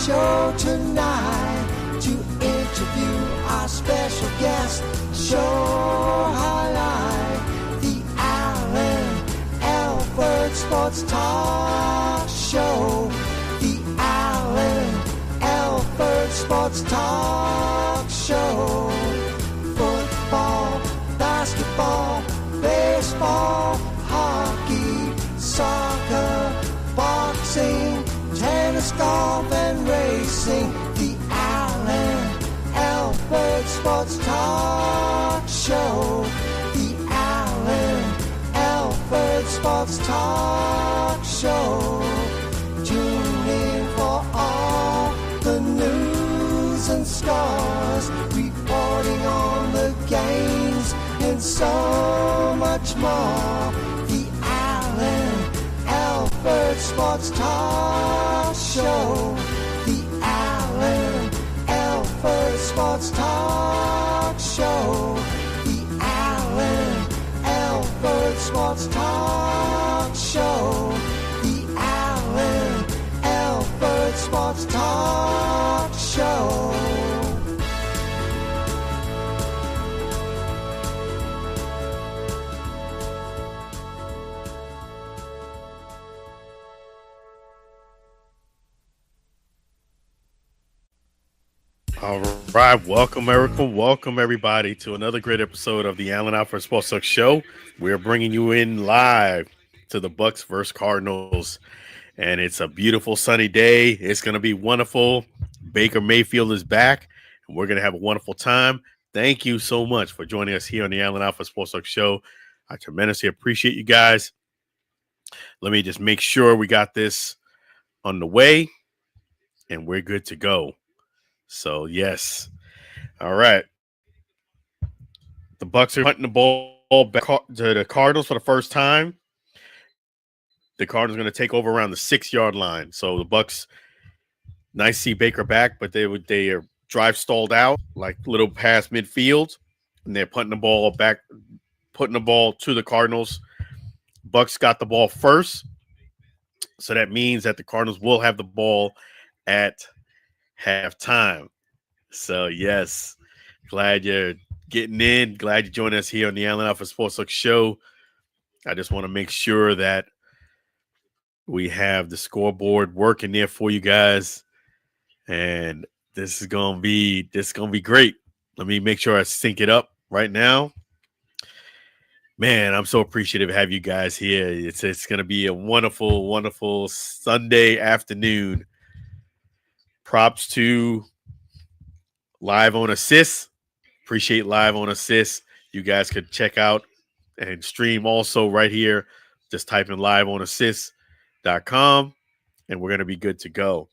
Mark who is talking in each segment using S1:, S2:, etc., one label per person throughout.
S1: show tonight to interview our special guest. Show highlight the Alford Sports Talk Show. The Alford Sports Talk Show. Football, basketball, baseball, hockey, soccer, boxing, tennis, golf, and racing. The Alford Sports Talk Show. The Alford Sports Talk Show. Tune in for all the news and scores, reporting on the games and so much more. The Alford Sports Talk Show. The Alford Sports Talk Show. The Alford Sports Talk Show. The Alford Sports Talk Show.
S2: All right, welcome everybody to another great episode of the Alford Sports Talk Show. We're bringing you in live to the Bucs versus Cardinals, and it's a beautiful sunny day. It's going to be wonderful. Baker Mayfield is back, and we're going to have a wonderful time. Thank you so much for joining us here on the Alford Sports Talk Show. I tremendously appreciate you guys. Let me just make sure we got this on the way, and we're good to go. So, yes. All right. The Bucs are hunting the ball back to the Cardinals for the first time. The Cardinals are going to take over around the 6-yard line. So, the Bucs, nice to see Baker back, but they are drive stalled out, like little past midfield, and they're putting the ball back, putting the ball to the Cardinals. Bucs got the ball first. So, that means that the Cardinals will have the ball at halftime. So, yes, glad you're getting in. Glad you joined us here on the Alford Sports Talk Show. I just want to make sure that we have the scoreboard working there for you guys. And this is gonna be great. Let me make sure I sync it up right now. Man, I'm so appreciative to have you guys here. It's gonna be a wonderful, wonderful Sunday afternoon. Props to Live on Assist. Appreciate Live on Assist. You guys could check out and stream also right here. Just type in liveonassist.com, and we're going to be good to go.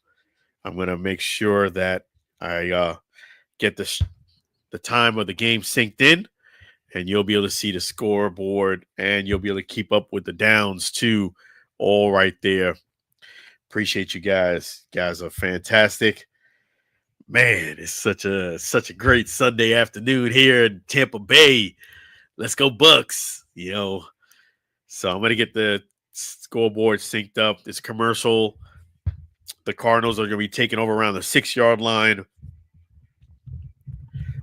S2: I'm going to make sure that I get the time of the game synced in, and you'll be able to see the scoreboard, and you'll be able to keep up with the downs too, all right there. Appreciate you guys. You guys are fantastic. Man, it's such a great Sunday afternoon here in Tampa Bay. Let's go Bucs, So I'm going to get the scoreboard synced up. This commercial, the Cardinals are going to be taking over around the 6-yard line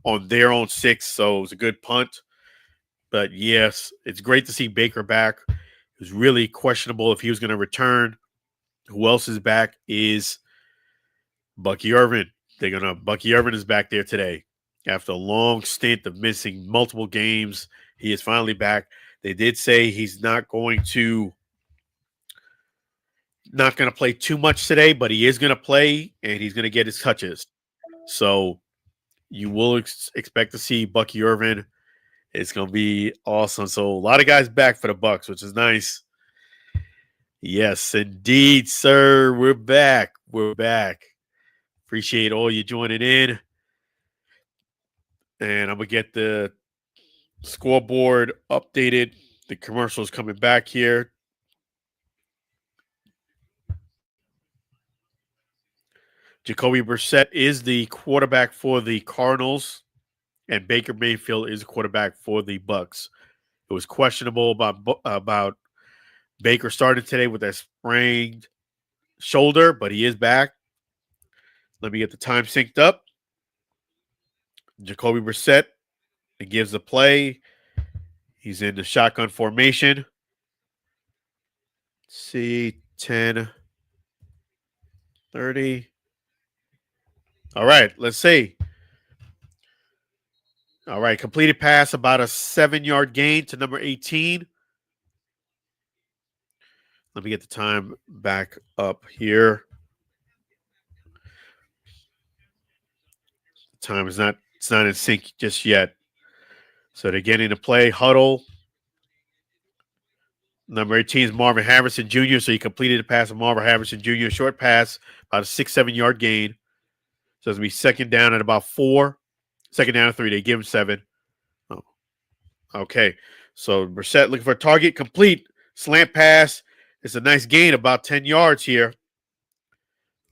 S2: on their own 6, so it was a good punt. But, yes, it's great to see Baker back. It was really questionable if he was going to return. Who else is back is Bucky Irvin. Bucky Irvin is back there today. After a long stint of missing multiple games, he is finally back. They did say he's not going to play too much today, but he is going to play, and he's going to get his touches. So you will expect to see Bucky Irvin. It's going to be awesome. So a lot of guys back for the Bucs, which is nice. Yes, indeed, sir. We're back. Appreciate all you joining in. And I'm going to get the scoreboard updated. The commercial's coming back here. Jacoby Brissett is the quarterback for the Cardinals, and Baker Mayfield is the quarterback for the Bucs. It was questionable about Baker starting today with that sprained shoulder, but he is back. Let me get the time synced up. Jacoby Brissett, it gives the play. He's in the shotgun formation. Let's see, 10, 30. All right, let's see. All right, completed pass, about a 7-yard gain to number 18. Let me get the time back up here. The time is not in sync just yet. So they're getting to play huddle. Number 18 is Marvin Harrison Jr. So he completed the pass of Marvin Harrison Jr. Short pass, about a 6-7 yard gain. So it's going to be second down at about 4. Second down at 3. They give him 7. Oh, okay. So Brissett looking for a target. Complete. Slant pass. It's a nice gain, about 10 yards here.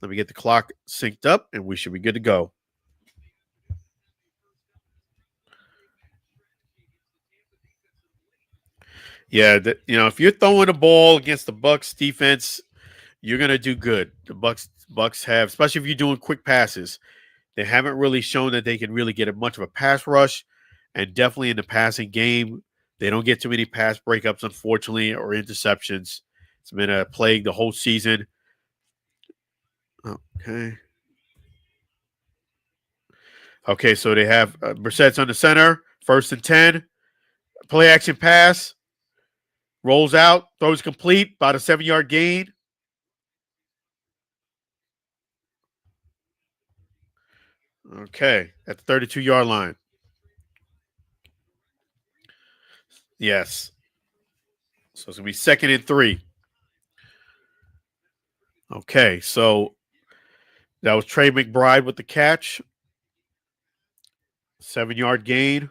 S2: Let me get the clock synced up, and we should be good to go. Yeah, if you're throwing the ball against the Bucs defense, you're gonna do good. The Bucs have, especially if you're doing quick passes, they haven't really shown that they can really get much of a pass rush, and definitely in the passing game, they don't get too many pass breakups, unfortunately, or interceptions. It's been a plague the whole season. Okay, so they have Brissett's on the center, 1st and 10. Play action pass. Rolls out, throws complete, about a 7-yard gain. Okay, at the 32-yard line. Yes. So it's going to be 2nd and 3. Okay, so that was Trey McBride with the catch. 7-yard gain.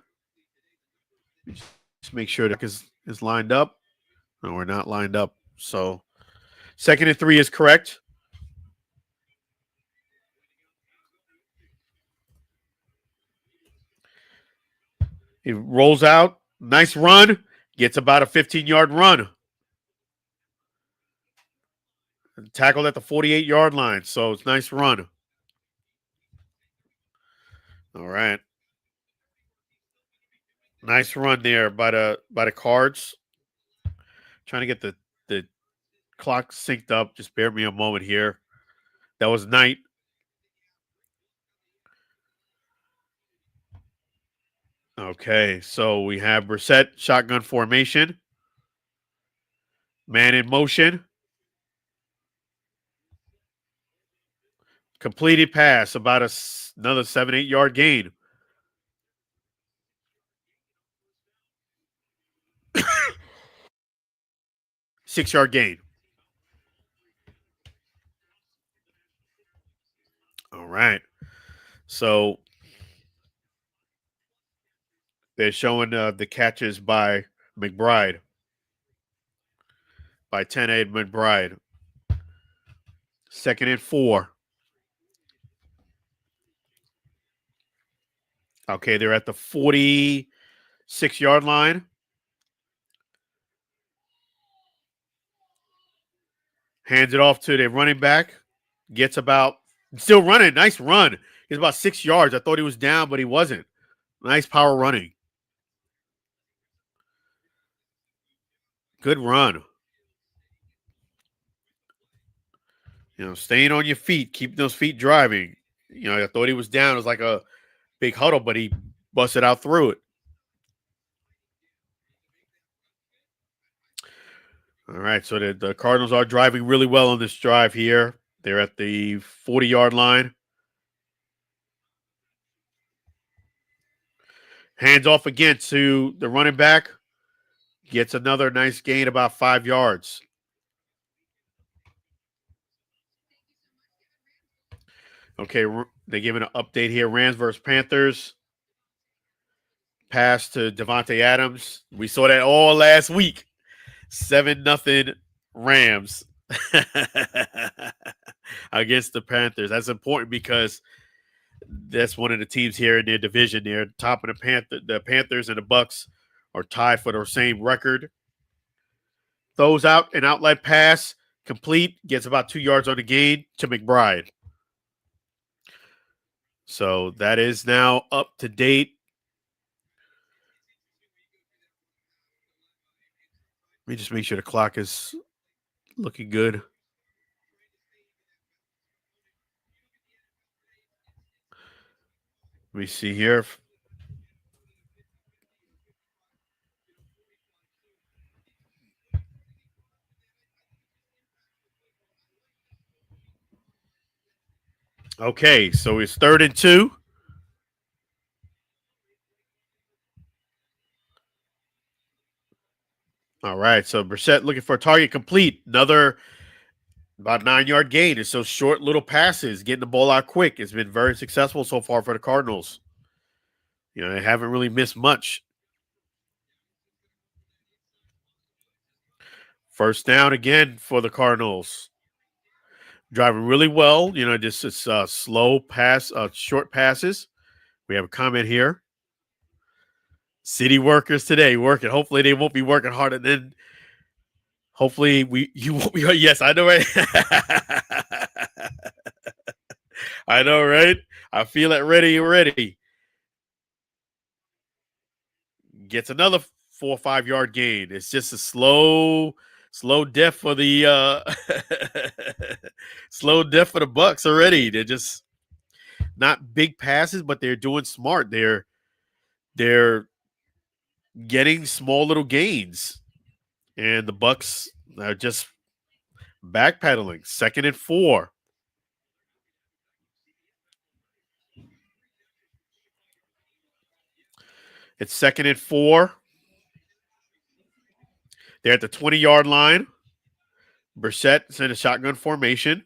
S2: Just make sure that is lined up. No, we're not lined up. So 2nd and 3 is correct. He rolls out. Nice run. Gets about a 15-yard run. Tackled at the 48-yard line. So it's a nice run. All right. Nice run there by the Cards. Trying to get the clock synced up. Just bear me a moment here. That was Knight. Okay, so we have Brissett, shotgun formation. Man in motion. Completed pass, about another 7-8 yard gain. Six-yard gain. All right. So they're showing the catches by McBride. By 10A McBride. 2nd and 4. Okay, they're at the 46-yard line. Hands it off to the running back. Gets about, still running. Nice run. He's about 6 yards. I thought he was down, but he wasn't. Nice power running. Good run. Staying on your feet, keeping those feet driving. I thought he was down. It was like a big huddle, but he busted out through it. All right, so the Cardinals are driving really well on this drive here. They're at the 40-yard line. Hands off again to the running back. Gets another nice gain, about 5 yards. Okay, they give an update here. Rams versus Panthers. Pass to Devontae Adams. We saw that all last week. 7-0 Rams against the Panthers. That's important because that's one of the teams here in their division. They're top of the Panthers and the Bucs are tied for the same record. Throws out an outlet pass, complete, gets about 2 yards on the gain to McBride. So that is now up to date. Let me just make sure the clock is looking good. Let me see here. Okay, so it's 3rd and 2. All right, so Brissett looking for a target complete. Another about 9-yard gain. It's those short little passes, getting the ball out quick. It's been very successful so far for the Cardinals. They haven't really missed much. First down again for the Cardinals. Driving really well. Just it's slow pass, short passes. We have a comment here. City workers today working. Hopefully they won't be working harder than. Hopefully you won't be. Yes, I know, right? I know, right? I feel it ready already. Gets another 4 or 5 yard gain. It's just a slow death for the slow death for the Bucs already. They're just not big passes, but they're doing smart. They're getting small little gains, and the Bucs are just backpedaling. 2nd and 4. It's 2nd and 4. They're at the 20-yard line. Brissett's in a shotgun formation.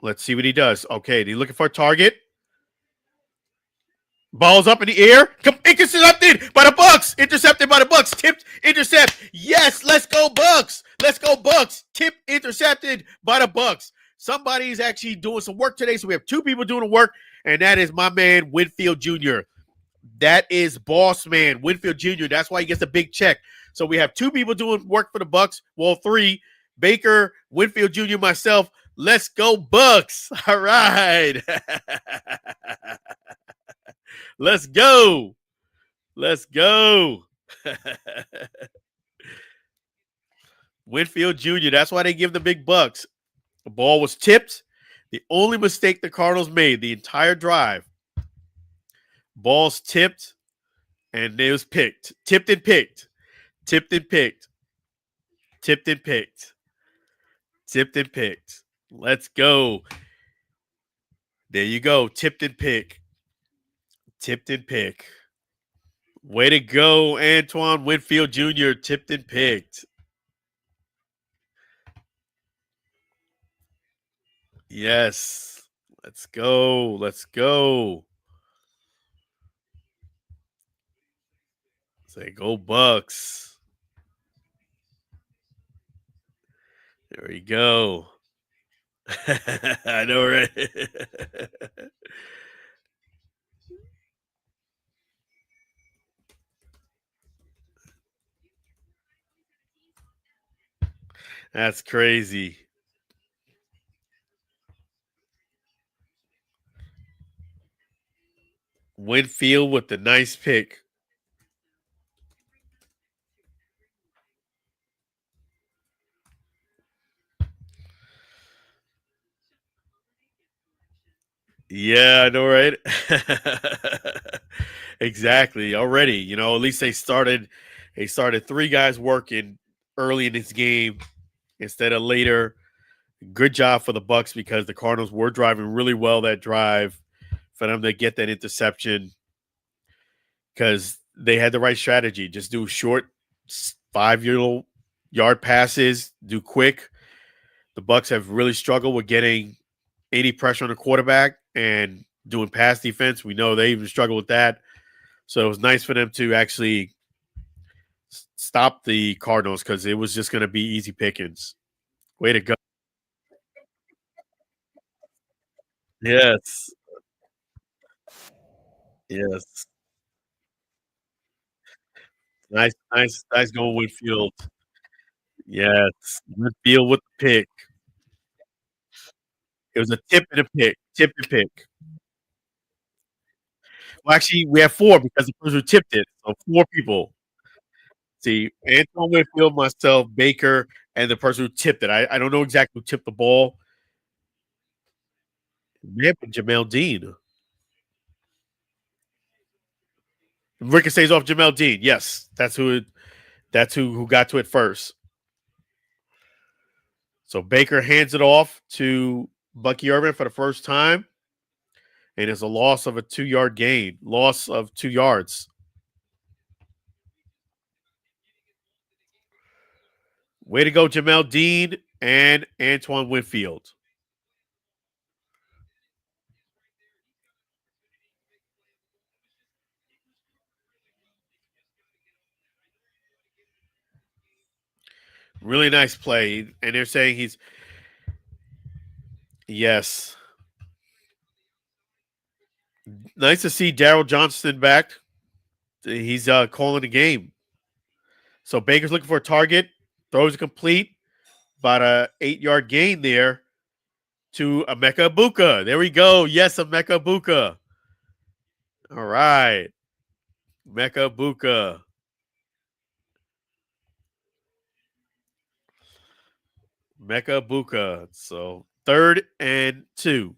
S2: Let's see what he does. Okay, he's looking for a target. Ball's up in the air. Intercepted by the Bucs. Intercepted by the Bucs. Tipped. Intercept. Yes, let's go Bucs. Let's go Bucs. Tipped. Intercepted by the Bucs. Somebody's actually doing some work today. So we have 2 people doing the work, and that is my man Winfield Jr. That is boss man Winfield Jr. That's why he gets a big check. So we have 2 people doing work for the Bucs. Well, 3. Baker, Winfield Jr., myself. Let's go Bucs. All right. Let's go. Let's go. Winfield Jr. That's why they give the big bucks. The ball was tipped. The only mistake the Cardinals made the entire drive. Ball's tipped, and it was picked. Tipped and picked. Tipped and picked. Tipped and picked. Tipped and picked. Let's go. There you go. Tipped and pick. Tipped and pick. Way to go, Antoine Winfield Jr. Tipped and picked. Yes. Let's go. Let's go. Say go Bucs. There we go. I know, right? That's crazy. Winfield with the nice pick. Yeah, I know, right? Exactly. Already, at least they started 3 guys working early in this game instead of later. Good job for the Bucs because the Cardinals were driving really well that drive for them to get that interception because they had the right strategy. Just do short 5-yard passes, do quick. The Bucs have really struggled with getting any pressure on the quarterback and doing pass defense. We know they even struggle with that. So it was nice for them to actually stop the Cardinals because it was just going to be easy pickings. Way to go. Yes. Yes. Nice going Winfield. Yes. Winfield with the pick. It was a tip and a pick. Tip and pick. Well, actually, we have 4 because the person who tipped it, so 4 people. See, Antoine Winfield, myself, Baker, and the person who tipped it. I don't know exactly who tipped the ball. It may have been Jamel Dean. Ricochet's off Jamel Dean. Yes, that's who got to it first. So Baker hands it off to Bucky Irvin for the first time, and it's a loss of a 2-yard gain, loss of 2 yards. Way to go, Jamel Dean and Antoine Winfield. Really nice play. And they're saying he's, yes. Nice to see Daryl Johnston back. He's calling the game. So Baker's looking for a target, throws it complete, about a 8-yard gain there to Emeka Buka. There we go. Yes, Emeka Buka. All right. Emeka Buka. Emeka Buka. So 3rd and 2.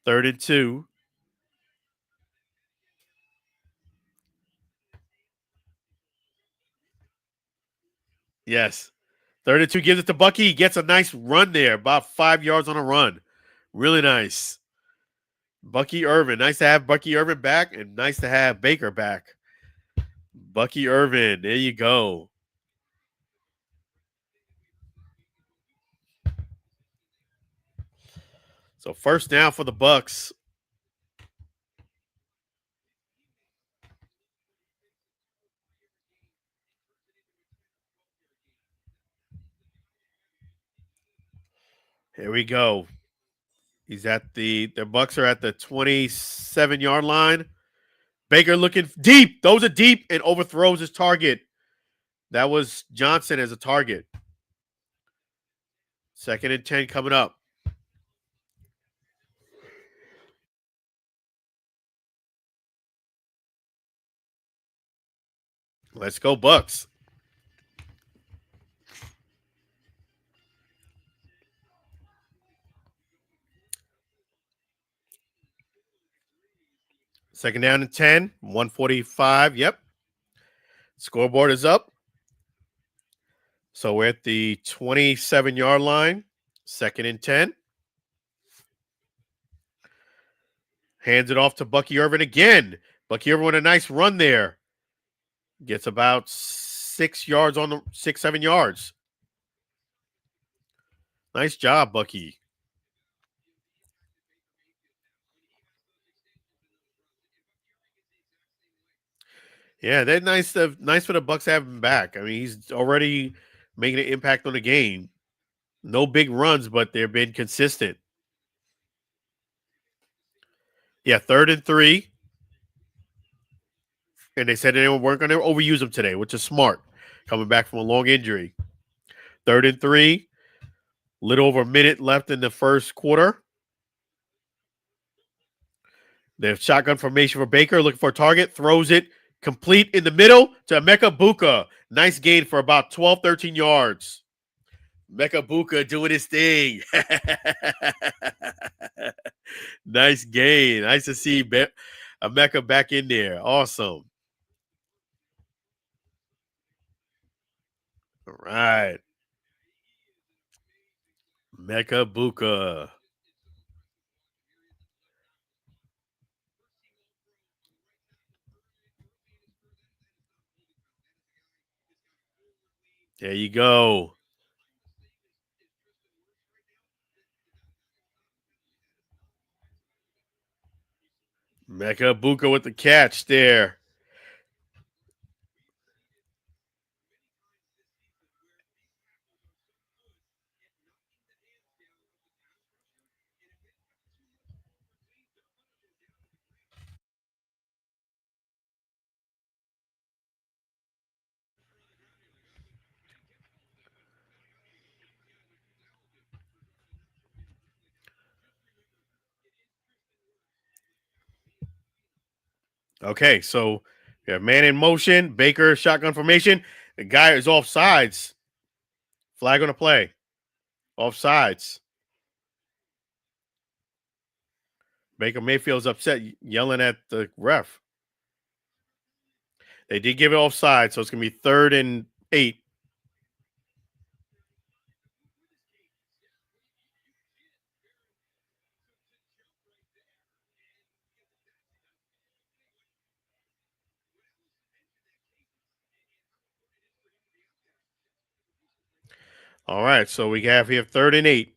S2: 3rd and 2. Yes. 3rd and 2 gives it to Bucky. He gets a nice run there, about 5 yards on a run. Really nice. Bucky Irvin. Nice to have Bucky Irvin back and nice to have Baker back. Bucky Irvin. There you go. So first down for the Bucs. Here we go. He's at the Bucs are at the 27-yard line. Baker looking deep. Those are deep and overthrows his target. That was Johnson as a target. 2nd and 10 coming up. Let's go, Bucs. Second down and 10, 145. Yep. Scoreboard is up. So we're at the 27-yard line. 2nd and 10. Hands it off to Bucky Irvin again. Bucky Irvin with a nice run there. Gets about 6 yards on the 6, 7 yards. Nice job, Bucky. Yeah, they're nice. Nice for the Bucs to have him back. I mean, he's already making an impact on the game. No big runs, but they've been consistent. Yeah, 3rd and 3, and they said they weren't going to overuse him today, which is smart. Coming back from a long injury. 3rd and 3, little over a minute left in the first quarter. They have shotgun formation for Baker, looking for a target, throws it complete in the middle to Emeka Buka. Nice gain for about 12, 13 yards. Emeka Buka doing his thing. Nice gain. Nice to see Emeka back in there. Awesome. All right. Emeka Buka. There you go. Emeka Buka with the catch there. Okay, so we have man in motion, Baker shotgun formation. The guy is off sides. Flag on the play. Off sides. Baker Mayfield's upset, yelling at the ref. They did give it offside, so it's going to be 3rd and 8. All right, so we have here 3rd and 8.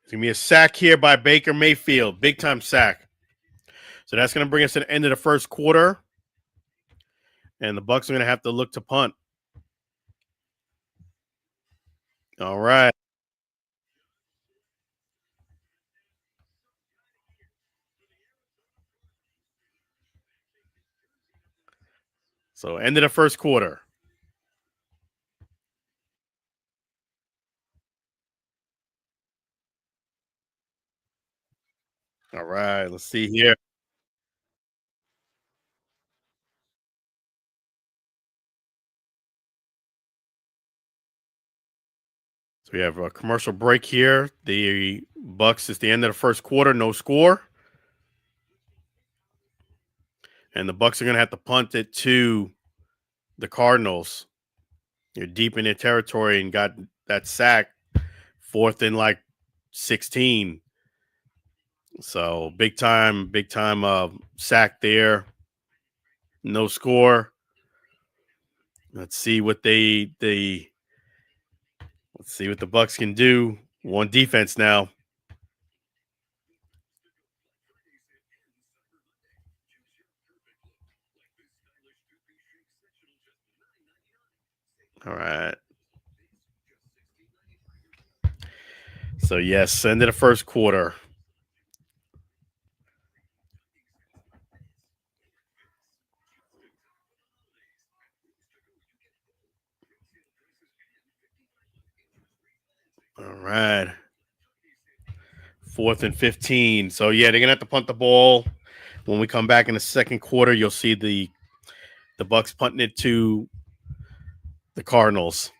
S2: It's going to be a sack here by Baker Mayfield. Big time sack. So that's going to bring us to the end of the first quarter. And the Bucs are going to have to look to punt. All right. So end of the first quarter. All right. Let's see here. So we have a commercial break here. The Bucs is the end of the first quarter, no score. And the Bucs are going to have to punt it to the Cardinals. You're deep in their territory and got that sack, 4th and like 16. So big time sack there. No score. Let's see what let's see what the Bucs can do. One defense now. All right. So yes, end of the first quarter. All right. 4th and 15. So yeah, they're gonna have to punt the ball. When we come back in the second quarter, you'll see the Bucs punting it to the Cardinals.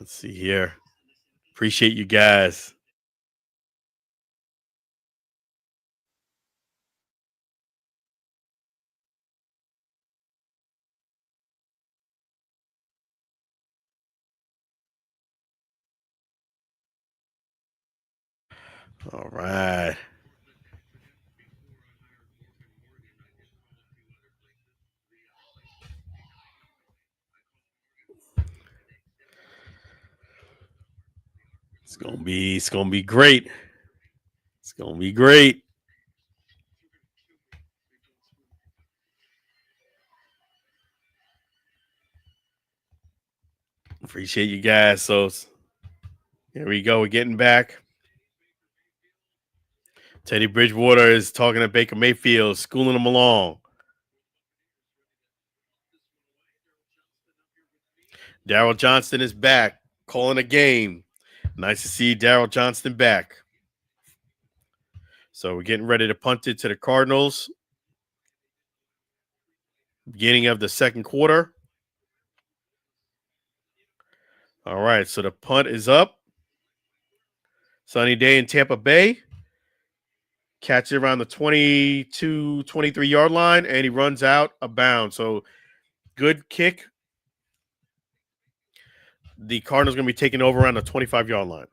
S2: Let's see here. Appreciate you guys. All right. It's gonna be great. It's gonna be great. Appreciate you guys. So here we go. We're getting back. Teddy Bridgewater is talking to Baker Mayfield, schooling him along. Daryl Johnston is back, calling a game. Nice to see Daryl Johnston back. So we're getting ready to punt it to the Cardinals. Beginning of the second quarter. All right, so the punt is up. Sunny day in Tampa Bay. Catch it around the 22, 23-yard line, and he runs out of bounds. So good kick. The Cardinals going to be taking over around the 25-yard line.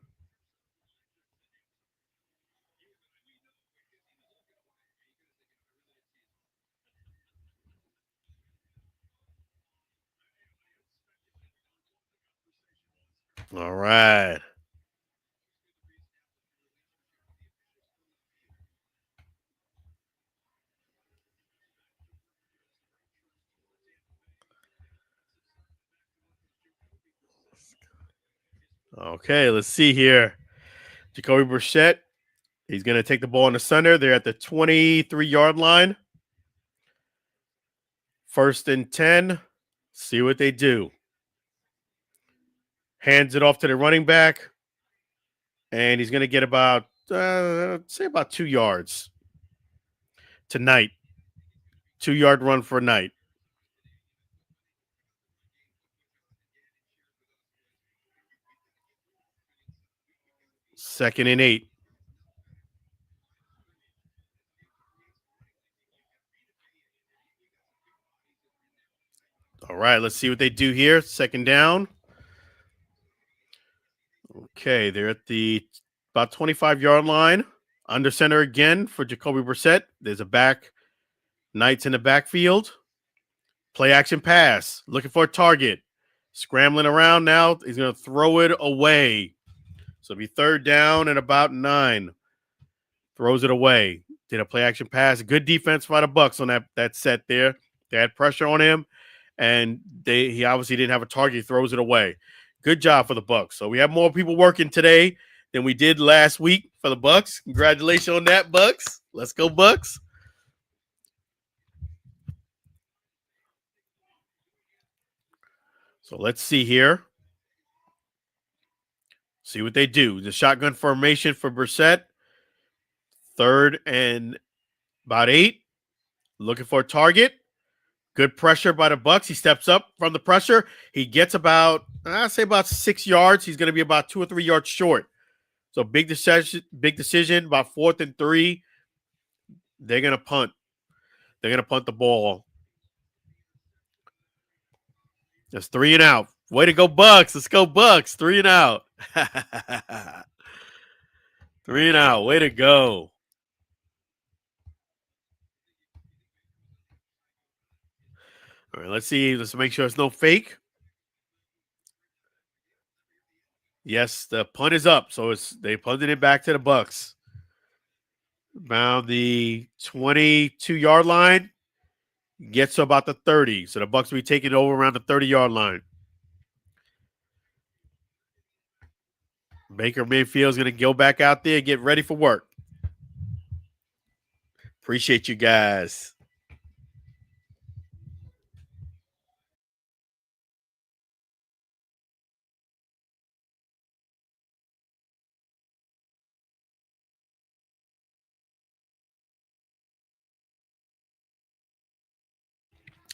S2: All right. Okay, let's see here. Jacoby Brissett He's going to take the ball in the center. They're at the 23-yard line. 1st and 10. See what they do. Hands it off to the running back. And he's going to get about, say about 2 yards to Knight. 2-yard run for Knight. 2nd and 8. All right, let's see what they do here. 2nd down. Okay, they're at the about 25-yard line. Under center again for Jacoby Brissett. There's a back. Knight's in the backfield. Play action pass. Looking for a target. Scrambling around now. He's going to throw it away. So it'll be 3rd down and about 9. Throws it away. Did a play action pass. Good defense by the Bucs on that set there. They had pressure on him, and he obviously didn't have a target. He throws it away. Good job for the Bucs. So we have more people working today than we did last week for the Bucs. Congratulations on that, Bucs. Let's go, Bucs. So let's see here. See what they do. The shotgun formation for Brissett. 3rd and about 8. Looking for a target. Good pressure by the Bucs. He steps up from the pressure. He gets about, I'd say about 6 yards. He's going to be about 2 or 3 yards short. So big decision. About 4th and 3. They're going to punt. They're going to punt the ball. That's 3 and out. Way to go, Bucs. Let's go, Bucs. 3 and out. 3 and out. Way to go. All right, let's see. Let's make sure it's no fake. Yes, the punt is up. So they punted it back to the Bucs. Around the 22-yard line. Gets to about the 30. So the Bucs will be taking it over around the 30-yard line. Baker Mayfield's going to go back out there and get ready for work. Appreciate you guys.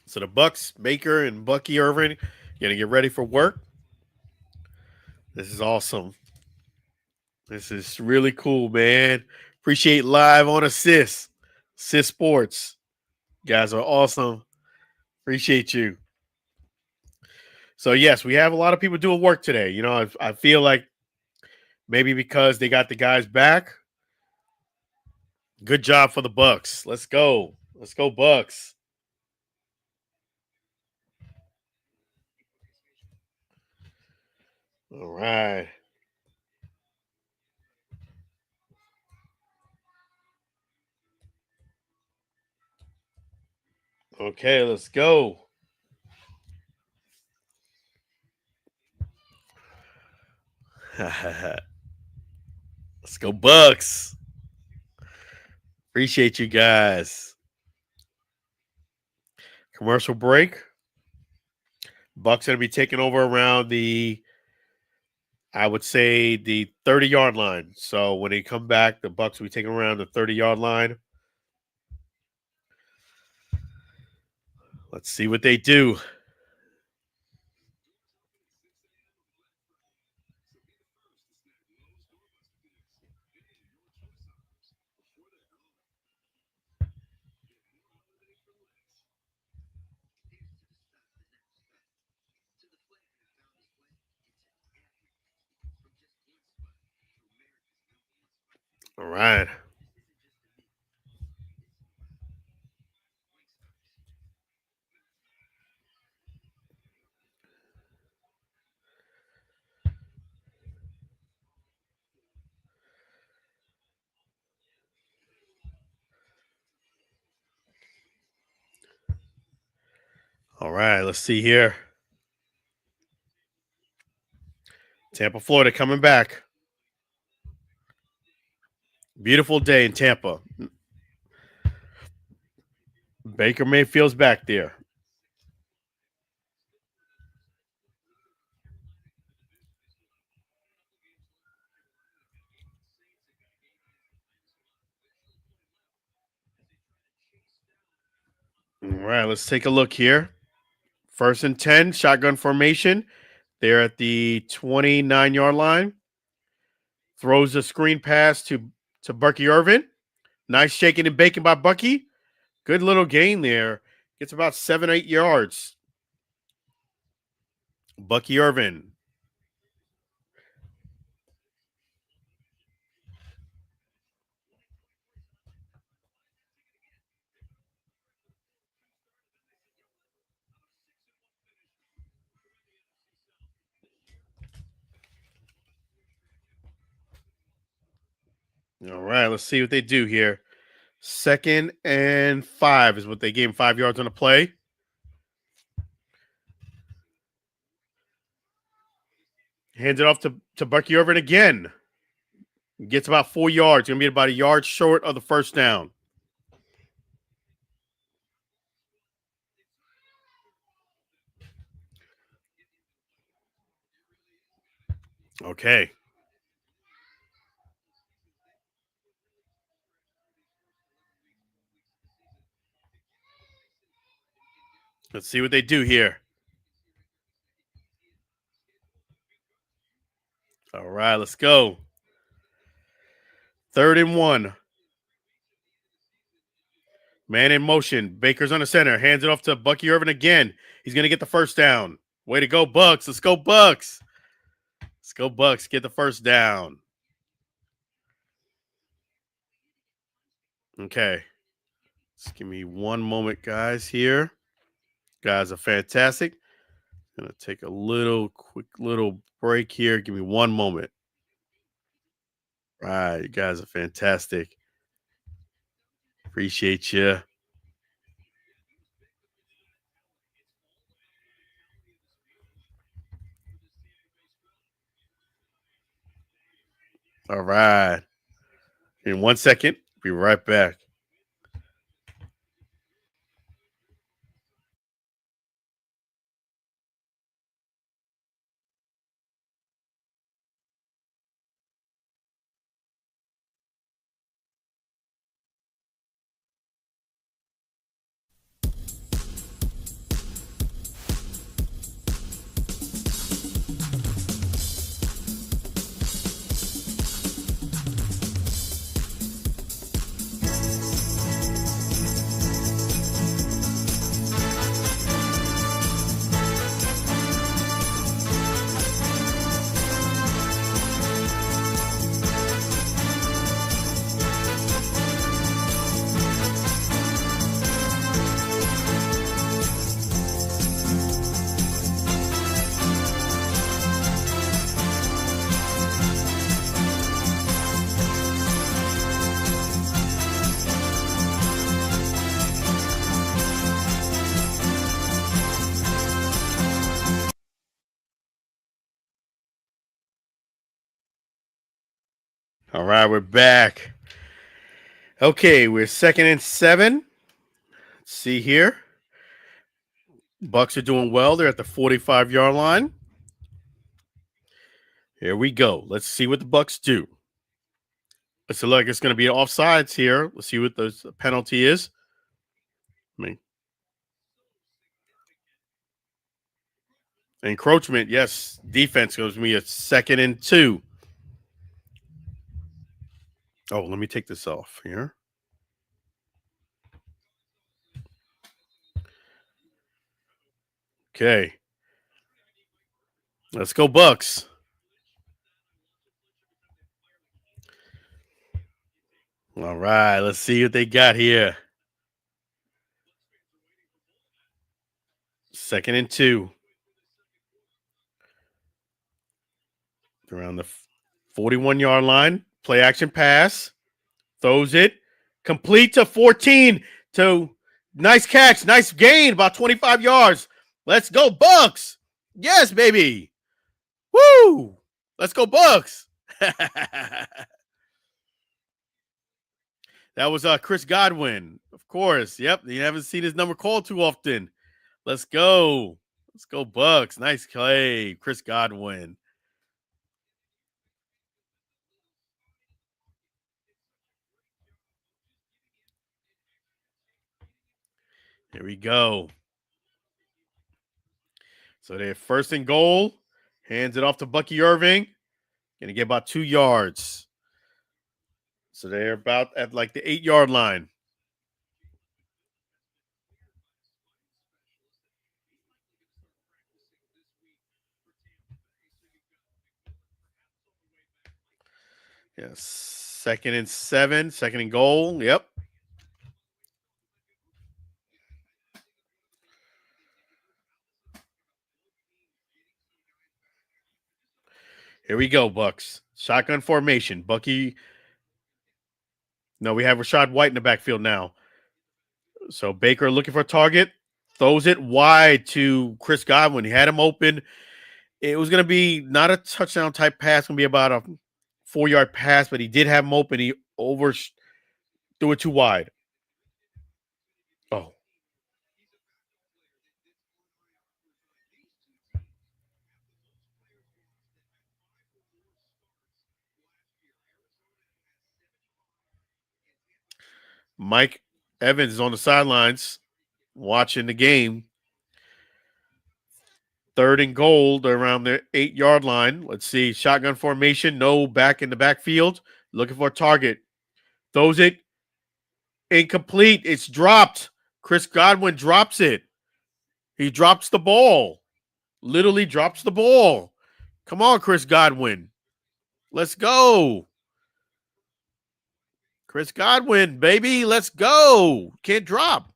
S2: So the Bucs, Baker and Bucky Irvin, going to get ready for work. This is awesome. This is really cool, man. Appreciate live on Assist Sports. You guys are awesome. Appreciate you. So, yes, we have a lot of people doing work today. You know, I feel like maybe because they got the guys back. Good job for the Bucs. Let's go. Let's go, Bucs. All right. Okay, let's go. Let's go, Bucs. Appreciate you guys. Commercial break. Bucs going to be taking over around I would say the 30-yard line. So when they come back, the Bucs will be taking around the 30-yard line. Let's see what they do. All right. All right, let's see here. Tampa, Florida coming back. Beautiful day in Tampa. Baker Mayfield's back there. All right, let's take a look here. 1st and 10, shotgun formation. They're at the 29-yard line. Throws a screen pass to Bucky Irvin. Nice shaking and baking by Bucky. Good little gain there. Gets about 7, 8 yards. Bucky Irvin. All right, let's see what they do here. 2nd and 5 is what they gave him, 5 yards on the play. Hands it off to Bucky Irvin again. Gets about 4 yards. Going to be about a yard short of the first down. Okay. Let's see what they do here. All right, let's go. 3rd and 1. Man in motion. Baker's on the center. Hands it off to Bucky Irvin again. He's going to get the first down. Way to go, Bucs. Let's go, Bucs. Let's go, Bucs. Get the first down. Okay. Just give me one moment, guys, here. Guys are fantastic. Gonna take a quick little break here. Give me one moment. All right, you guys are fantastic. Appreciate you. All right. In 1 second, be right back. All right, we're back. Okay, we're 2nd and 7. Let's see here. Bucs are doing well. They're at the 45-yard line. Here we go. Let's see what the Bucs do. Let's look. It's going to be offsides here. Let's see what the penalty is. Encroachment, yes. Defense goes to me a 2nd and 2. Oh, let me take this off here. Okay. Let's go, Bucs. All right, let's see what they got here. 2nd and 2. Around the 41-yard line. Play action pass. Throws it. Complete to 14. Nice catch. Nice gain. About 25 yards. Let's go, Bucs. Yes, baby. Woo! Let's go, Bucs. That was Chris Godwin, of course. Yep, you haven't seen his number called too often. Let's go. Let's go, Bucs. Nice play, Chris Godwin. Here we go. So they're first and goal. Hands it off to Bucky Irving. Gonna get about 2 yards. So they're about at like the 8-yard line. Yes. Second and 7. Second and goal. Yep. Here we go, Bucs. Shotgun formation. Bucky. No, we have Rashad White in the backfield now. So Baker looking for a target. Throws it wide to Chris Godwin. He had him open. It was going to be not a touchdown type pass. It's going to be about a 4-yard pass, but he did have him open. He threw it too wide. Oh. Mike Evans is on the sidelines watching the game. Third and goal around the 8-yard line. Let's see. Shotgun formation. No back in the backfield. Looking for a target. Throws it. Incomplete. It's dropped. Chris Godwin drops it. He drops the ball. Literally drops the ball. Come on, Chris Godwin. Let's go. Chris Godwin, baby. Let's go. Can't drop.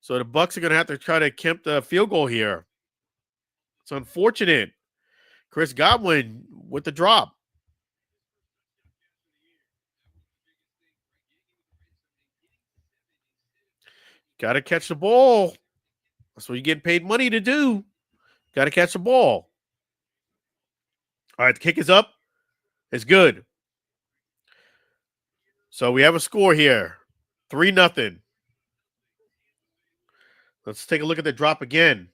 S2: So the Bucs are going to have to try to attempt the field goal here. It's unfortunate. Chris Godwin with the drop. Got to catch the ball. That's what you get paid money to do. Got to catch the ball. All right, the kick is up. It's good. So we have a score here. 3-0. Let's take a look at the drop again.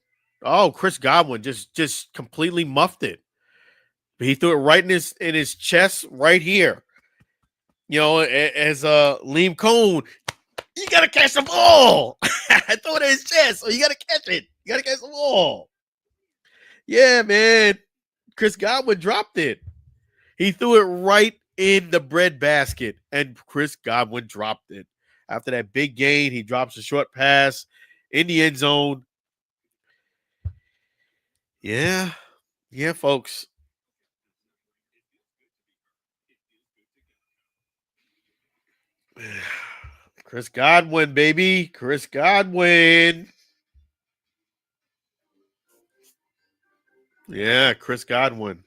S2: Oh, Chris Godwin just completely muffed it. He threw it right in his chest right here. You know, as Liam Cohn, you gotta catch the ball. I threw it in his chest, so you gotta catch it. You gotta catch the ball. Yeah, man. Chris Godwin dropped it. He threw it right in the bread basket, and Chris Godwin dropped it. After that big gain, he drops a short pass in the end zone. Yeah, folks. Chris Godwin, baby. Chris Godwin. Yeah, Chris Godwin.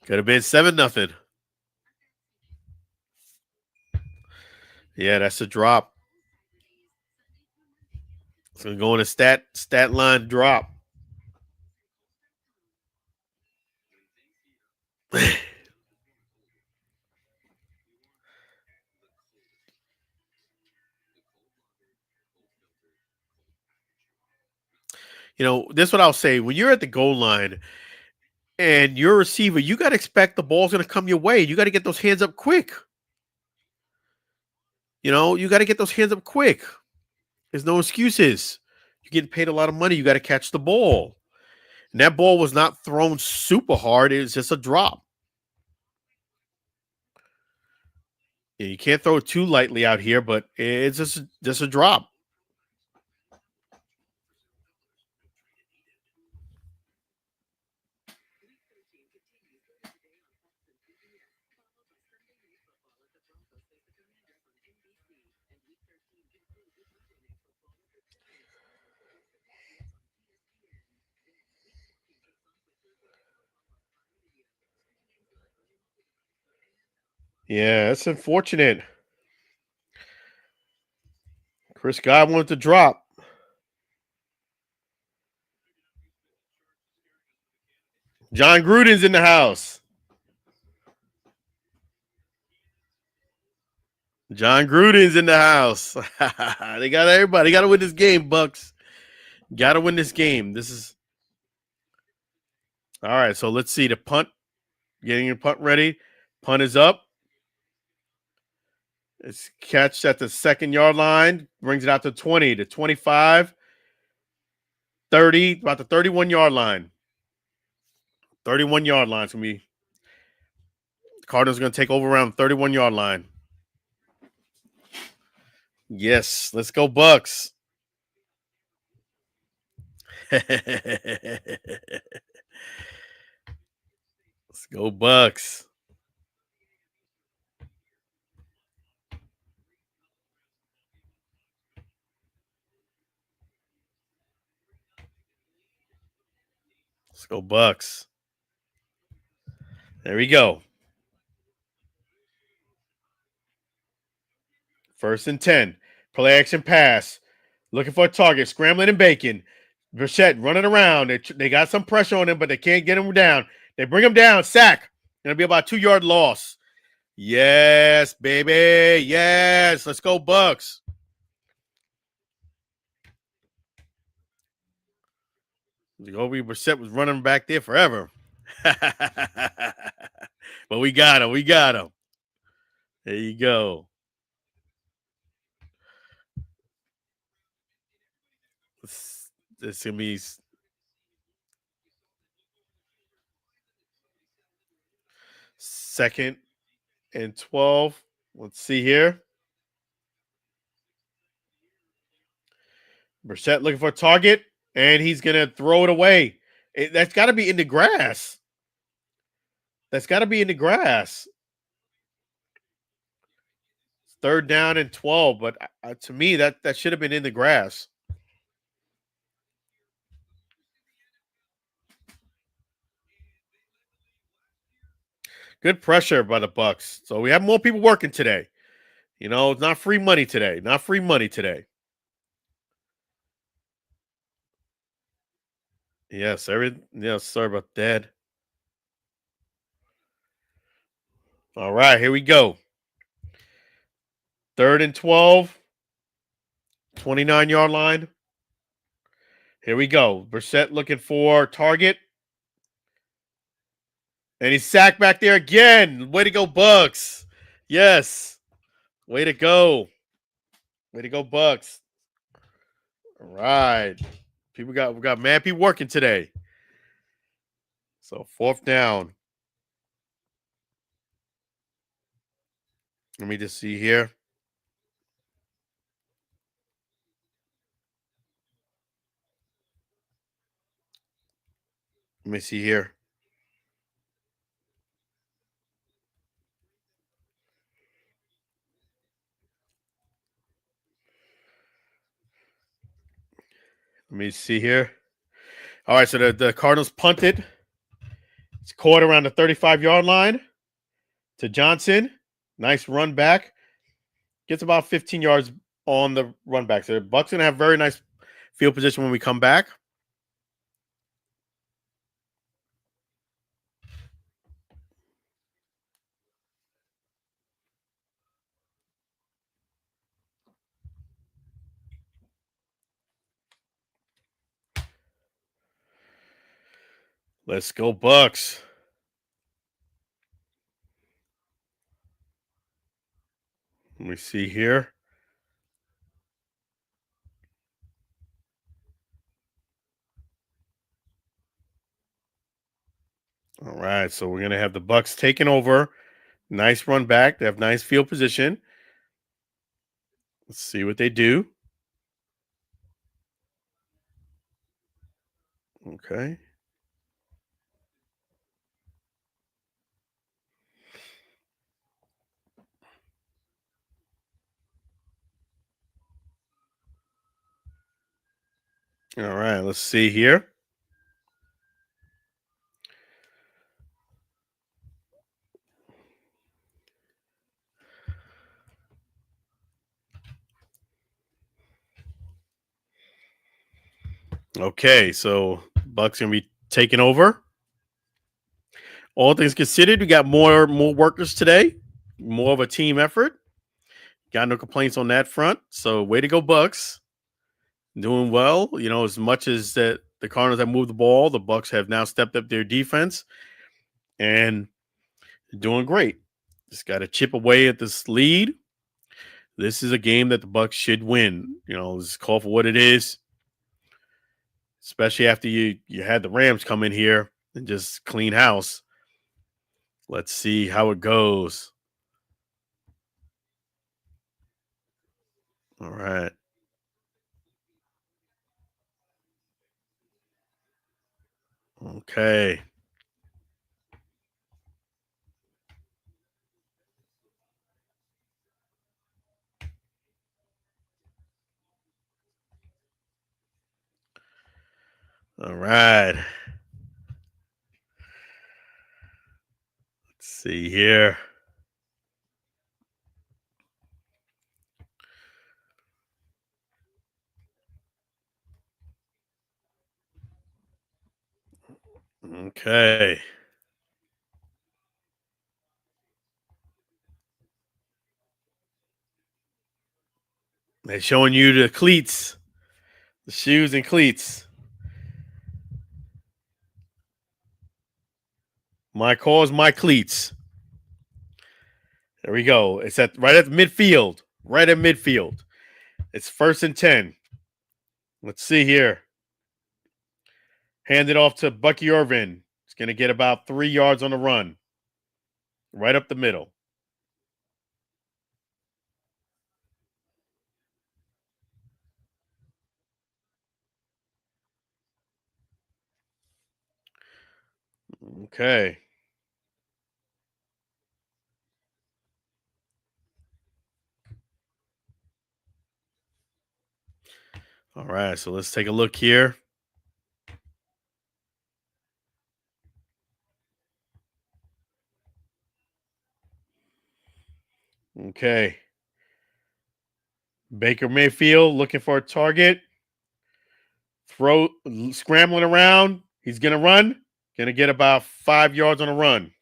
S2: Could have been 7-0. Yeah, that's a drop. It's gonna go in a stat line drop. You know, this is what I'll say. When you're at the goal line and you're a receiver, you got to expect the ball's going to come your way. You got to get those hands up quick. You know, you got to get those hands up quick. There's no excuses. You're getting paid a lot of money. You got to catch the ball. And that ball was not thrown super hard. It was just a drop. Yeah, you can't throw it too lightly out here, but it's just a drop. Yeah, it's unfortunate. Chris Godwin with the drop. John Gruden's in the house. John Gruden's in the house. They got everybody. They got to win this game, Bucks. Got to win this game. This is all right. So let's see the punt. Getting your punt ready. Punt is up. It's catch at the 2nd-yard line. Brings it out to 20, to 25, 30, about the 31-yard line. 31-yard line. It's going to be Cardinals going to take over around the 31-yard line. Yes, let's go Bucks. Let's go Bucks. Let's go Bucks. There we go. 1st and 10. Play action pass. Looking for a target. Scrambling and Bacon. Brissett running around. They got some pressure on him, but they can't get him down. They bring him down. Sack. Going to be about 2-yard loss. Yes, baby. Yes. Let's go Bucks. Jacoby Brissett was running back there forever. But we got him. We got him. There you go. This going to be 2nd and 12. Let's see here. Brissett looking for a target, and he's going to throw it away. That's got to be in the grass. That's got to be in the grass. 3rd down and 12, but to me, that should have been in the grass. Good pressure by the Bucs. So we have more people working today. You know, it's not free money today. Not free money today. Yes, sorry about that. All right, here we go. 3rd and 12. 29-yard line. Here we go. Brissett looking for target. And he's sacked back there again. Way to go, Bucs. Yes. Way to go. Way to go, Bucs. All right. We got mad people working today. So 4th down. Let me just see here. Let me see here. Let me see here. All right, so the Cardinals punted. It's caught around the 35-yard line to Johnson. Nice run back. Gets about 15 yards on the run back. So the Bucs going to have very nice field position when we come back. Let's go Bucs. Let me see here. All right, so we're going to have the Bucs taking over. Nice run back. They have nice field position. Let's see what they do. Okay. All right, let's see here. Okay, so Bucs gonna be taking over. All things considered, we got more workers today, more of a team effort. Got no complaints on that front. So way to go, Bucs. Doing well. You know, as much as that the Cardinals have moved the ball, the Bucs have now stepped up their defense and doing great. Just got to chip away at this lead. This is a game that the Bucs should win. You know, just call for what it is. Especially after you had the Rams come in here and just clean house. Let's see how it goes. All right. Okay. All right. Let's see here. Okay. They're showing you the cleats, the shoes and cleats. My calls, my cleats. There we go. It's right at midfield. Right at midfield. It's 1st and 10. Let's see here. Hand it off to Bucky Irvin. He's going to get about 3 yards on the run. Right up the middle. Okay. All right. So let's take a look here. Okay. Baker Mayfield looking for a target. Scrambling around. He's going to run. Going to get about 5 yards on a run.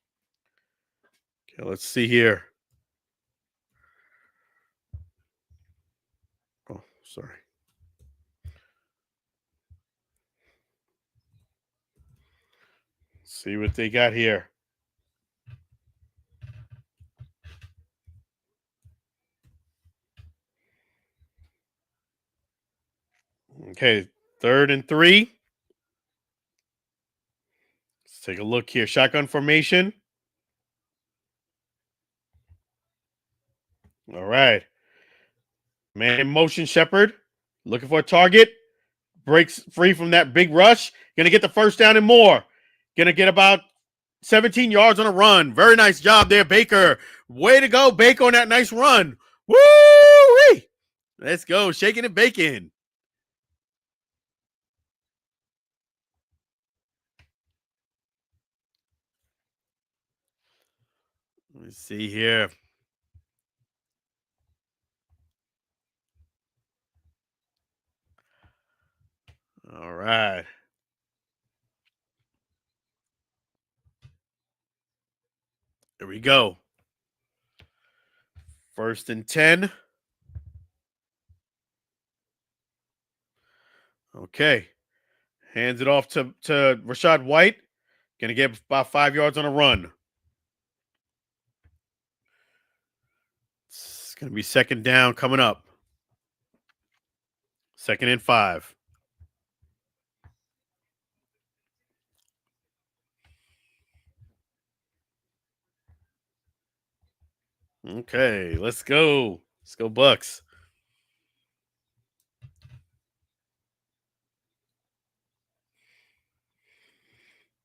S2: Okay, let's see here. Oh, sorry. See what they got here. Okay, 3rd and 3. Let's take a look here. Shotgun formation. All right. Man in motion, Shepard. Looking for a target. Breaks free from that big rush. Gonna get the first down and more. Gonna get about 17 yards on a run. Very nice job there, Baker. Way to go, Baker, on that nice run. Woo-wee! Let's go. Shaking and baking. Let me see here. All right. Here we go. 1st and 10. Okay. Hands it off to Rachaad White. Gonna get about 5 yards on a run. It's gonna be 2nd down coming up. 2nd and 5. Okay, let's go. Let's go, Bucs.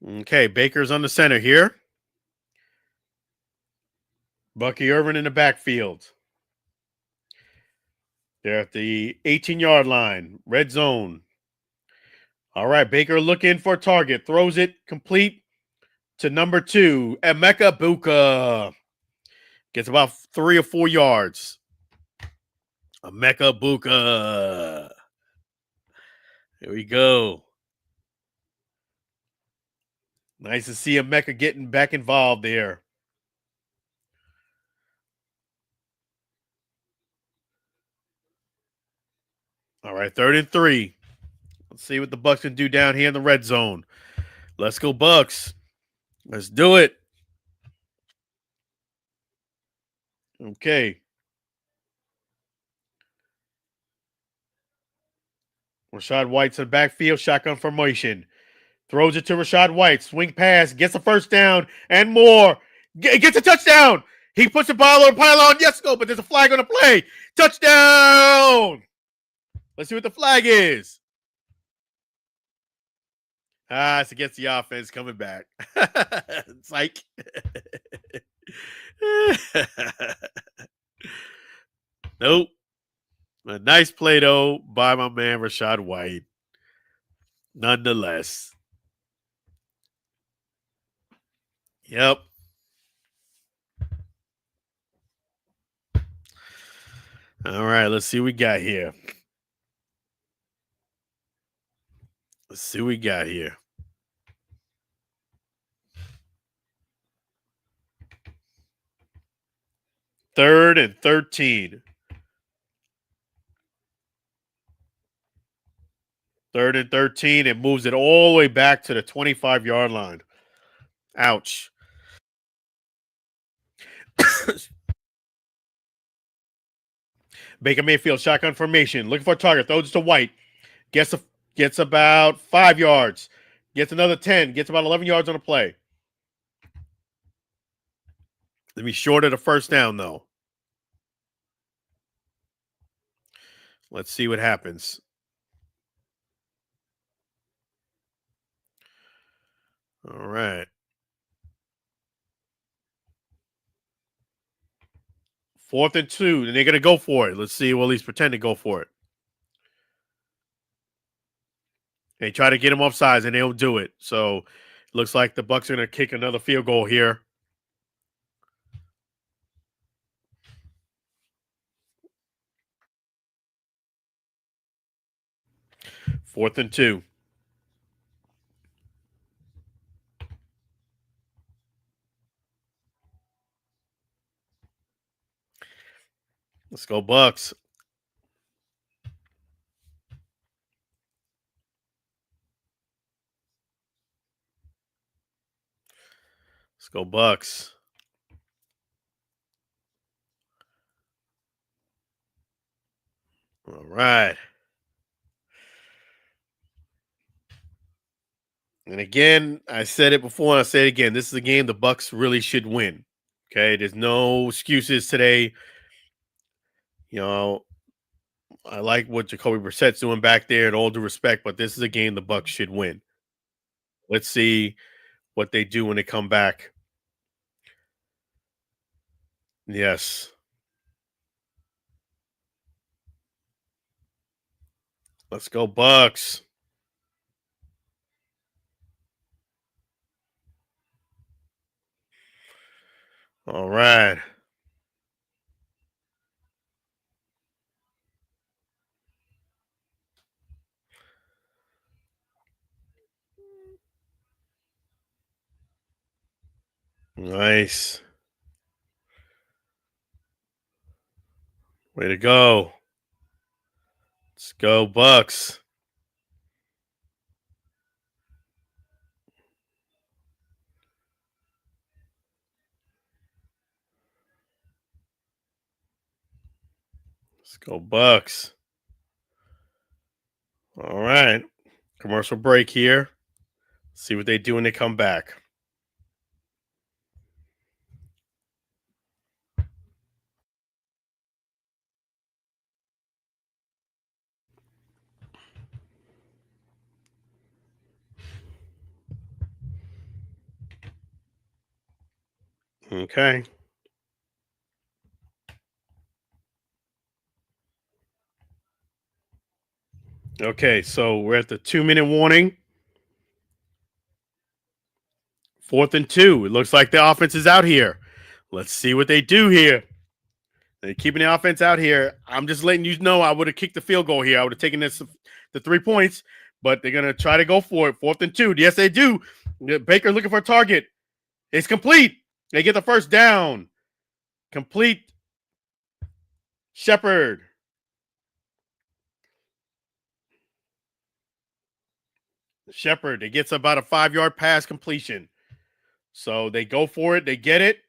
S2: Okay, Baker's on the center here. Bucky Irvin in the backfield. They're at the 18-yard line. Red zone. All right, Baker looking for a target. Throws it complete to number 2, Emeka Buka. Gets about 3 or 4 yards. Emeka Buka. Here we go. Nice to see Emeka getting back involved there. All right, 3rd and 3. Let's see what the Bucs can do down here in the red zone. Let's go, Bucs. Let's do it. Okay. Rashad White's in the backfield, shotgun formation. Throws it to Rashad White. Swing pass, gets a first down and more. Gets a touchdown. He puts the ball on pylon. Yes, go, but there's a flag on the play. Touchdown. Let's see what the flag is. It's against the offense coming back. Psych. Nope. A nice play, though, by my man Rashad White. Nonetheless. Yep. All right, let's see what we got here. Let's see what we got here. 3rd and 13. 3rd and 13. It moves it all the way back to the 25-yard line. Ouch. Baker Mayfield, shotgun formation. Looking for a target. Throws it to White. Gets about 5 yards. Gets another 10. Gets about 11 yards on a play. Let me short of the first down, though. Let's see what happens. All right. 4th and 2, and they're going to go for it. Let's see. Well, at least pretend to go for it. They try to get him offsides, and they don't do it. So it looks like the Bucs are going to kick another field goal here. 4th and 2. Let's go, Bucs. Let's go, Bucs. All right. And again, I said it before, and I say it again. This is a game the Bucs really should win. Okay, there's no excuses today. You know, I like what Jacoby Brissett's doing back there, in all due respect, but this is a game the Bucs should win. Let's see what they do when they come back. Yes. Let's go, Bucs. All right. Nice. Way to go. Let's go, Bucs. Let's go, Bucs. All right. Commercial break here. See what they do when they come back. Okay. Okay, so we're at the 2-minute warning. 4th and 2. It looks like the offense is out here. Let's see what they do here. They're keeping the offense out here. I'm just letting you know I would have kicked the field goal here. I would have taken the 3 points, but they're going to try to go for it. 4th and 2. Yes, they do. Baker looking for a target. It's complete. They get the first down. Complete. Shepard. It gets about a 5-yard pass completion. So they go for it. They get it.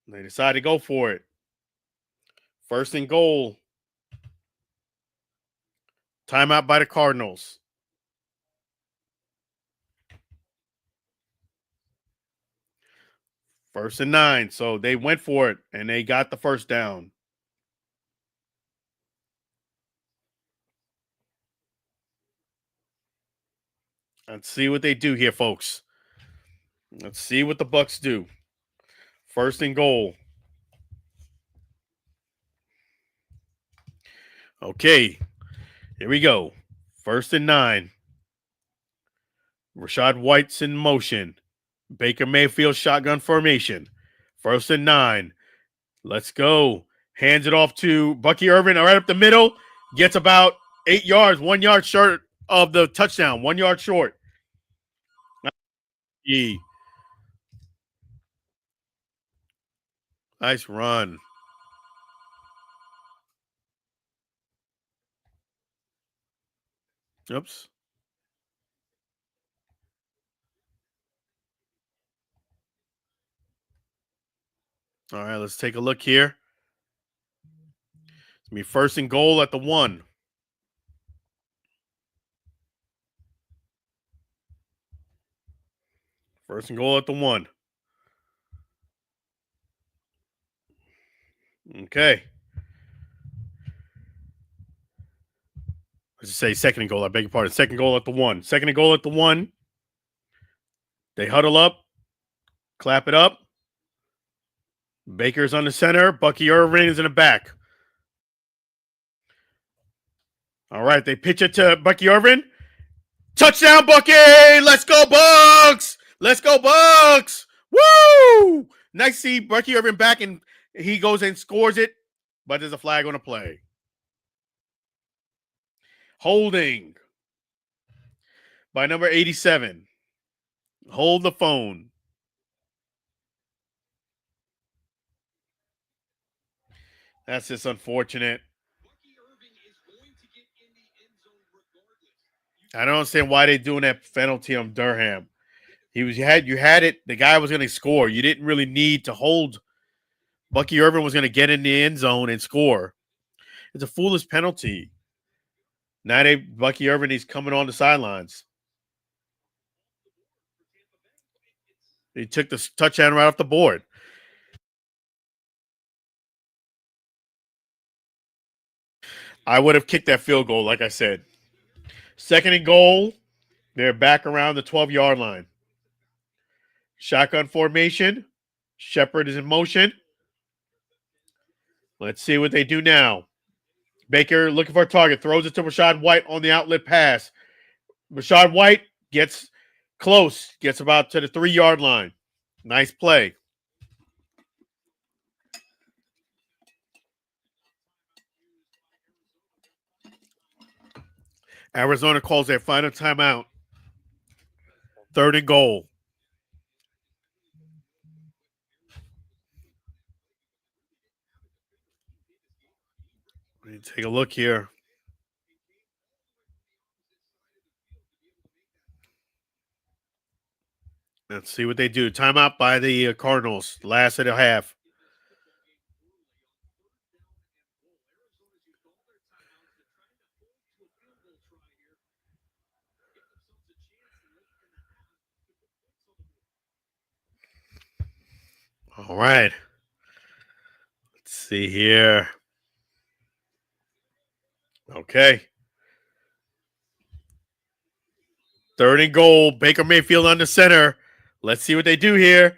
S2: They decide to go for it. First and goal. Timeout by the Cardinals. First and 9. So they went for it, and they got the first down. Let's see what they do here, folks. Let's see what the Bucs do. First and goal. Okay, here we go. First and 9. Rachaad White's in motion. Baker Mayfield shotgun formation. First and 9. Let's go. Hands it off to Bucky Irvin right up the middle. Gets about 8 yards, 1 yard short of the touchdown. 1 yard short. Nice run. Oops. All right, let's take a look here. It's going to be first and goal at the 1. First and goal at the 1. Okay. Let's just say second and goal. I beg your pardon. Second goal at the 1. Second and goal at the 1. They huddle up. Clap it up. Baker's on the center. Bucky Irvin is in the back. All right, they pitch it to Bucky Irvin. Touchdown, Bucky! Let's go, Bucs! Let's go, Bucs! Woo! Nice to see Bucky Irvin back, and he goes and scores it, but there's a flag on the play. Holding by number 87. Hold the phone. That's just unfortunate. I don't understand why they're doing that penalty on Durham. You had it. The guy was going to score. You didn't really need to hold. Bucky Irvin was going to get in the end zone and score. It's a foolish penalty. Now Bucky Irvin is coming on the sidelines. He took the touchdown right off the board. I would have kicked that field goal, like I said. Second and goal. They're back around the 12-yard line. Shotgun formation. Shepard is in motion. Let's see what they do now. Baker looking for a target. Throws it to Rachaad White on the outlet pass. Rachaad White gets close. Gets about to the 3-yard line. Nice play. Arizona calls their final timeout. Third and goal. Let me take a look here. Let's see what they do. Timeout by the Cardinals. Last of the half. All right. Let's see here. Okay. Third and goal. Baker Mayfield on the center. Let's see what they do here.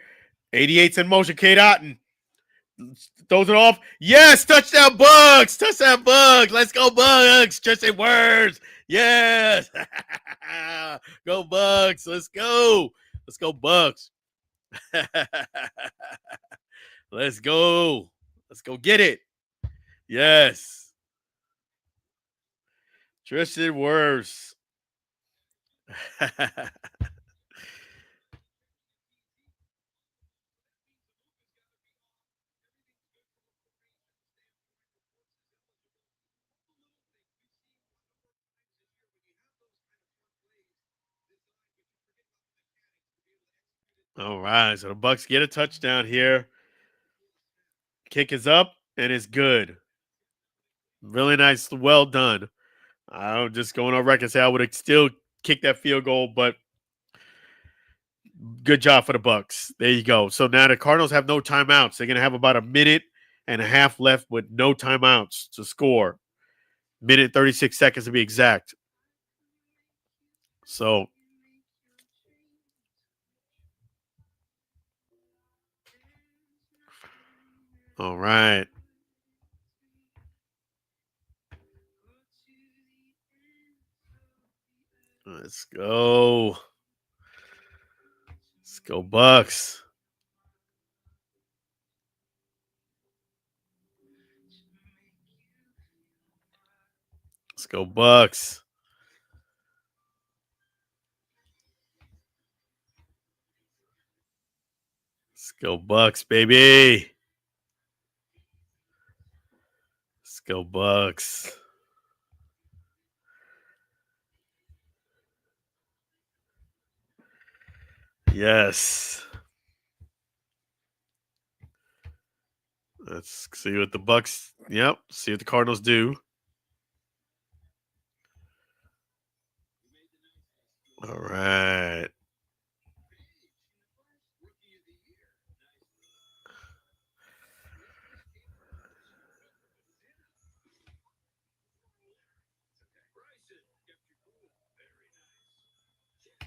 S2: 88's in motion. Cade Otton throws it off. Yes, touchdown Bucs. Touchdown Bucs. Let's go Bucs. Tristan Wirfs. Yes. Go Bucs. Let's go. Let's go Bucs. Let's go. Let's go get it. Yes. Tristan Wirfs. All right, so the Bucs get a touchdown here. Kick is up and it's good. Really nice, well done. I'm just going on record and say I would have still kicked that field goal, but good job for the Bucs. There you go. So now the Cardinals have no timeouts. They're going to have about a minute and a half left with no timeouts to score. Minute 36 seconds to be exact. So all right. Let's go. Let's go, Bucs. Let's go, Bucs. Let's go, Bucs, baby. Let's go, Bucs. Yes. Let's see what the Bucs. Yep. See what the Cardinals do. All right.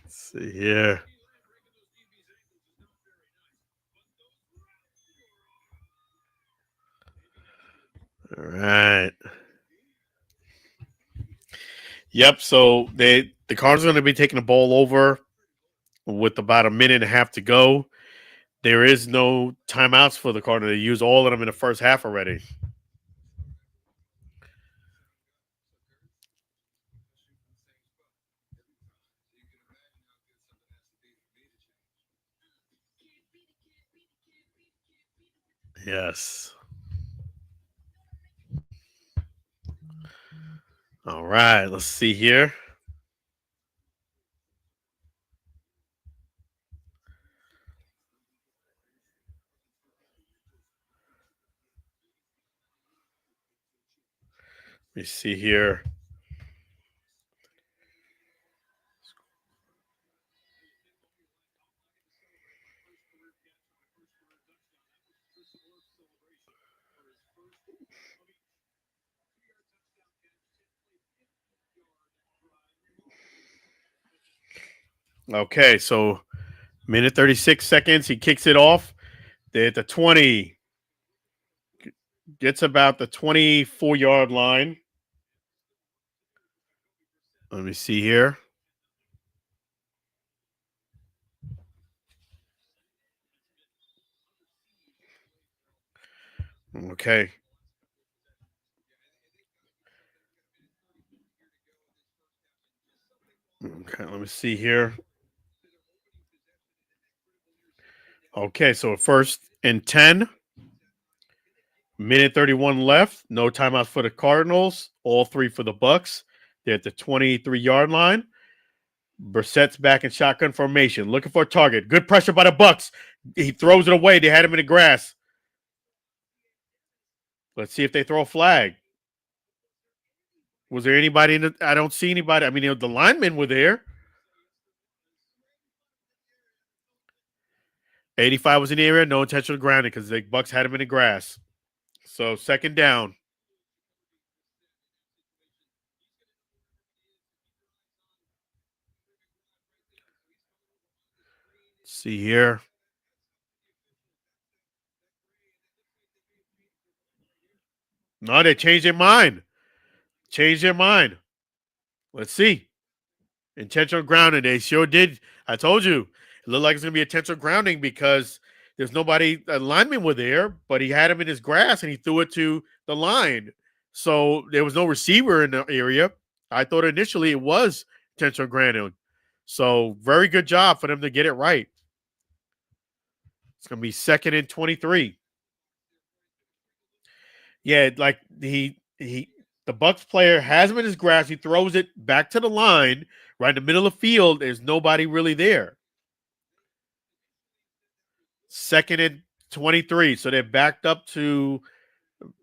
S2: Let's see here. All right. Yep. So the Cardinals are going to be taking the ball over with about a minute and a half to go. There is no timeouts for the Cardinals. They used all of them in the first half already. Yes. All right. Let's see here. Let me see here. Okay, so minute 36 seconds. He kicks it off. They're at the 20. Gets about the 24-yard line. Let me see here. Okay. Okay, let me see here. Okay, so first and 10. Minute 31 left. No timeouts for the Cardinals. All three for the Bucs. They're at the 23-yard line. Brissett's back in shotgun formation, looking for a target. Good pressure by the Bucs. He throws it away. They had him in the grass. Let's see if they throw a flag. Was there anybody in the? I don't see anybody. I mean, the linemen were there. 85 was in the area. No intentional grounding because the Bucs had him in the grass. So second down. Let's see here. No, they changed their mind. Changed their mind. Let's see. Intentional grounding. They sure did. I told you. It looked like it's going to be intentional grounding because there's nobody. Linemen were there, but he had him in his grass and he threw it to the line. So there was no receiver in the area. I thought initially it was intentional grounding. So very good job for them to get it right. It's going to be second and 23. Yeah, like the Bucs player has him in his grasp. He throws it back to the line, right in the middle of the field. There's nobody really there. 2nd and 23. So they're backed up to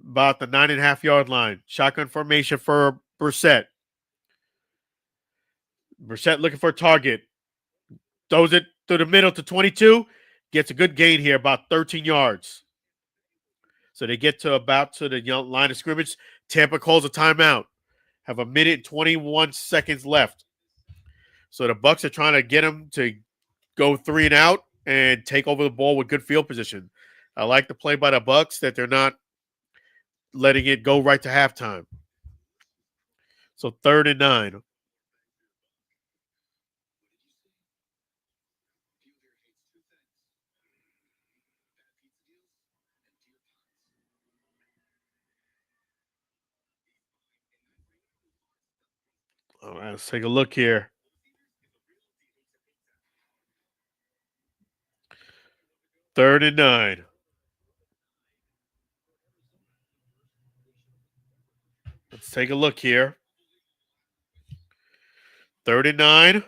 S2: about the 9.5-yard line. Shotgun formation for Brissett. Brissett looking for a target. Throws it through the middle to 22. Gets a good gain here, about 13 yards. So they get to about to the line of scrimmage. Tampa calls a timeout. Have a minute and 21 seconds left. So the Bucs are trying to get them to go 3 and out and take over the ball with good field position. I like the play by the Bucs that they're not letting it go right to halftime. So 3rd and 9. All right, let's take a look here. Third and 9. Let's take a look here. 3rd and 9.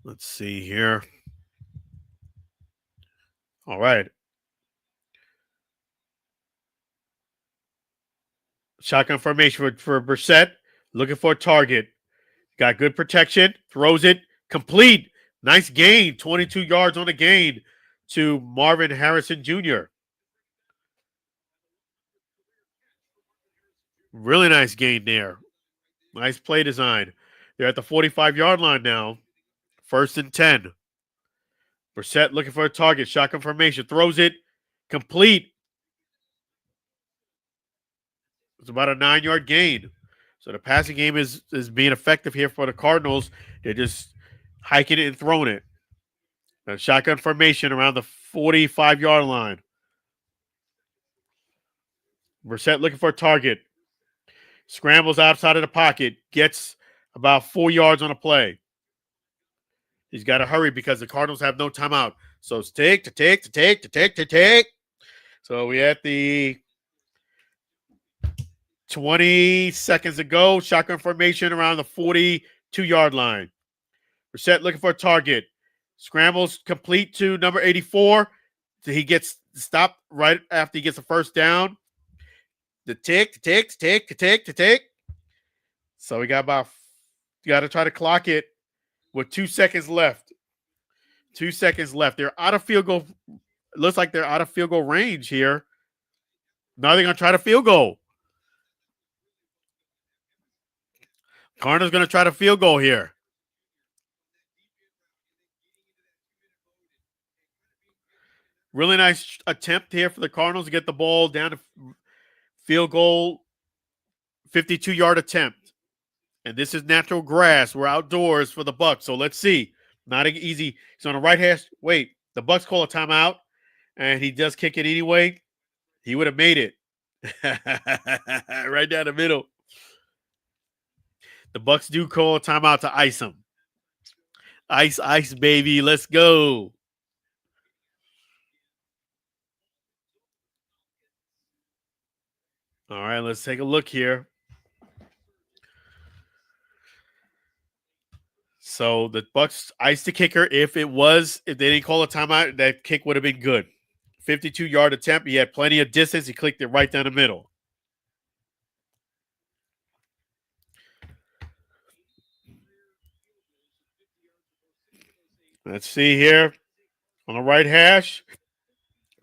S2: Let's see here. All right. Shotgun formation for Brissett. Looking for a target. Got good protection. Throws it. Complete. Nice gain. 22 yards on the gain to Marvin Harrison Jr. Really nice gain there. Nice play design. They're at the 45-yard line now. 1st and 10. Brissett looking for a target. Shotgun formation. Throws it. Complete. It's about a 9-yard gain. So the passing game is being effective here for the Cardinals. They're just hiking it and throwing it. A shotgun formation around the 45-yard line. Brissett looking for a target. Scrambles outside of the pocket. Gets about 4 yards on a play. He's got to hurry because the Cardinals have no timeout. So it's take. So we at the 20 seconds to go. Shotgun formation around the 42-yard line. Brissett looking for a target. Scrambles complete to number 84. So he gets stopped right after he gets a first down. The tick. So we got to try to clock it with 2 seconds left. 2 seconds left. They're out of field goal. It looks like they're out of field goal range here. Now they're going to try to field goal. Cardinals going to try to field goal here. Really nice attempt here for the Cardinals to get the ball down to field goal, 52-yard attempt. And this is natural grass. We're outdoors for the Bucs. So let's see. Not easy. He's on the right hand. Wait, the Bucs call a timeout, and he does kick it anyway. He would have made it. Right down the middle. The Bucs do call a timeout to ice him. Ice, baby. Let's go. All right, let's take a look here. So the Bucs iced the kicker. If they didn't call a timeout, that kick would have been good. 52-yard attempt. He had plenty of distance. He clicked it right down the middle. Let's see here. On the right hash,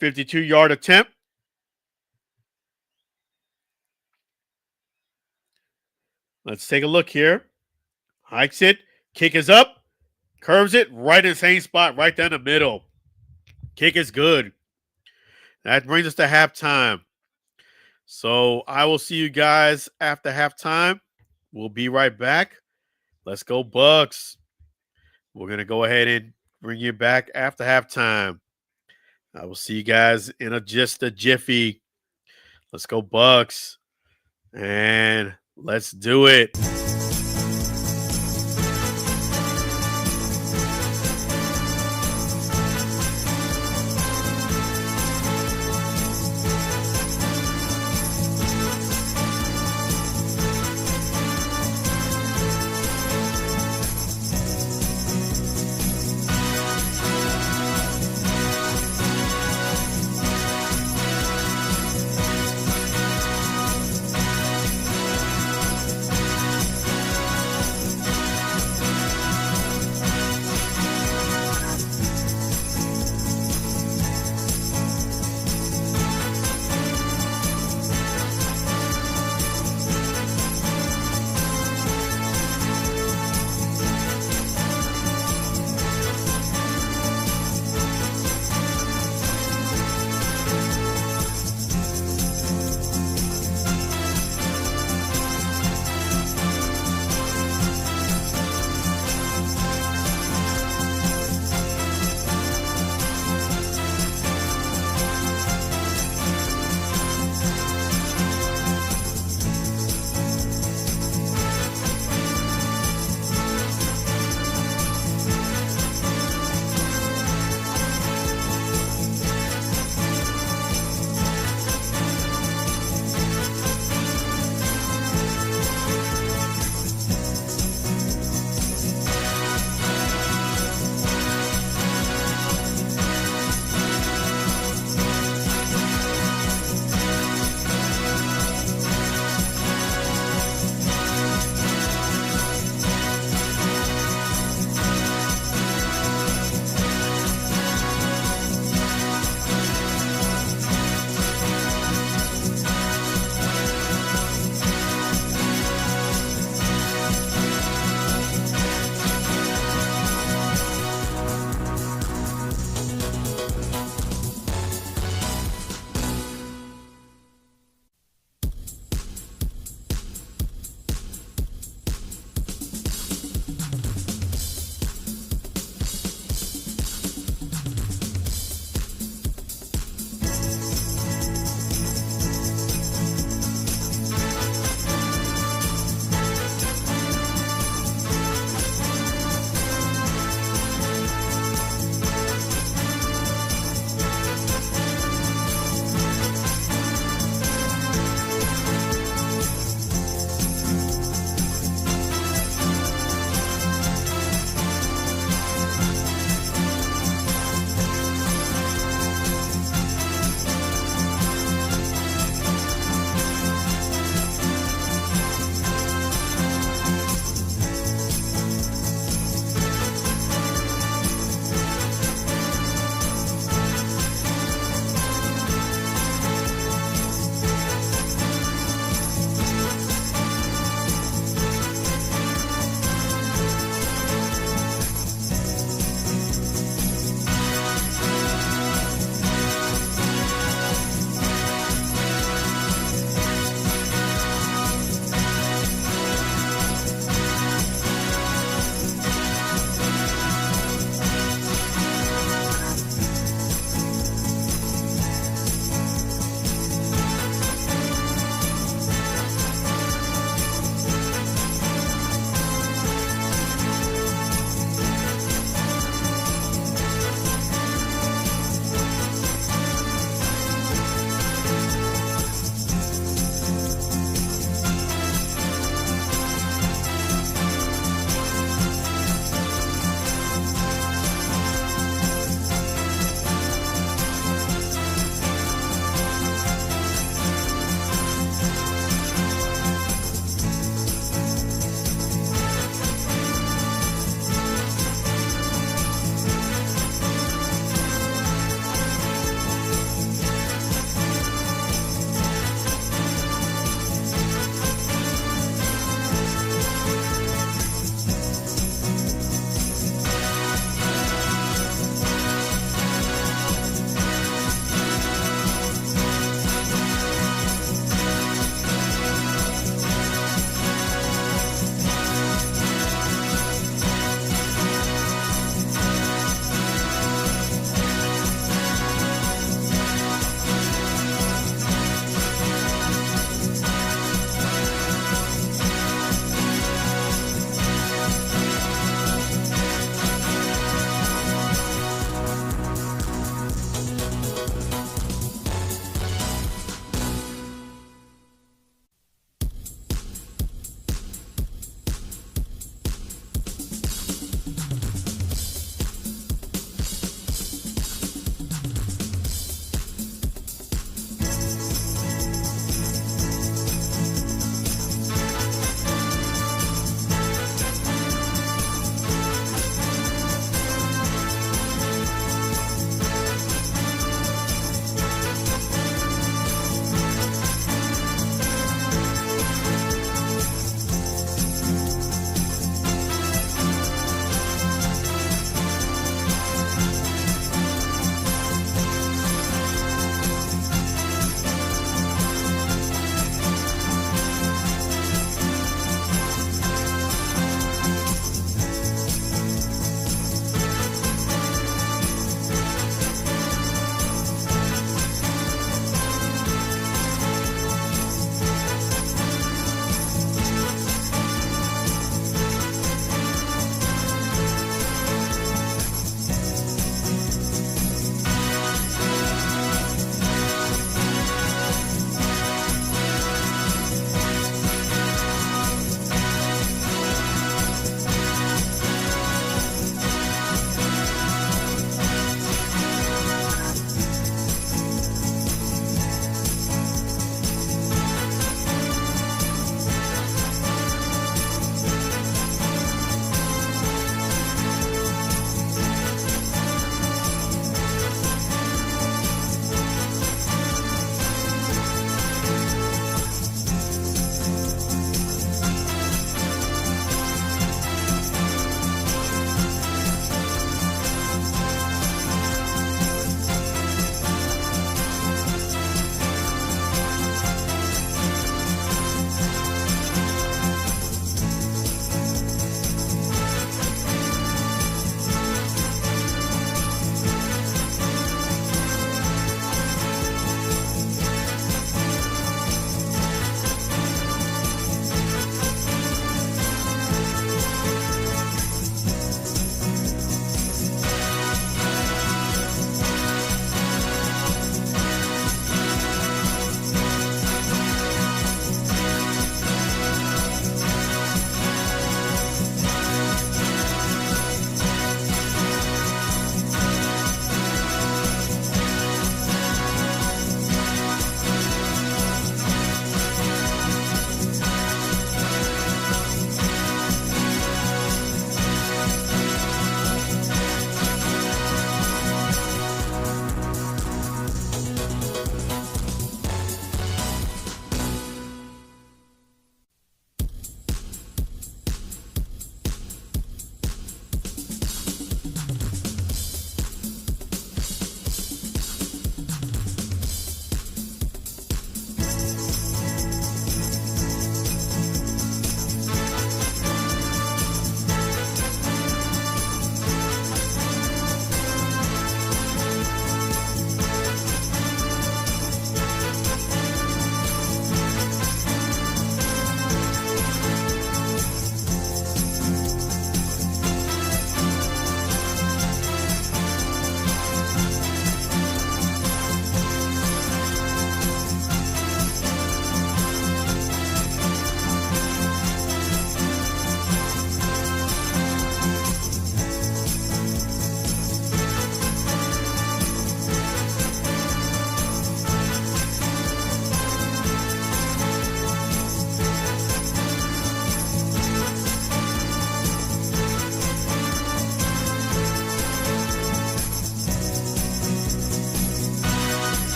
S2: 52-yard attempt. Let's take a look here. Hikes it. Kick is up. Curves it right in the same spot, right down the middle. Kick is good. That brings us to halftime. So I will see you guys after halftime. We'll be right back. Let's go Bucs. We're going to go ahead and bring you back after halftime. I will see you guys in just a jiffy. Let's go Bucs. And let's do it.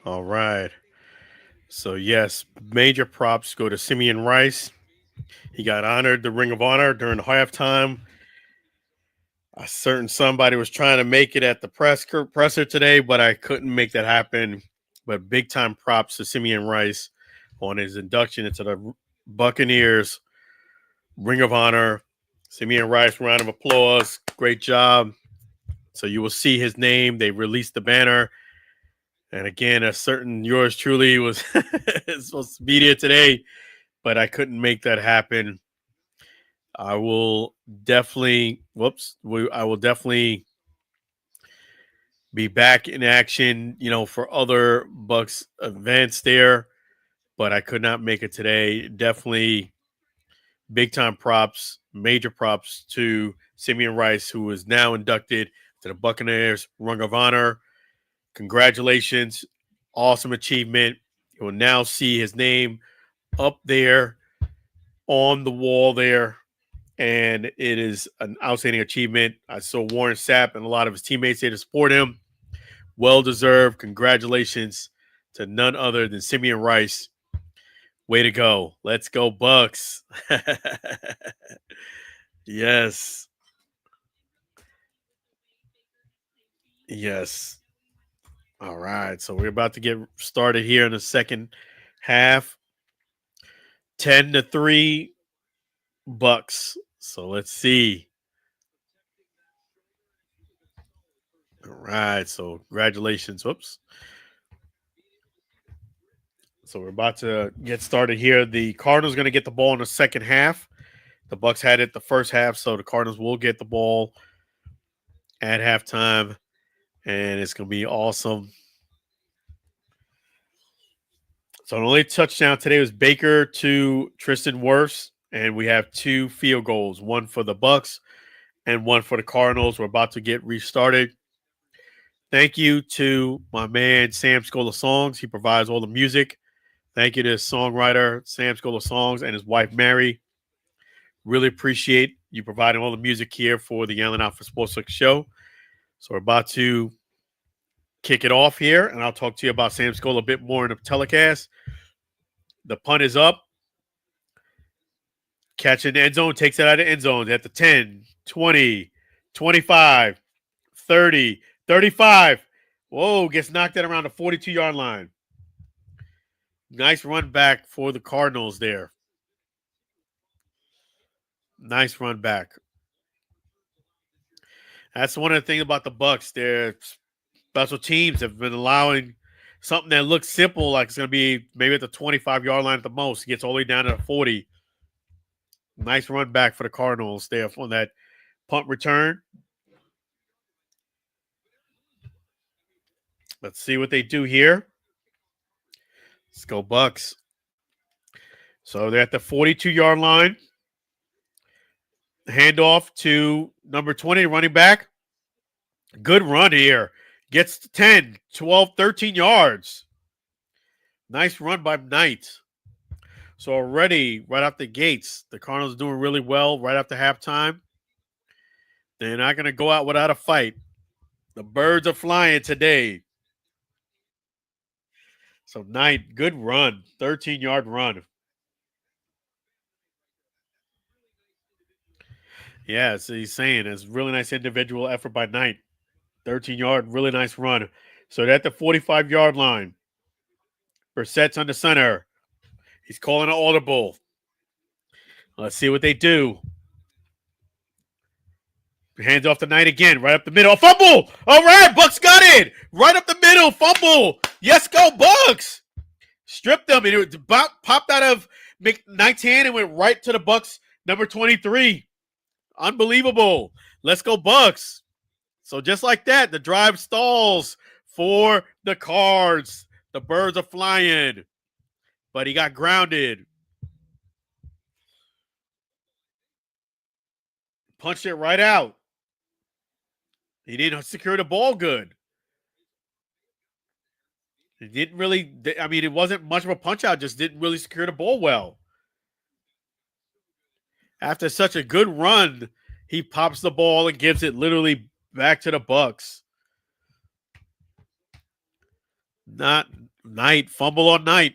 S2: All right. So yes, major props go to Simeon Rice. He got honored the Ring of Honor during the halftime. A certain somebody was trying to make it at the presser today, but I couldn't make that happen. But big time props to Simeon Rice on his induction into the Buccaneers Ring of Honor. Simeon Rice, round of applause. Great job. So you will see his name. They released the banner. And again, a certain yours truly was supposed to be there today, but I couldn't make that happen. I will definitely, I will definitely be back in action, for other Bucks events there, but I could not make it today. Definitely big time props, major props to Simeon Rice, who is now inducted to the Buccaneers Ring of Honor. Congratulations. Awesome achievement. You will now see his name up there on the wall there. And it is an outstanding achievement. I saw Warren Sapp and a lot of his teammates there to support him. Well deserved. Congratulations to none other than Simeon Rice. Way to go. Let's go, Bucs. Yes. Yes. All right. So we're about to get started here in the second half. 10-3 Bucs. So let's see. All right. So congratulations. Whoops. So we're about to get started here. The Cardinals going to get the ball in the second half. The Bucs had it the first half, so the Cardinals will get the ball at halftime, and it's going to be awesome. So the only touchdown today was Baker to Tristan Wirfs, and we have 2 field goals, one for the Bucs and one for the Cardinals. We're about to get restarted. Thank you to my man Sam Scola Songs. He provides all the music. Thank you to his songwriter Sam Scola Songs and his wife Mary. Really appreciate you providing all the music here for the Yelling Out for Sports Talk show. So we're about to kick it off here, and I'll talk to you about Sam Scola a bit more in the telecast. The punt is up. Catching the end zone, takes it out of the end zone at the 10, 20, 25, 30, 35. Whoa, gets knocked out around the 42-yard line. Nice run back for the Cardinals there. Nice run back. That's one of the things about the Bucs. Their special teams have been allowing something that looks simple, like it's going to be maybe at the 25-yard line at the most. It gets all the way down to the 40. Nice run back for the Cardinals there on that punt return. Let's see what they do here. Let's go Bucs. So they're at the 42-yard line. Handoff to number 20, running back. Good run here. Gets to 10, 12, 13 yards. Nice run by Knight. So already, right off the gates, the Cardinals are doing really well right after halftime. They're not going to go out without a fight. The birds are flying today. So Knight, good run. 13-yard run. Yeah, so he's saying it's really nice individual effort by Knight. 13-yard, really nice run. So they're at the 45-yard line. Brissett's on the center. He's calling an audible. Let's see what they do. Hands off the Knight again, right up the middle. Fumble! All right, Bucs got it! Right up the middle, fumble! Yes, go Bucs! Stripped them, and it popped out of McKnight's hand and went right to the Bucs, number 23. Unbelievable. Let's go Bucs. So just like that, the drive stalls for the Cards. The birds are flying, but he got grounded. Punched it right out. He didn't secure the ball good. He didn't really, it wasn't much of a punch out, just didn't really secure the ball well. After such a good run, he pops the ball and gives it literally back to the Bucs. Not Knight, fumble on Knight.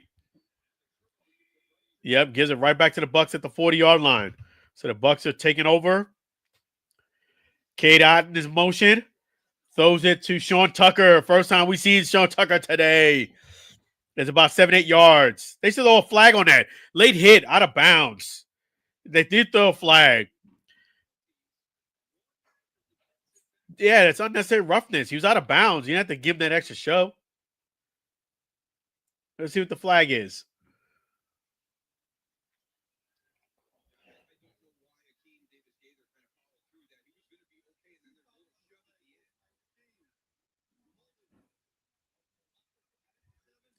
S2: Yep, gives it right back to the Bucs at the 40-yard line. So the Bucs are taking over. Cade Otton is motion. Throws it to Sean Tucker. First time we see Sean Tucker today. It's about 7-8 yards. They still throw a flag on that. Late hit, out of bounds. They did throw a flag. Yeah, that's unnecessary roughness. He was out of bounds. You have to give him that extra shove. Let's see what the flag is.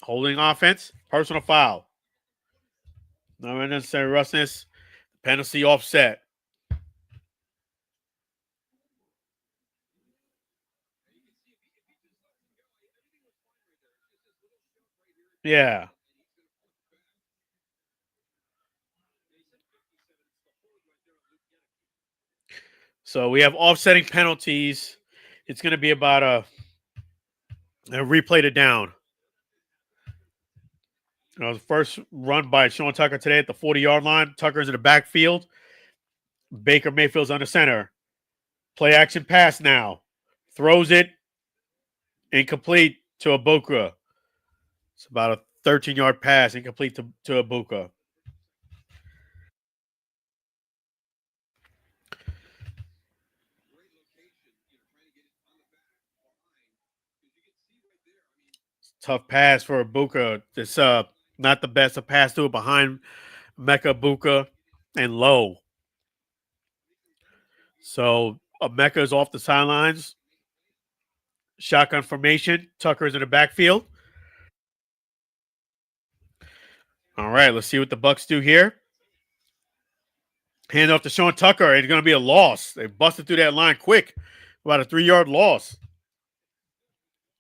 S2: Holding offense, personal foul. No unnecessary roughness. Penalty offset. Yeah. So we have offsetting penalties. It's going to be about a replay to down. The first run by Sean Tucker today at the 40-yard line. Tucker's in the backfield. Baker Mayfield's under center. Play action pass now. Throws it. Incomplete to Ibuka. It's about a 13-yard pass. Incomplete to Ibuka. Tough pass for Ibuka. It's not the best. A pass to it behind Mecca Ibuka and low. So Mecca is off the sidelines. Shotgun formation. Tucker's in the backfield. All right, let's see what the Bucs do here. Hand off to Sean Tucker. It's going to be a loss. They busted through that line quick. About a 3-yard loss.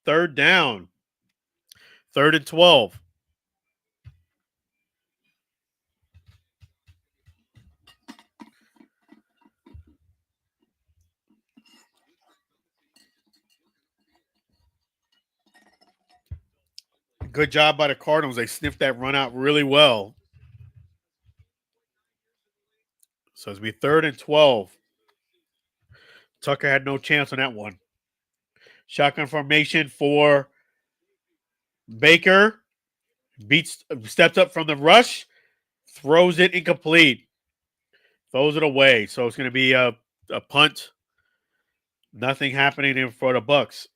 S2: Third down. 3rd and 12. Good job by the Cardinals. They sniffed that run out really well. So it's be 3rd and 12. Tucker had no chance on that one. Shotgun formation for Baker. Steps up from the rush. Throws it incomplete. Throws it away. So it's going to be a punt. Nothing happening for the Bucs.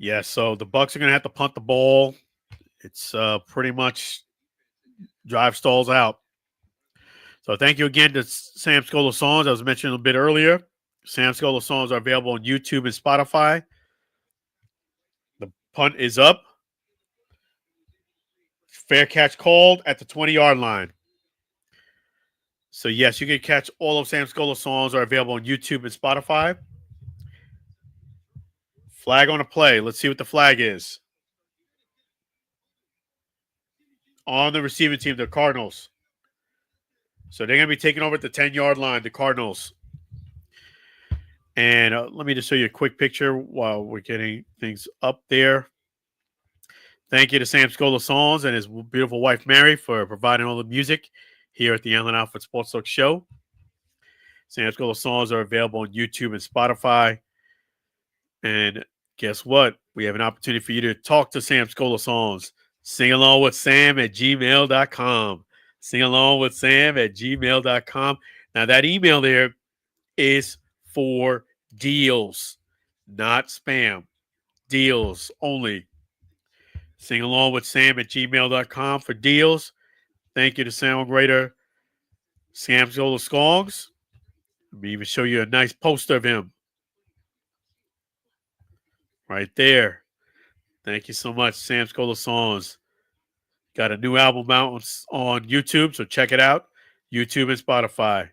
S2: Yeah, so the Bucs are going to have to punt the ball. It's pretty much drive stalls out. So thank you again to Sam Scola Songs. I was mentioning a bit earlier. Sam Scola Songs are available on YouTube and Spotify. The punt is up. Fair catch called at the 20-yard line. So, yes, you can catch all of Sam Scola Songs are available on YouTube and Spotify. Flag on a play. Let's see what the flag is. On the receiving team, the Cardinals. So they're going to be taking over at the 10-yard line, the Cardinals. And let me just show you a quick picture while we're getting things up there. Thank you to Sam Scola Songs and his beautiful wife, Mary, for providing all the music here at the Alford Sports Talk Show. Sam Scola Songs are available on YouTube and Spotify. And guess what? We have an opportunity for you to talk to Sam Scola Songs. Sing along with Sam at gmail.com. Sing along with Sam at gmail.com. Now, that email there is for deals, not spam. Deals only. Sing along with Sam at gmail.com for deals. Thank you to sound grader Sam Scola Songs. Let me even show you a nice poster of him. Right there. Thank you so much, Sam Scola Songs. Got a new album out on YouTube, so check it out. YouTube and Spotify.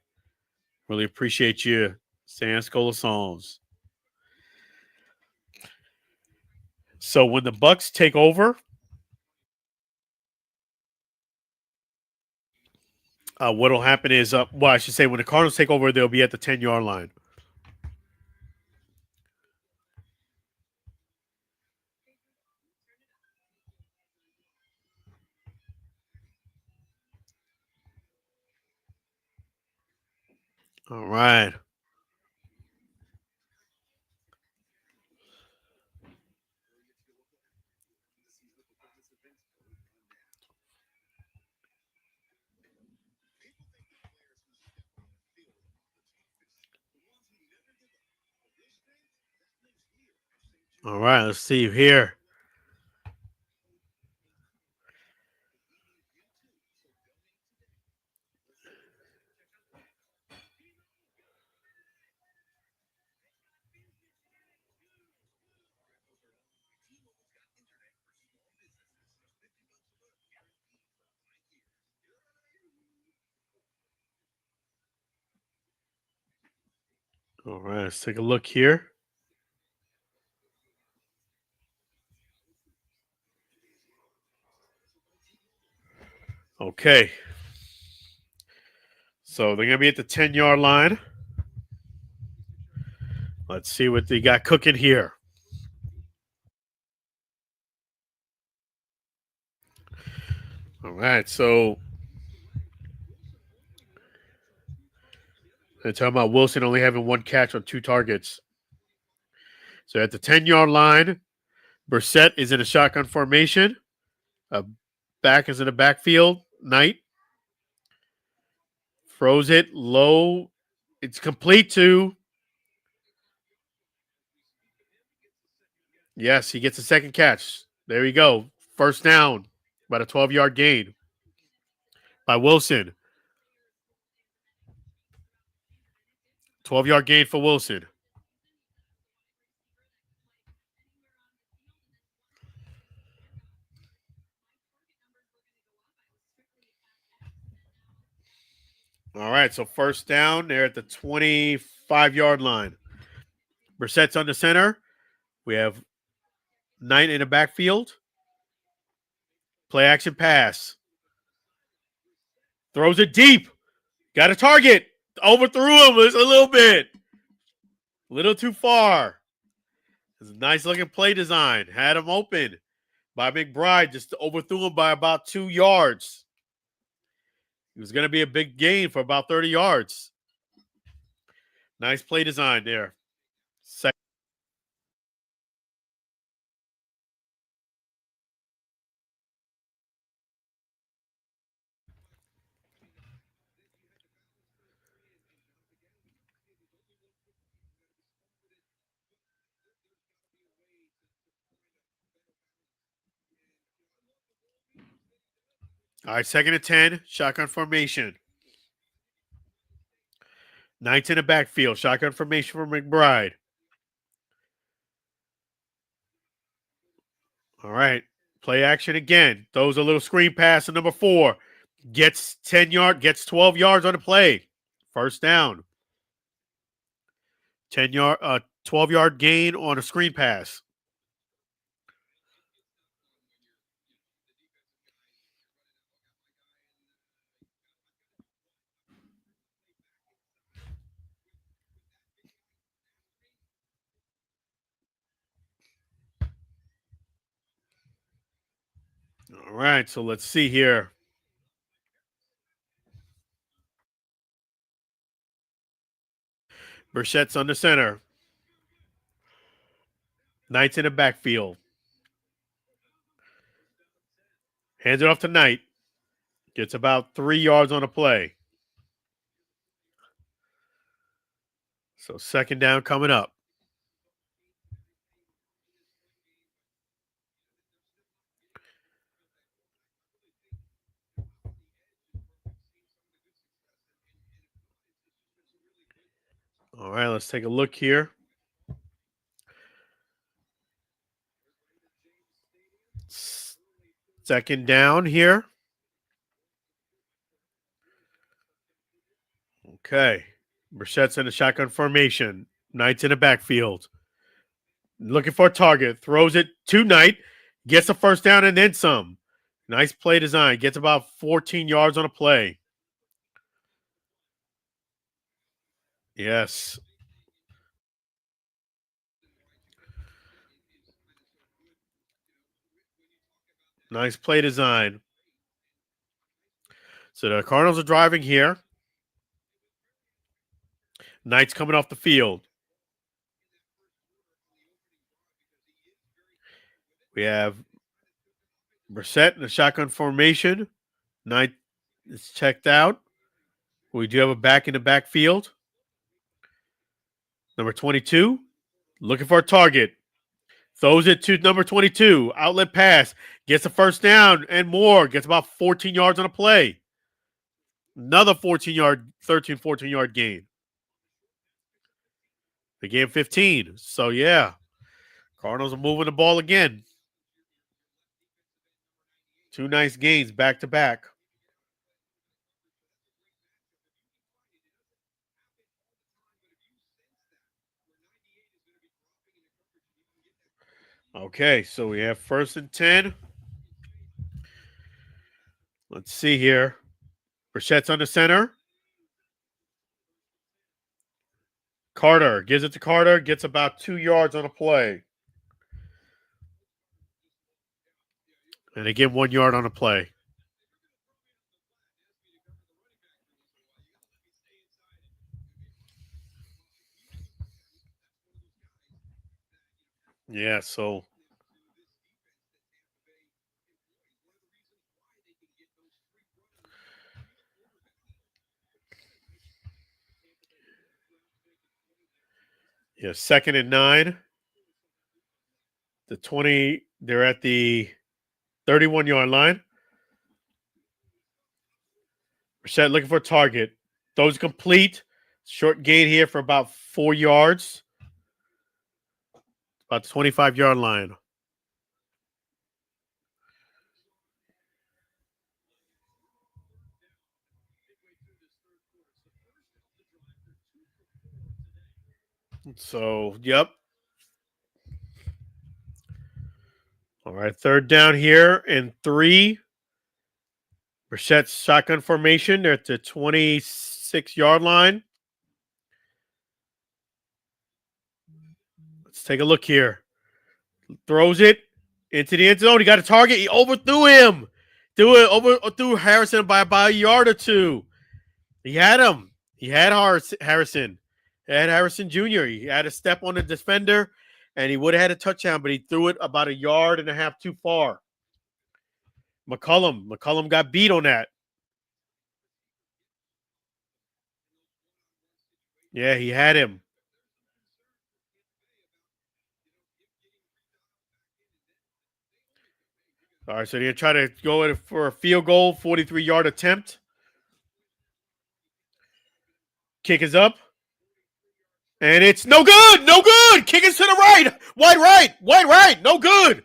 S2: Really appreciate you, Sam Scola Songs. So when the Bucs take over, what will happen is, I should say when the Cardinals take over, they'll be at the 10-yard line. All right. All right. Let's see here. All right. Let's take a look here. Okay. So they're going to be at the 10-yard line. Let's see what they got cooking here. All right. So they're talking about Wilson only having one catch on 2 targets. So at the 10-yard line, Brissett is in a shotgun formation. Back is in the backfield. Knight throws it low. It's complete to. Yes, he gets a second catch. There you go. First down. About a 12-yard gain by Wilson. 12-yard gain for Wilson. All right, so first down. They're at the 25-yard line. Brissett's on the center. We have Knight in the backfield. Play action pass. Throws it deep. Got a target. Overthrew him a little bit. A little too far. It's a nice looking play design. Had him open by McBride. Just overthrew him by about 2 yards. It was going to be a big gain for about 30 yards. Nice play design there. Second. All right, second and 10. Shotgun formation. Knight's in the backfield. Shotgun formation for McBride. All right. Play action again. Throws a little screen pass to number 4. Gets 12 yards on the play. First down. 12-yard gain on a screen pass. All right, so let's see here. Burchett's on the center. Knight's in the backfield. Hands it off to Knight. Gets about 3 yards on the play. So second down coming up. All right, let's take a look here. Second down here. Okay. Burchett's in the shotgun formation. Knight's in the backfield. Looking for a target. Throws it to Knight. Gets a first down and then some. Nice play design. Gets about 14 yards on a play. Yes. Nice play design. So the Cardinals are driving here. Knight's coming off the field. We have Brissett in the shotgun formation. Knight is checked out. We do have a back in the backfield. Number 22, looking for a target. Throws it to number 22. Outlet pass. Gets a first down and more. Gets about 14 yards on a play. Another 14-yard gain. They gained 15. So, yeah, Cardinals are moving the ball again. 2 nice gains back to back. Okay, so we have 1st and 10. Let's see here. Brichette's on the center. Carter gives it to Carter. Gets about 2 yards on a play. And they get 1 yard on a play. Yeah, so yeah, 2nd and 9. The 20, they're at the 31-yard line. Brissett looking for a target. Those complete. Short gain here for about 4 yards. About the 25-yard line. So, yep. All right, 3rd down here and 3. Brissett's shotgun formation. They're at the 26-yard line. Let's take a look here. Throws it into the end zone. He got a target. He overthrew him. Overthrew Harrison by about a yard or 2. He had him. He had Harrison. He had Harrison Jr. He had a step on the defender, and he would have had a touchdown, but he threw it about a yard and a half too far. McCollum got beat on that. Yeah, he had him. All right, so they're trying to go in for a field goal, 43-yard attempt. Kick is up. And it's no good. No good. Kick is to the right. Wide right. No good.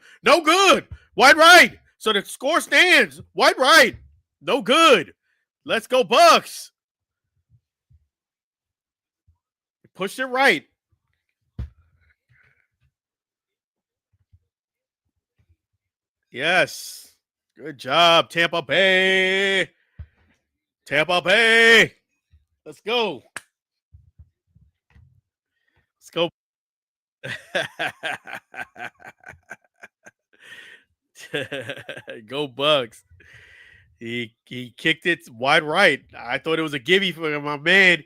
S2: Wide right. So the score stands. Wide right. No good. Let's go, Bucs. Pushed it right. Yes. Good job, Tampa Bay. Let's go. Go. Go Bucs. He kicked it wide right. I thought it was a gimme for my man.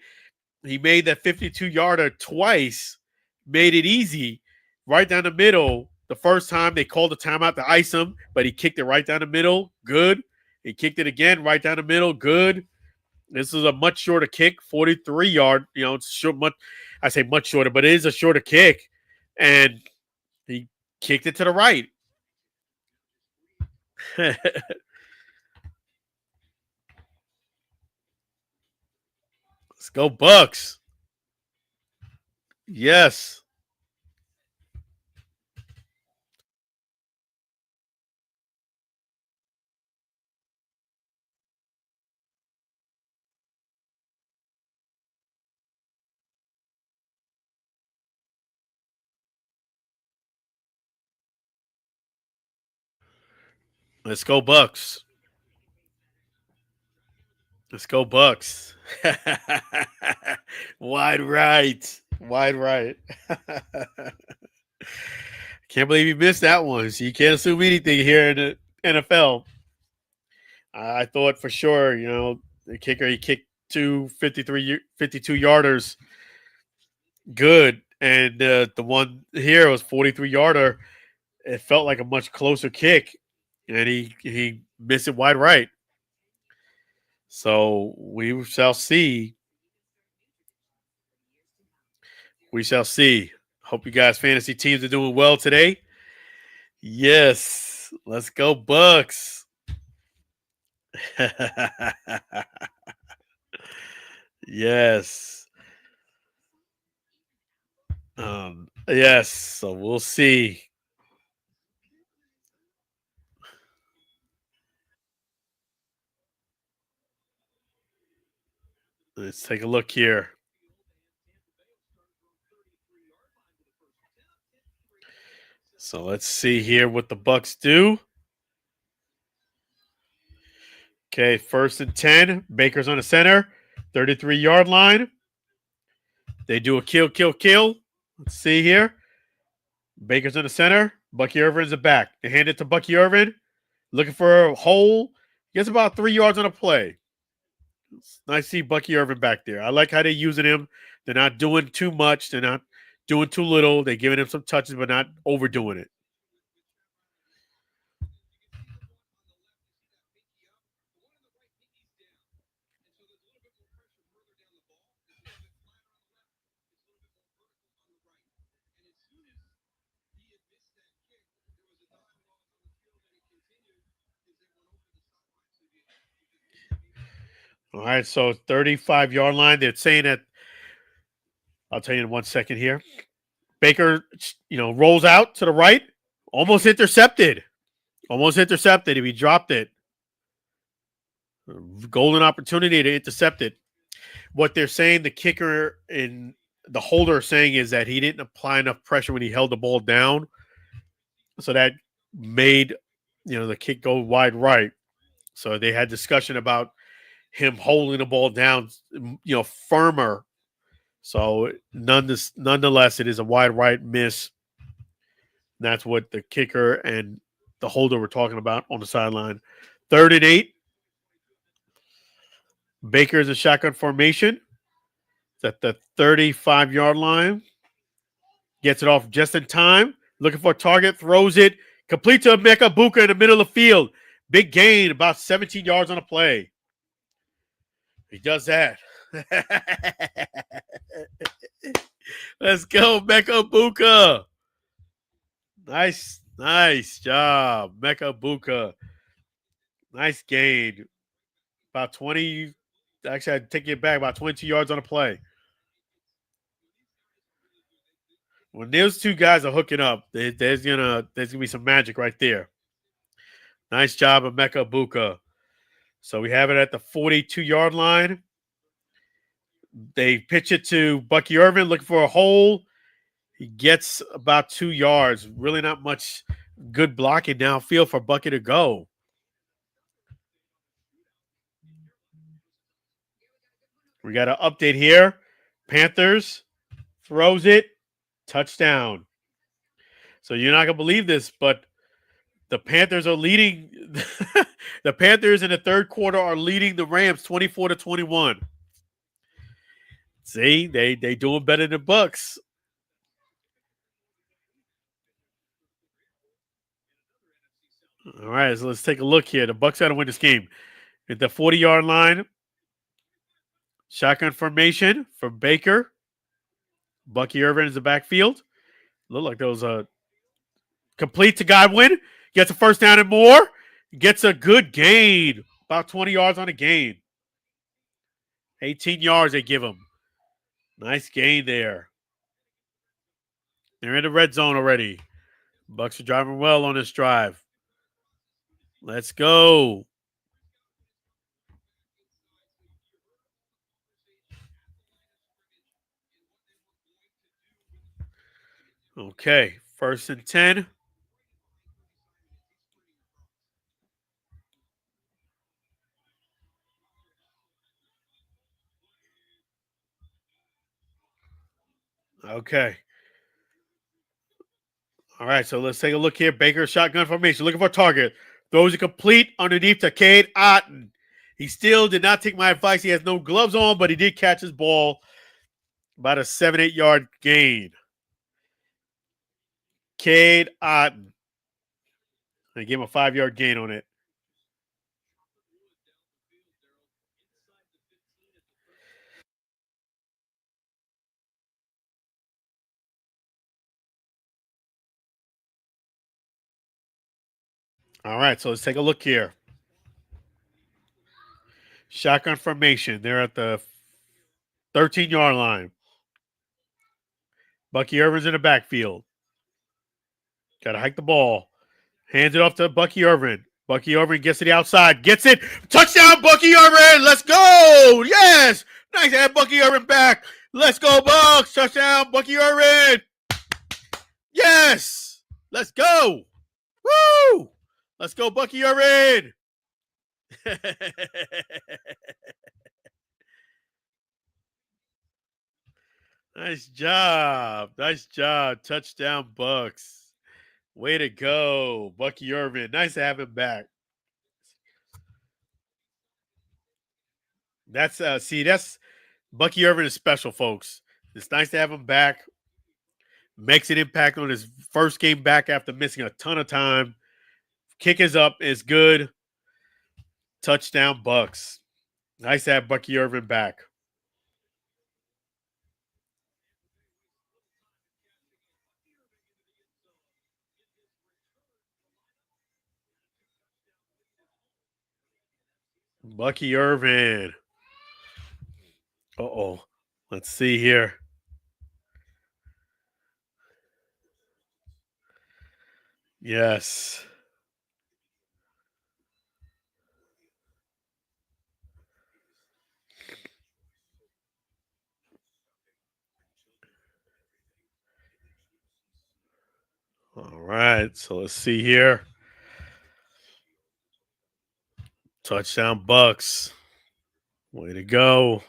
S2: He made that 52-yarder twice. Made it easy. Right down the middle. The first time they called a timeout to ice him, but he kicked it right down the middle. Good. He kicked it again right down the middle. Good. This is a much shorter kick, 43-yard. You know, it's short. I say much shorter, but it is a shorter kick. And he kicked it to the right. Let's go Bucs. Yes. Let's go Bucs. Let's go Bucs. Wide right. Can't believe you missed that one. So you can't assume anything here in the NFL. I thought for sure, you know, the kicker, he kicked 52 yarders good. And the one here was 43-yarder. It felt like a much closer kick, and he missed it wide right. So we shall see. We shall see. Hope you guys fantasy teams are doing well today. Yes, let's go Bucs. Yes. Yes. So we'll see. Let's take a look here. So let's see here what the Bucs do. Okay, 1st and 10. Baker's on the center, 33-yard line. They do a kill, kill, kill. Let's see here. Baker's in the center. Bucky Irvin's the back. They hand it to Bucky Irvin. Looking for a hole. Gets about 3 yards on a play. It's nice to see Bucky Irvin back there. I like how they're using him. They're not doing too much. They're not doing too little. They're giving him some touches, but not overdoing it. All right, so 35-yard line. They're saying that. I'll tell you in 1 second here. Baker, rolls out to the right. Almost intercepted. Almost intercepted if he dropped it. Golden opportunity to intercept it. What they're saying, the kicker and the holder are saying is that he didn't apply enough pressure when he held the ball down. So that made, the kick go wide right. So they had discussion about him holding the ball down, firmer. So nonetheless, it is a wide right miss. That's what the kicker and the holder were talking about on the sideline. 3rd and 8. Baker's a shotgun formation. It's at the 35-yard line. Gets it off just in time. Looking for a target. Throws it. Complete to Emeka Buka in the middle of the field. Big gain, about 17 yards on a play. He does that. Let's go, Emeka Buka. Nice job, Emeka Buka. Nice gain. About 20. Actually, I'd take it back. About 22 yards on a play. When those two guys are hooking up, there's gonna be some magic right there. Nice job of Emeka Buka. So we have it at the 42-yard line. They pitch it to Bucky Irvin, looking for a hole. He gets about 2 yards. Really not much good blocking downfield for Bucky to go. We got an update here. Panthers throws it. Touchdown. So you're not going to believe this, but the Panthers are leading. The Panthers in the third quarter are leading the Rams 24-21. See, they doing better than the Bucs. All right, so let's take a look here. The Bucs got to win this game. At the 40-yard line, shotgun formation for Baker. Bucky Irvin is the backfield. Look like there was a complete to Godwin. Gets a first down and more. Gets a good gain. About 20 yards on a gain. 18 yards they give him. Nice gain there. They're in the red zone already. Bucs are driving well on this drive. Let's go. Okay, 1st and 10. Okay. All right, so let's take a look here. Baker shotgun formation, looking for a target. Throws it complete underneath to Cade Otton. He still did not take my advice. He has no gloves on, but he did catch his ball. About a 7-8 yard gain. Cade Otton. They gave him a 5-yard gain on it. All right, so let's take a look here. Shotgun formation. They're at the 13-yard line. Bucky Irvin's in the backfield. Got to hike the ball. Hands it off to Bucky Irvin. Bucky Irvin gets to the outside. Gets it. Touchdown, Bucky Irvin. Let's go. Yes. Nice to have Bucky Irvin back. Let's go, Bucs. Touchdown, Bucky Irvin. Yes. Let's go. Woo. Let's go, Bucky Irvin. Nice job. Nice job. Touchdown, Bucs. Way to go, Bucky Irvin. Nice to have him back. That's Bucky Irvin is special, folks. It's nice to have him back. Makes an impact on his first game back after missing a ton of time. Kick is up, is good. Touchdown, Bucs. Nice to have Bucky Irvin back. Bucky Irvin. Uh-oh. Let's see here. Yes. All right. So let's see here. Touchdown, Bucs. Way to go.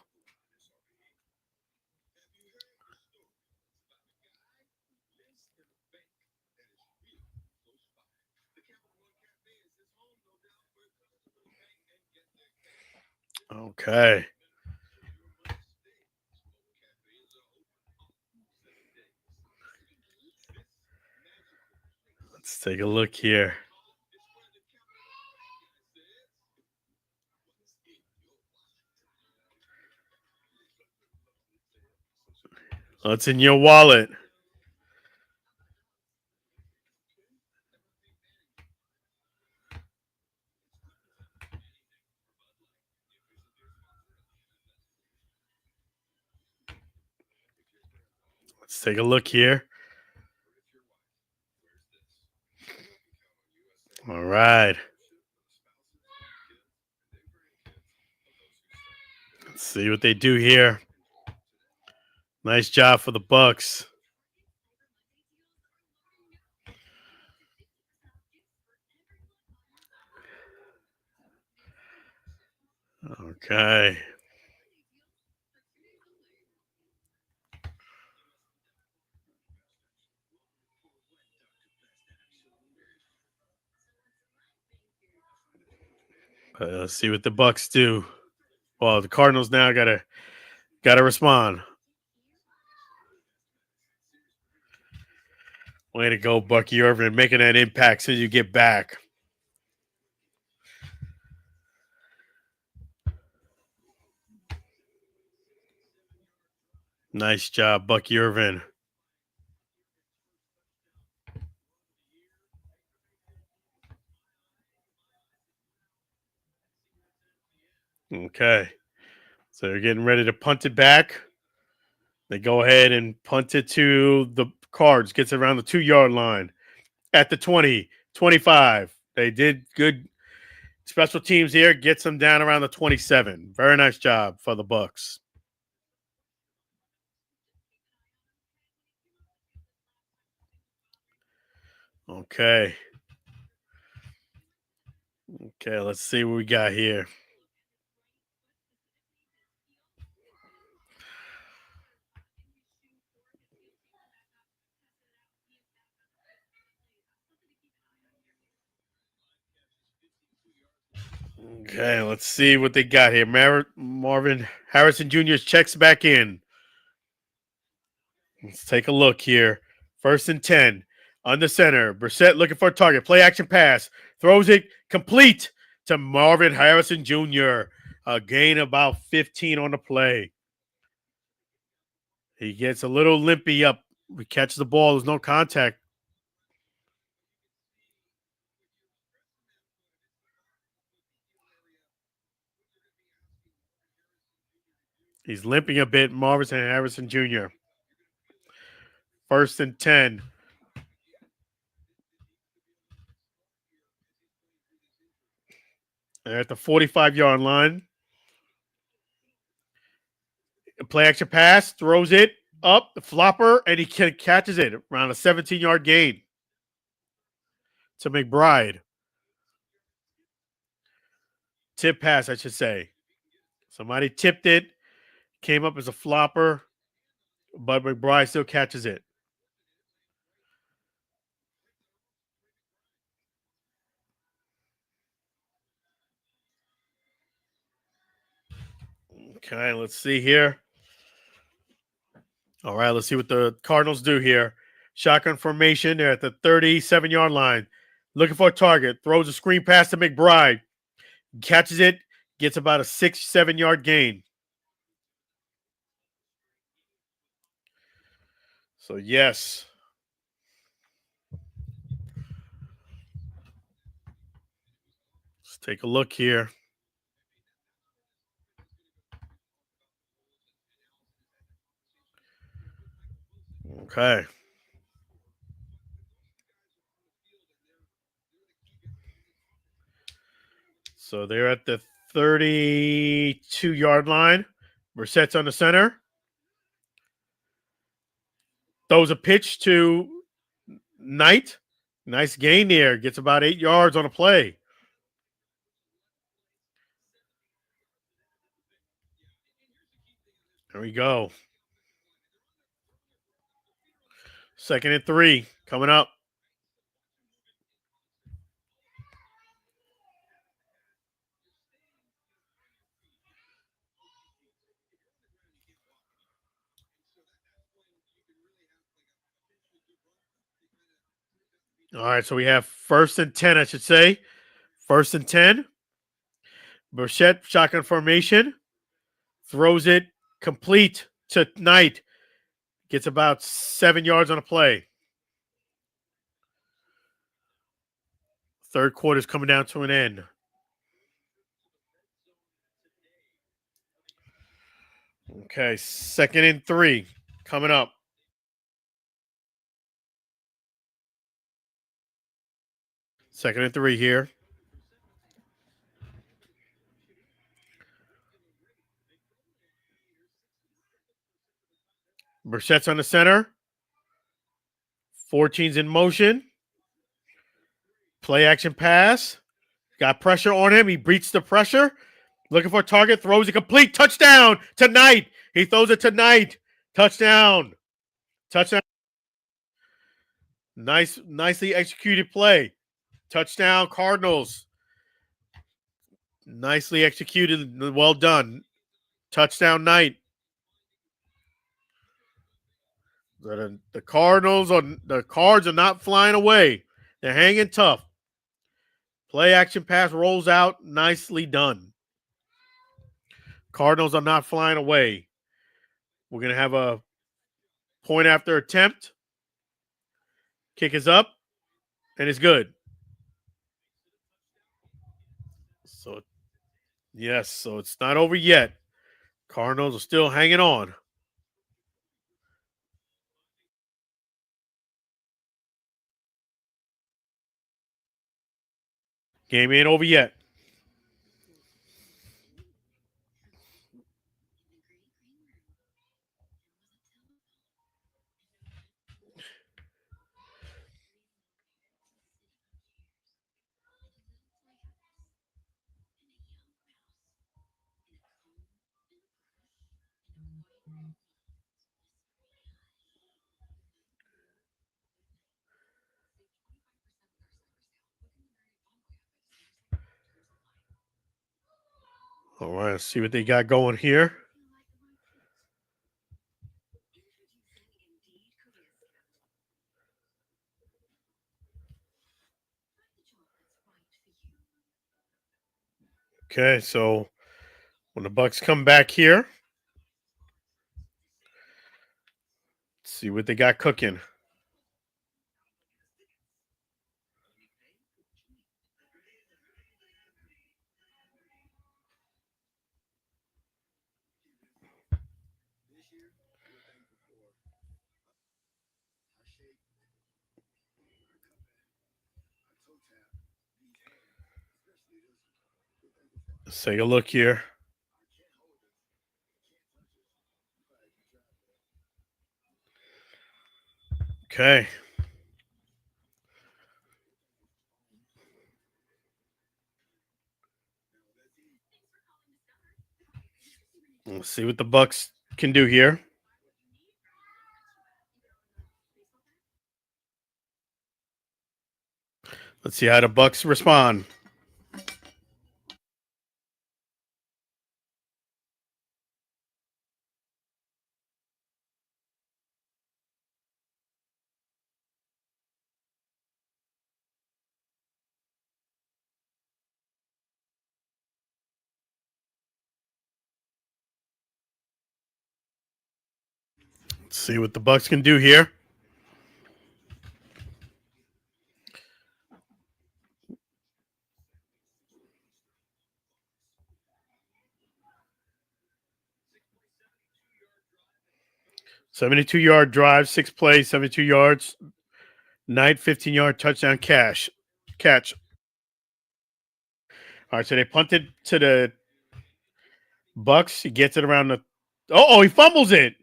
S2: Okay. Let's take a look here. What's in your wallet? Let's take a look here. All right. Let's see what they do here. Nice job for the Bucs. Okay. Let's see what the Bucs do. Well, the Cardinals now gotta respond. Way to go, Bucky Irvin, making that impact so you get back. Nice job, Bucky Irvin. Okay. So they're getting ready to punt it back. They go ahead and punt it to the Cards. Gets around the 2-yard line at the 20, 25. They did good special teams here. Gets them down around the 27. Very nice job for the Bucs. Okay. Okay, let's see what we got here. Okay, let's see what they got here. Marvin Harrison Jr. checks back in. Let's take a look here. 1st and 10. Under center. Brissett looking for a target. Play action pass. Throws it complete to Marvin Harrison Jr. A gain about 15 on the play. He gets a little limpy up. We catch the ball. There's no contact. He's limping a bit. Marvin Harrison Jr. 1st and 10. They're at the 45-yard line. Play action pass. Throws it up. The flopper. And he catches it around a 17-yard gain to McBride. Tip pass, I should say. Somebody tipped it. Came up as a flopper. But McBride still catches it. Okay, let's see here. All right, let's see what the Cardinals do here. Shotgun formation. They're at the 37-yard line. Looking for a target. Throws a screen pass to McBride. Catches it. Gets about a 6-7-yard gain. So, yes. Let's take a look here. Okay. So they're at the 32-yard line. Brissett's on the center. Throws a pitch to Knight. Nice gain there. Gets about 8 yards on a play. There we go. 2nd and 3 coming up. All right, so we have 1st and 10, I should say. 1st and 10. Brissett, shotgun formation. Throws it complete to Knight. Gets about 7 yards on a play. 3rd quarter's coming down to an end. Okay, 2nd and 3 coming up. Second and 3 here. Brissett's on the center. 14's in motion. Play action pass. Got pressure on him. He beats the pressure. Looking for a target. Throws a complete touchdown to Knight. He throws it to Knight. Touchdown. Touchdown. Nicely executed play. Touchdown, Cardinals. Nicely executed. Well done. Touchdown, Knight. The Cardinals the Cards are not flying away. They're hanging tough. Play action pass rolls out. Nicely done. Cardinals are not flying away. We're going to have a point after attempt. Kick is up. And it's good. So, yes. So it's not over yet. Cardinals are still hanging on. Game ain't over yet. All right, let's see what they got going here. Okay, so when the Bucks come back here, let's see what they got cooking. Let's take a look here. Okay. Let's see what the Bucks can do here. Let's see how the Bucks respond. Let's see what the Bucks can do here. "72-yard drive, 6 plays, 72 yards. Knight, 15-yard touchdown catch. All right, so they punted to the Bucks. He gets it around the. Oh, he fumbles it.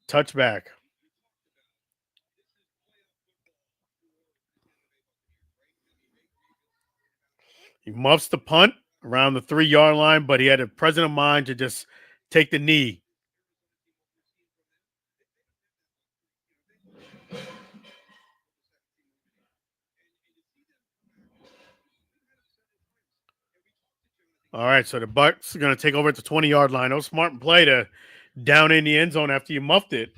S2: Touchback. He muffs the punt around the 3-yard line, but he had a present of mind to just take the knee. All right, so the Bucks are going to take over at the 20-yard line. That was smart play to down in the end zone after you muffed it.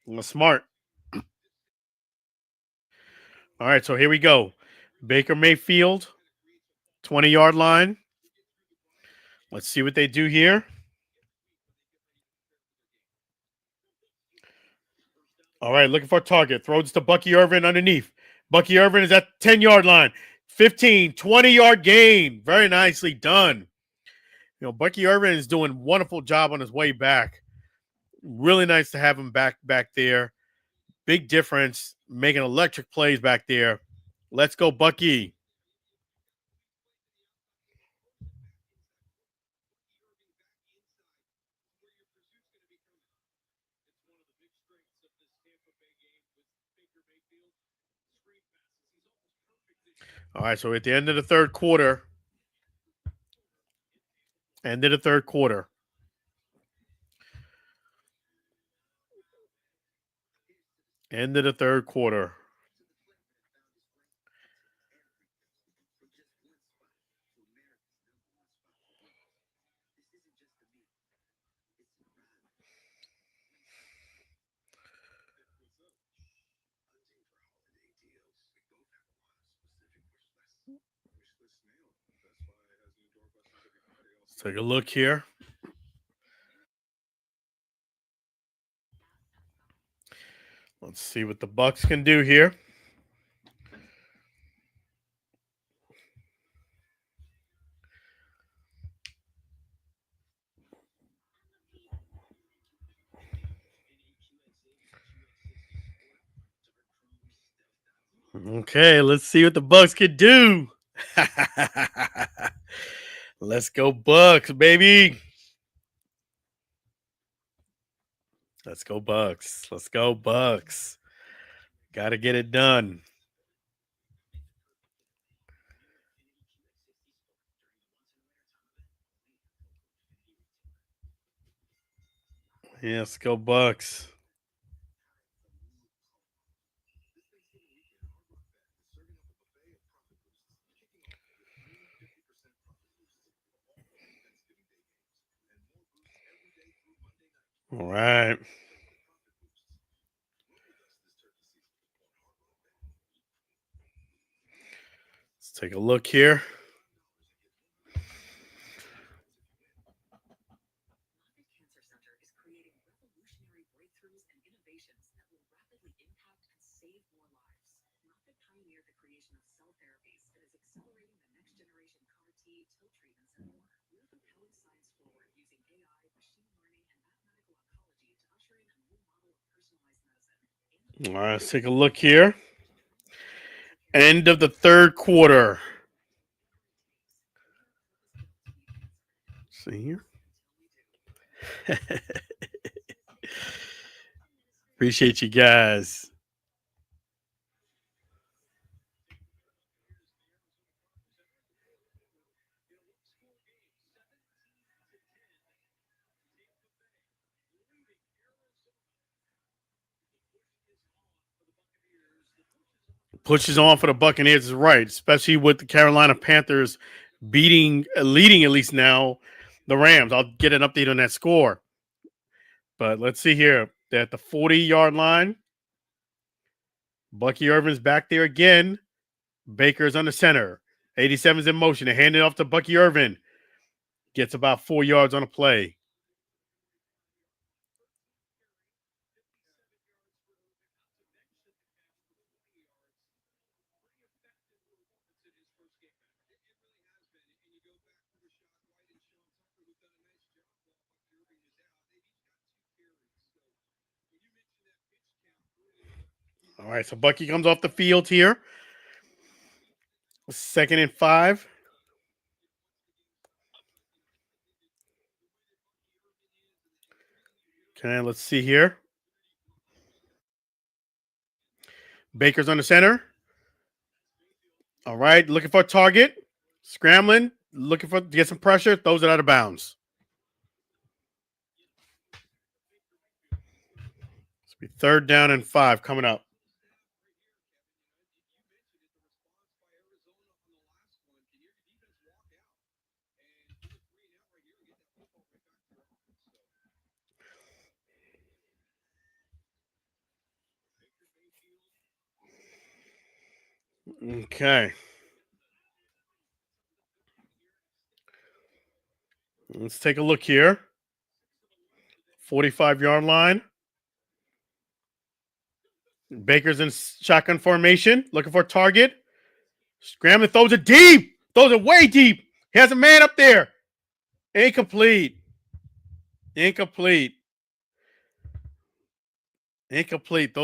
S2: It was smart. All right, so here we go. Baker Mayfield, 20-yard line. Let's see what they do here. All right, looking for a target. Throws to Bucky Irvin underneath. Bucky Irvin is at 10-yard line. 15, 20-yard gain. Very nicely done. You know, Bucky Irvin is doing a wonderful job on his way back. Really nice to have him back there. Big difference, making electric plays back there. Let's go, Bucky. All right, so at the end of the third quarter, End of the third quarter. End of the third quarter. Let's take a look here. Let's see what the Bucks can do here. Okay, let's see what the Bucks can do. Let's go, Bucks, baby. Let's go, Bucks. Let's go, Bucks. Got to get it done. Yes, go Bucks. All right. Let's take a look here. All right, let's take a look here. End of the third quarter. See here. Appreciate you guys. Pushes on for the Buccaneers is right, especially with the Carolina Panthers leading at least now the Rams. I'll get an update on that score. But let's see here. They're at the 40-yard line. Bucky Irvin's back there again. Baker's on the center. 87's in motion. They hand it off to Bucky Irvin. Gets about 4 yards on a play. All right, so Bucky comes off the field here. 2nd and 5. Okay, let's see here. Baker's on the center. All right, looking for a target. Scrambling, looking to get some pressure. Throws it out of bounds. It's be 3rd down and 5 coming up. Okay. Let's take a look here. 45-yard line. Baker's in shotgun formation, looking for a target. Scrambling, throws it deep. Throws it way deep. He has a man up there. Incomplete. Throws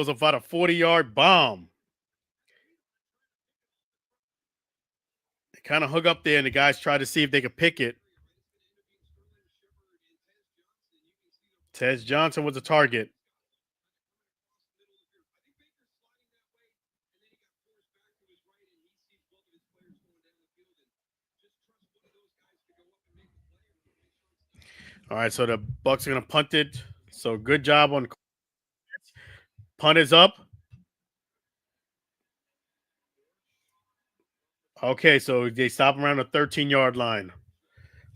S2: about a 40-yard bomb. They kind of hook up there, and the guys try to see if they could pick it. Tez Johnson was a target. All right, so the Bucs are going to punt it. So good job on punt is up. Okay, so they stop around the 13-yard line.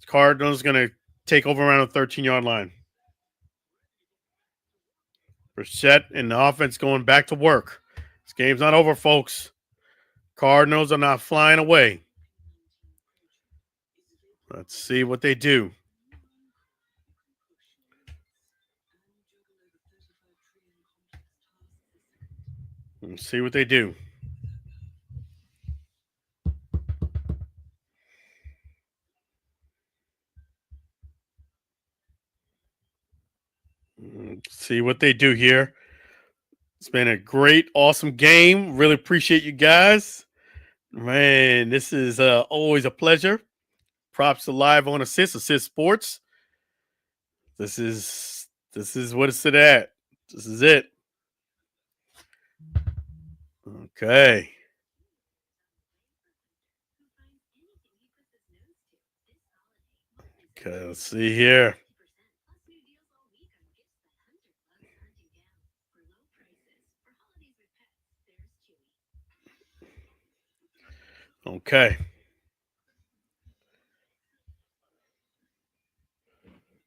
S2: Cardinals going to take over around the 13-yard line. Brissett and the offense going back to work. This game's not over, folks. Cardinals are not flying away. Let's see what they do. Let's see what they do. See what they do here. It's been a great, awesome game. Really appreciate you guys. Man, this is always a pleasure. Props to Live on Assist Sports. This is what it's at. This is it. Okay. Okay, let's see here. Okay.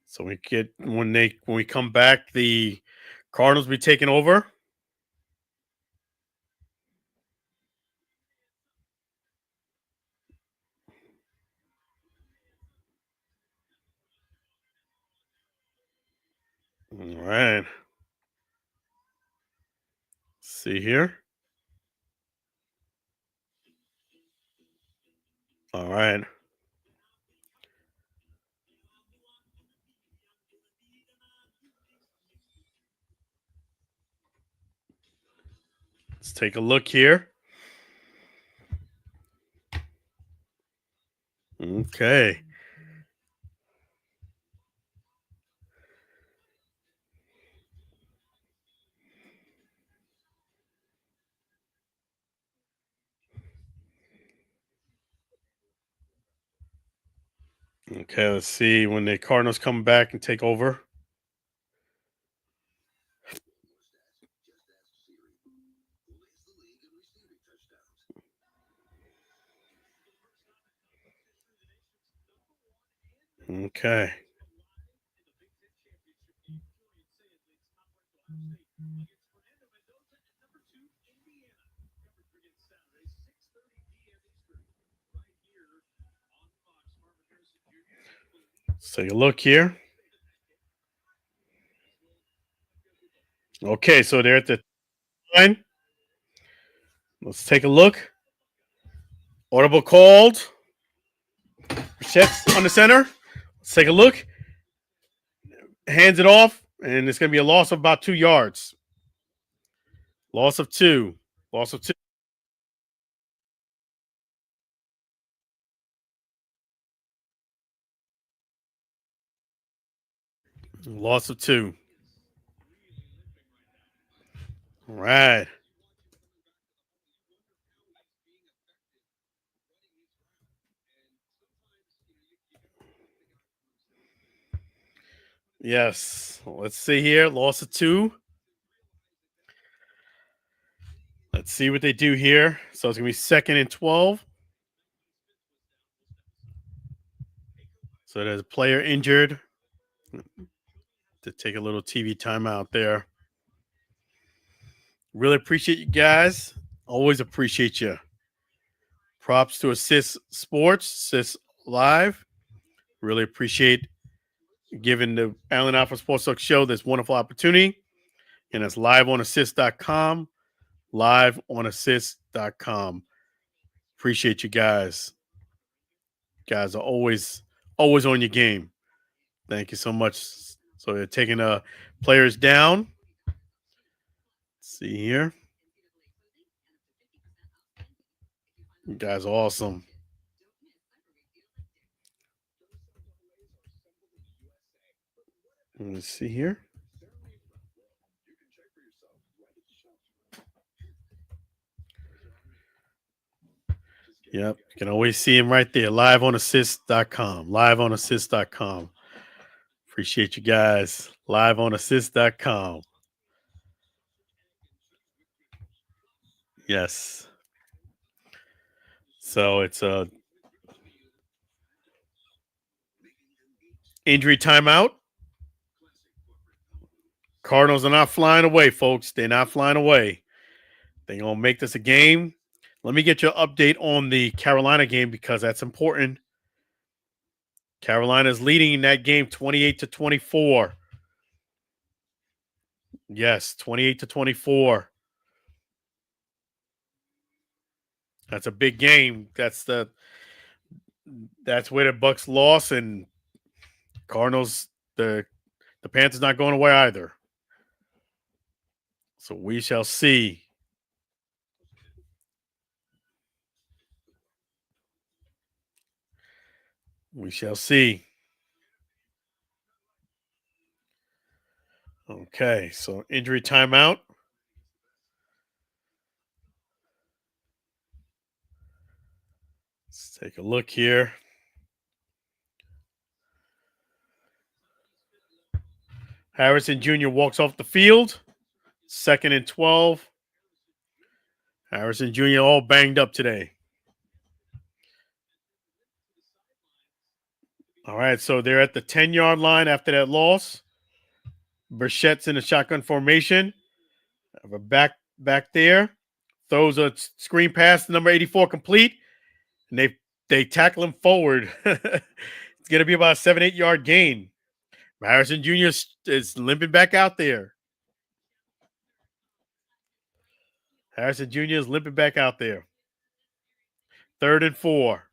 S2: So when we come back, the Cardinals will be taking over. right. See here. All right. Let's take a look here. Okay. Okay, let's see when the Cardinals come back and take over. Okay. Let's take a look here. Okay, so they're at the line. Let's take a look. Audible called. Jets on the center. Let's take a look. Hands it off, and it's going to be a loss of about 2 yards. Loss of 2. Loss of 2. Loss of 2. All right. Yes. Let's see here. Loss of 2. Let's see what they do here. So it's going to be 2nd and 12. So there's a player injured. To take a little TV timeout there. Really appreciate you guys. Always appreciate you. Props to Assist Sports, Assist Live. Really appreciate giving the Allen Alford Sports Talk Show this wonderful opportunity. And it's liveonassist.com. Liveonassist.com. Appreciate you guys. Guys are always on your game. Thank you so much. So they're taking players down. Let's see here. You guys are awesome. Let's see here. Yep. You can always see him right there. Liveonassist.com. Liveonassist.com. Appreciate you guys. Liveonassist.com. Yes. So it's a injury timeout. Cardinals are not flying away, folks. They're not flying away. They're going to make this a game. Let me get your update on the Carolina game because that's important. Carolina's leading in that game 28-24. Yes, 28-24. That's a big game. That's where the Bucs lost, and Cardinals, the Panthers not going away either. So we shall see. We shall see. Okay, so injury timeout. Let's take a look here. Harrison Jr. walks off the field. 2nd and 12. Harrison Jr. all banged up today. All right, so they're at the 10-yard line after that loss. Burchett's in a shotgun formation. Have a back there. Throws a screen pass to number 84 complete. And they tackle him forward. It's going to be about a 7-8 yard gain. Harrison Jr. is limping back out there. Harrison Jr. is limping back out there. 3rd and 4.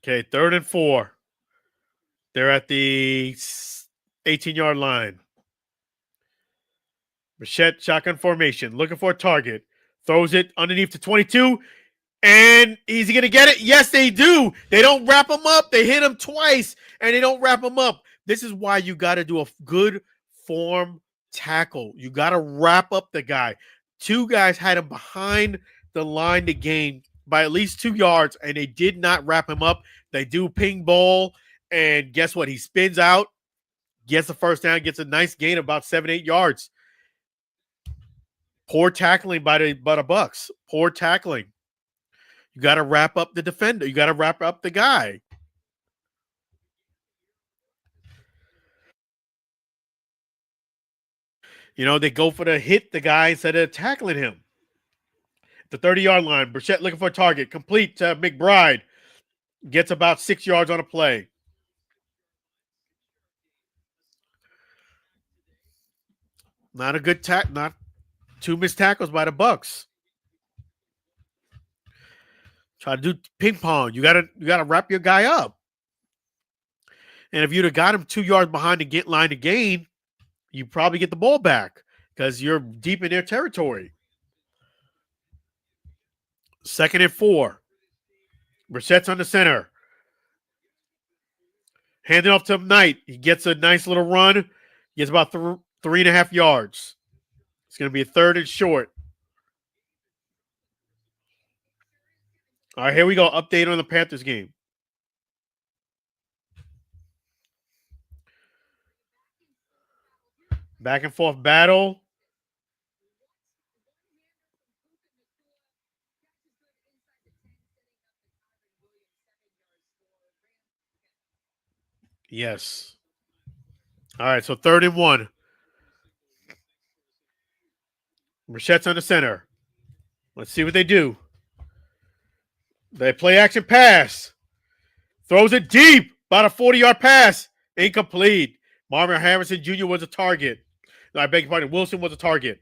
S2: Okay, 3rd and 4. They're at the 18-yard line. Bichette shotgun formation, looking for a target. Throws it underneath the 22. And is he going to get it? Yes, they do. They don't wrap him up. They hit him twice, and they don't wrap him up. This is why you got to do a good form tackle. You got to wrap up the guy. 2 guys had him behind the line to gain by at least 2 yards, and they did not wrap him up. They do ping ball, and guess what? He spins out, gets the first down, gets a nice gain of about 7-8 yards. Poor tackling by the Bucs. Poor tackling. You got to wrap up the defender. You got to wrap up the guy. You know, they go for the hit the guy instead of tackling him. The 30-yard line. Bichette looking for a target. Complete to McBride. Gets about 6 yards on a play. Not a good tack. Not 2 missed tackles by the Bucs. Try to do ping pong. You gotta wrap your guy up. And if you'd have got him 2 yards behind the line to gain, you probably get the ball back because you're deep in their territory. 2nd and 4. Bichette's on the center. Hand it off to Knight. He gets a nice little run. He gets about 3.5 yards. It's going to be a 3rd and short. All right, here we go. Update on the Panthers game. Back and forth battle. Yes. All right, so 3rd and 1. Bichette's on the center. Let's see what they do. They play action pass. Throws it deep. About a 40-yard pass. Incomplete. Marvin Harrison Jr. was a target. No, I beg your pardon. Wilson was a target.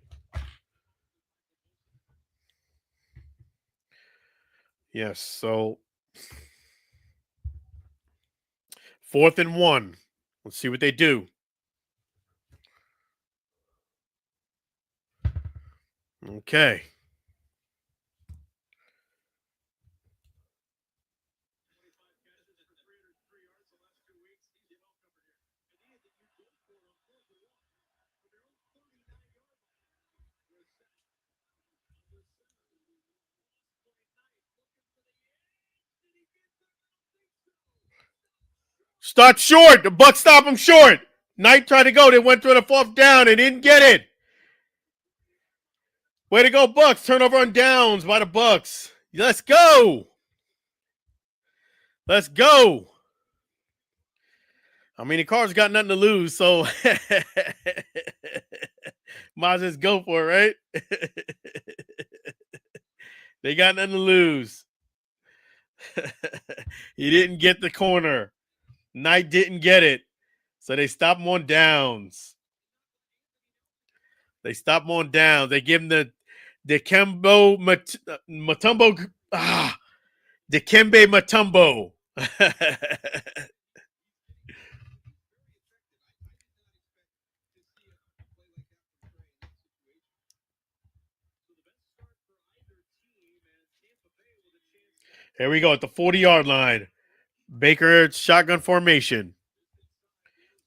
S2: Yes, so 4th and 1. Let's see what they do. Okay. Start short. The Bucs stop him short. Knight tried to go. They went through the 4th down and didn't get it. Way to go, Bucs. Turnover on downs by the Bucs. Let's go. Let's go. I mean, the Cards got nothing to lose, so might as well just go for it, right? They got nothing to lose. He didn't get the corner. Knight didn't get it. So they stop him on downs. They stop him on downs. They give him the Dikembe Mutombo. Dikembe Mutombo. Here we go at the 40-yard line. Baker shotgun formation.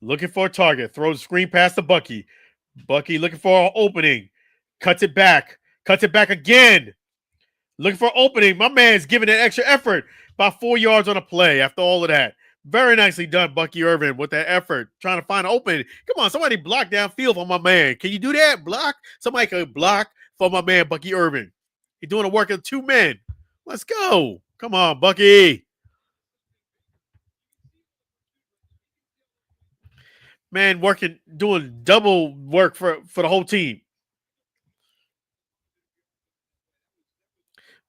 S2: Looking for a target. Throws a screen pass to Bucky. Bucky looking for an opening. Cuts it back. Cuts it back again. Looking for an opening. My man's giving an extra effort. About 4 yards on a play after all of that. Very nicely done, Bucky Irvin, with that effort. Trying to find an opening. Come on, somebody block downfield for my man. Can you do that? Block? Somebody can block for my man, Bucky Irvin. He's doing the work of 2 men. Let's go. Come on, Bucky. Man, doing double work for the whole team.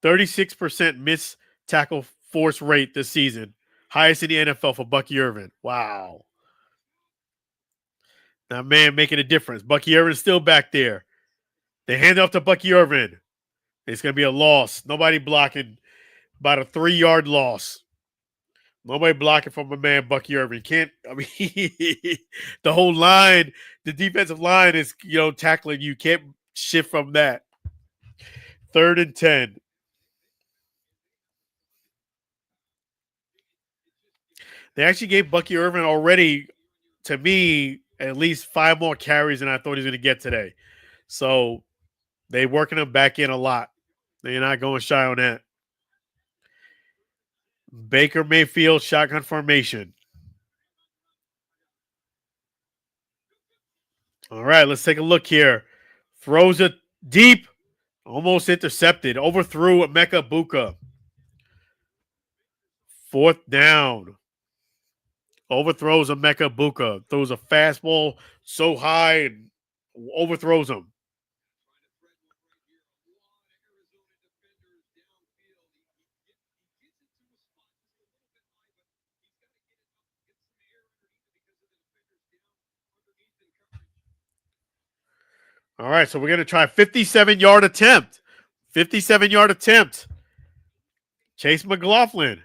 S2: 36% miss tackle force rate this season. Highest in the NFL for Bucky Irvin. Wow. That man making a difference. Bucky Irvin is still back there. They hand it off to Bucky Irvin. It's going to be a loss. Nobody blocking. About a 3-yard loss. Nobody blocking from my man Bucky Irvin. Can't. I mean, the whole line, the defensive line is tackling you. Can't shift from that. 3rd and 10. They actually gave Bucky Irvin already, to me, at least 5 more carries than I thought he was going to get today. So they're working him back in a lot. They're not going shy on that. Baker Mayfield, shotgun formation. All right, let's take a look here. Throws it deep, almost intercepted. Overthrew Emeka Buka. 4th down. Overthrows Emeka Buka. Throws a fastball so high and overthrows him. All right, so we're going to try a 57-yard attempt. 57-yard attempt. Chase McLaughlin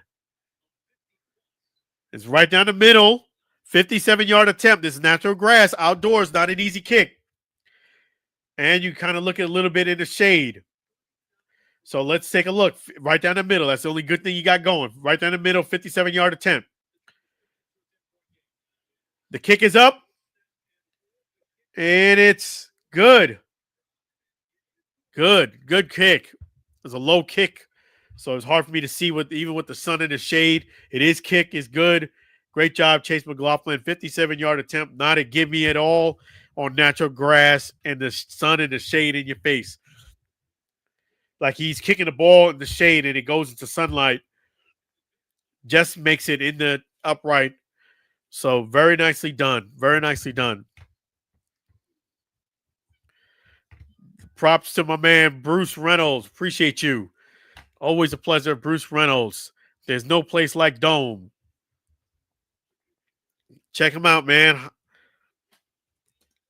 S2: is right down the middle. 57-yard attempt. This is natural grass, outdoors, not an easy kick. And you kind of look at a little bit in the shade. So let's take a look. Right down the middle. That's the only good thing you got going. Right down the middle, 57-yard attempt. The kick is up. And it's good. Good kick. It's a low kick. So it's hard for me to see even with the sun in the shade. It is kick is good. Great job, Chase McLaughlin. 57-yard attempt. Not a gimme at all on natural grass and the sun and the shade in your face. Like he's kicking the ball in the shade and it goes into sunlight. Just makes it in the upright. So very nicely done. Very nicely done. Props to my man, Bruce Reynolds. Appreciate you. Always a pleasure, Bruce Reynolds. There's no place like Dome. Check him out, man.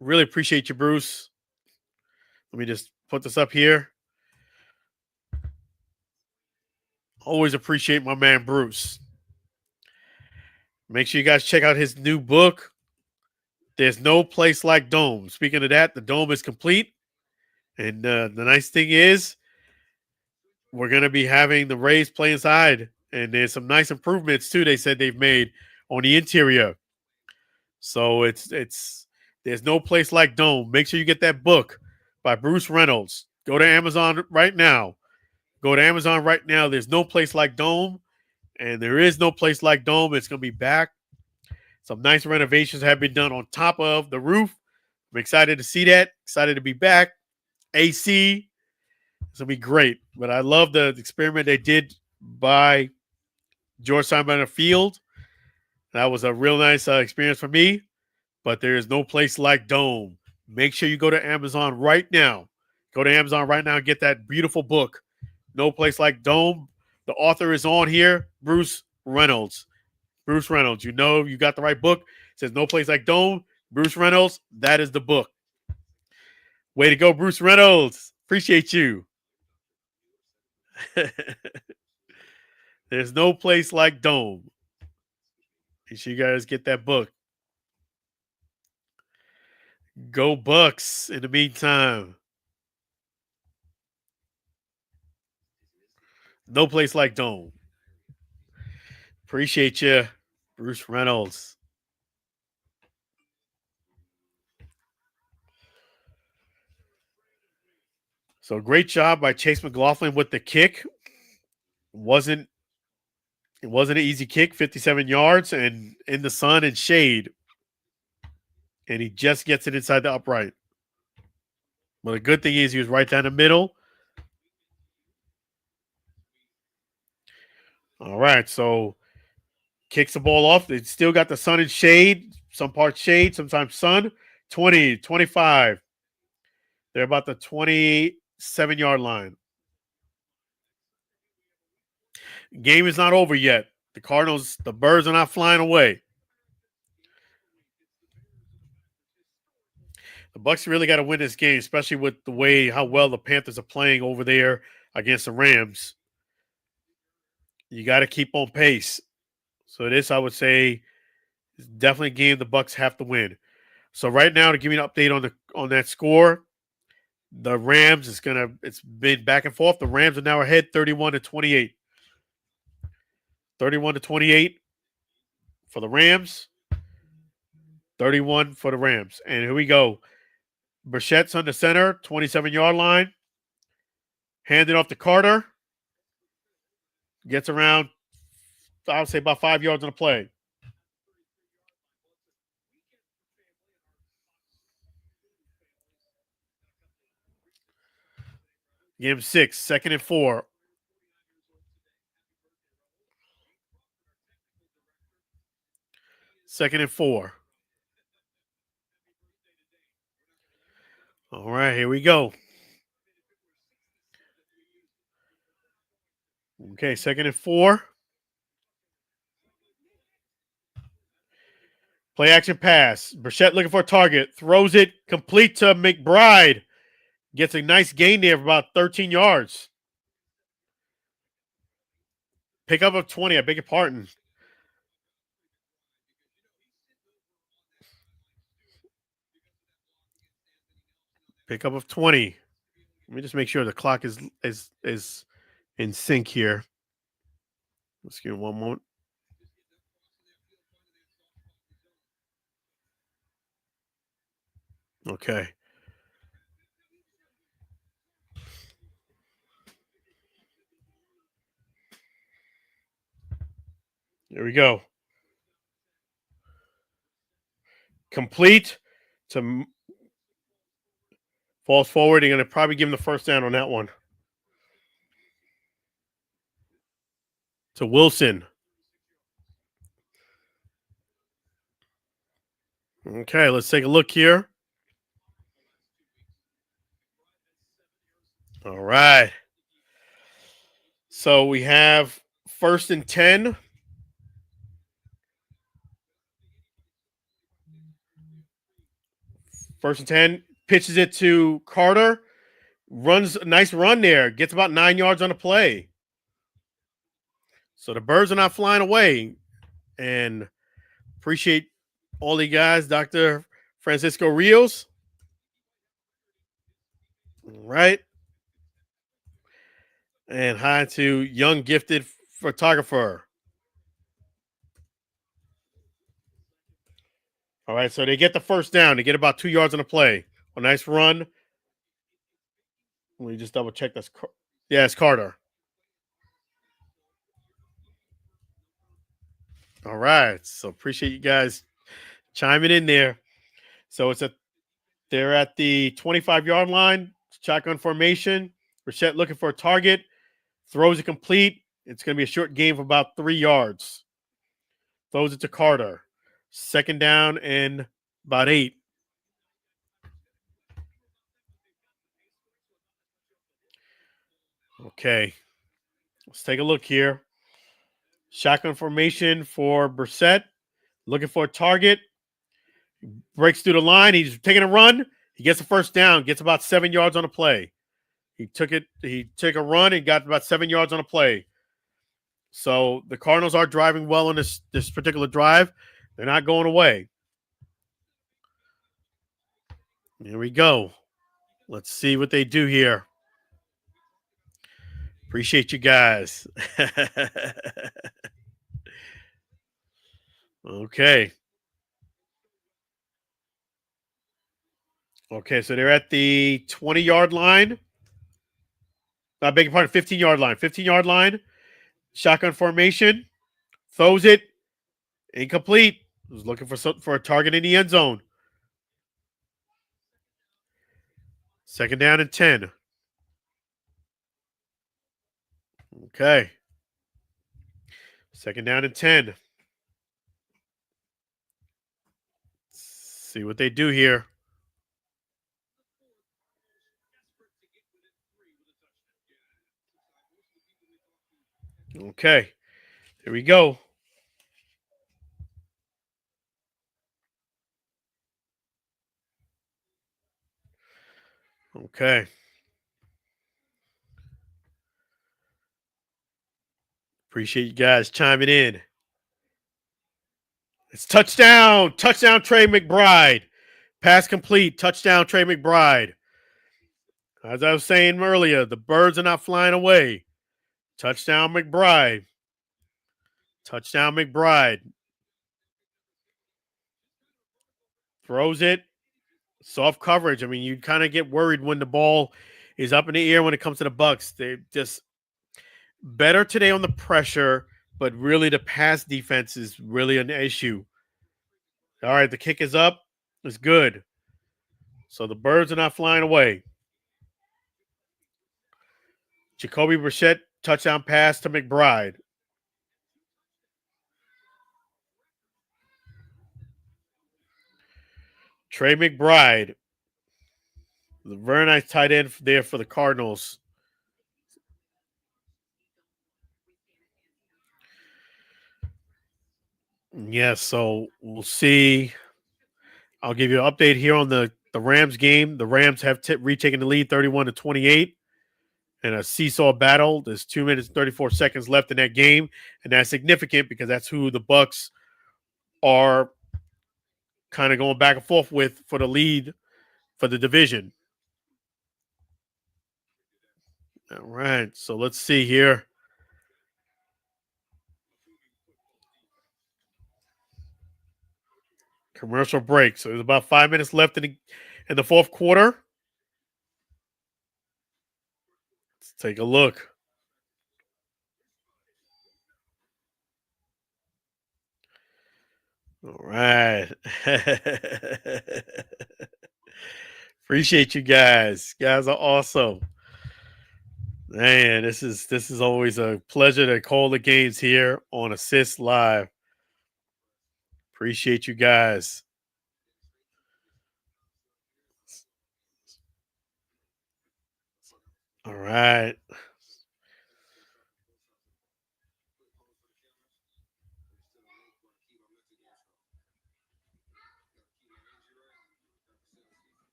S2: Really appreciate you, Bruce. Let me just put this up here. Always appreciate my man, Bruce. Make sure you guys check out his new book. There's no place like Dome. Speaking of that, the Dome is complete. And the nice thing is, we're going to be having the Rays play inside. And there's some nice improvements, too, they said they've made on the interior. So there's no place like Dome. Make sure you get that book by Bruce Reynolds. Go to Amazon right now. Go to Amazon right now. There's no place like Dome. And there is no place like Dome. It's going to be back. Some nice renovations have been done on top of the roof. I'm excited to see that. Excited to be back. AC. It's going to be great. But I love the experiment they did by George Steinbrenner Field. That was a real nice experience for me. But there is no place like Dome. Make sure you go to Amazon right now. Go to Amazon right now and get that beautiful book. No place like Dome. The author is on here, Bruce Reynolds. Bruce Reynolds. You know you got the right book. It says no place like Dome. Bruce Reynolds. That is the book. Way to go, Bruce Reynolds. Appreciate you. There's no place like Dome. Make sure you guys get that book. Go Bucs in the meantime. No place like Dome. Appreciate you, Bruce Reynolds. So great job by Chase McLaughlin with the kick. It wasn't an easy kick, 57 yards and in the sun and shade. And he just gets it inside the upright. Well, the good thing is he was right down the middle. All right, so kicks the ball off. They still got the sun and shade. Some parts shade, sometimes sun. 20, 25. They're about the 27-yard line. Game is not over yet. The birds are not flying away. The Bucs really got to win this game, especially with how well the Panthers are playing over there against the Rams. You got to keep on pace. So this, I would say, is definitely a game the Bucs have to win. So right now, to give you an update on that score, the Rams it's been back and forth. The Rams are now ahead 31-28. 31-28 for the Rams. 31 for the Rams. And here we go. Bichette's on the center, 27-yard line. Handed off to Carter. Gets around, I would say, about 5 yards on the play. Give him 6. 2nd and 4. Second and 4. All right, here we go. Okay, 2nd and 4. Play action pass. Bichette looking for a target. Throws it complete to McBride. Gets a nice gain there of about 13 yards. Pickup of 20. I beg your pardon. Pickup of 20. Let me just make sure the clock is in sync here. Let's give me one moment. Okay. Here we go. Complete to falls forward. They're going to probably give him the first down on that one. To Wilson. Okay, let's take a look here. All right. So we have 1st and 10. First and 10. Pitches it to Carter. Runs a nice run there. Gets about 9 yards on the play. So the birds are not flying away. And appreciate all the guys, Dr. Francisco Rios. All right. And hi to young gifted photographer. All right, so they get the first down. They get about 2 yards on the play. A nice run. Let me just double check this. Yeah, it's Carter. All right, so appreciate you guys chiming in there. So they're at the 25-yard line, shotgun formation. Bichette looking for a target, throws it complete. It's going to be a short game of about 3 yards. Throws it to Carter. 2nd down and about 8. Okay, let's take a look here. Shotgun formation for Brissett. Looking for a target. Breaks through the line. He's taking a run. He gets the first down. Gets about 7 yards on the play. He took a run and got about 7 yards on a play. So the Cardinals are driving well on this particular drive. They're not going away. Here we go. Let's see what they do here. Appreciate you guys. Okay. Okay, so they're at the 20-yard line. I beg your pardon, 15-yard line. 15-yard line. Shotgun formation. Throws it. Incomplete. Was looking for a target in the end zone. 2nd down and 10. Okay. 2nd down and 10. Let's see what they do here. Okay, here we go. Okay. Appreciate you guys chiming in. It's touchdown. Touchdown, Trey McBride. Pass complete. Touchdown, Trey McBride. As I was saying earlier, the birds are not flying away. Touchdown, McBride. Touchdown, McBride. Throws it. Soft coverage. I mean, you kind of get worried when the ball is up in the air when it comes to the Bucs. They just better today on the pressure, but really the pass defense is really an issue. All right, the kick is up. It's good. So the birds are not flying away. Jacoby Brissett, touchdown pass to McBride. Trey McBride, the very nice tight end there for the Cardinals. Yes, so we'll see. I'll give you an update here on the Rams game. The Rams have retaken the lead 31-28 in a seesaw battle. There's 2 minutes and 34 seconds left in that game, and that's significant because that's who the Bucs are kind of going back and forth with for the lead for the division. All right, so let's see here. Commercial break. So there's about 5 minutes left in the fourth quarter. Let's take a look. All right. Appreciate you guys. You guys are awesome. Man, this is always a pleasure to call the games here on Assist Live. Appreciate you guys. All right.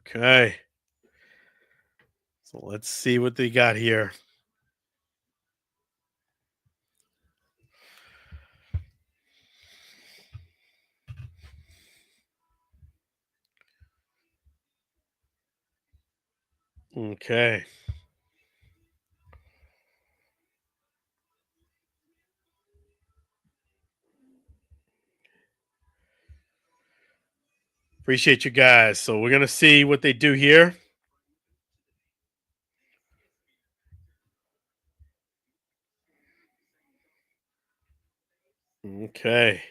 S2: Okay. So let's see what they got here. Okay. Appreciate you guys. So we're going to see what they do here. Okay.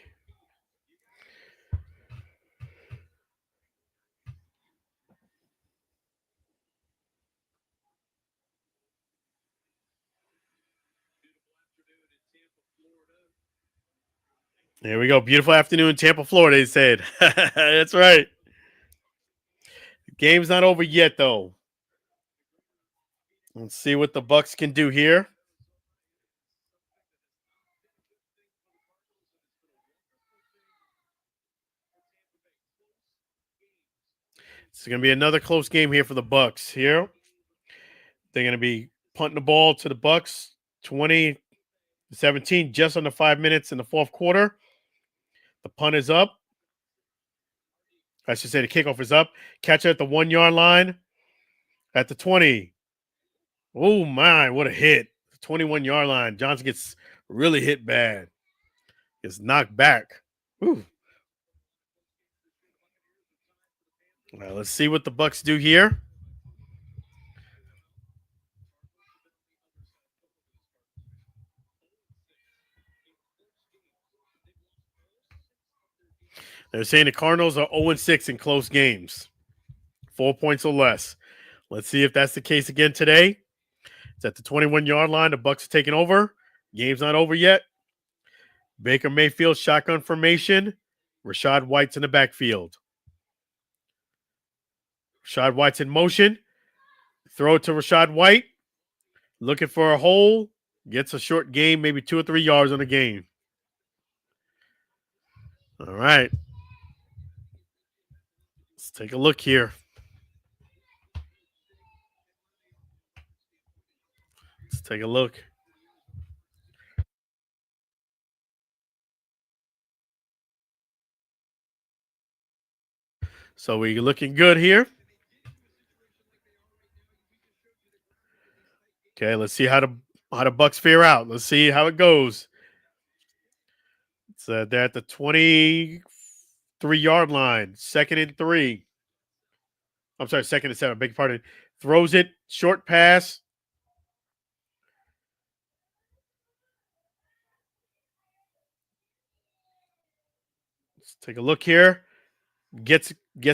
S2: There we go. Beautiful afternoon in Tampa, Florida, they said. That's right. The game's not over yet, though. Let's see what the Bucs can do here. It's going to be another close game here for the Bucs. Here, they're going to be punting the ball to the Bucs, 20-17, just under 5 minutes in the fourth quarter. The punt is up. I should say the kickoff is up. Catcher at the 1 yard line at the 20. Oh my, what a hit. The 21 yard line. Johnson gets really hit bad. Gets knocked back. Whew. All right, let's see what the Bucs do here. They're saying the Cardinals are 0-6 in close games, 4 points or less. Let's see if that's the case again today. It's at the 21 yard line. The Bucs are taking over. Game's not over yet. Baker Mayfield shotgun formation. Rachaad White's in the backfield. Rachaad White's in motion. Throw it to Rachaad White. Looking for a hole. gets a short game, maybe 2 or 3 yards on a game. All right. Let's take a look here. Let's take a look. So we're looking good here. Okay, let's see how the Bucs fare out. Let's see how it goes. It's they're at the 23-yard line, 2nd and 3. I'm sorry, 2nd and 7. Beg your pardon. Throws it, short pass. Let's take a look here. Gets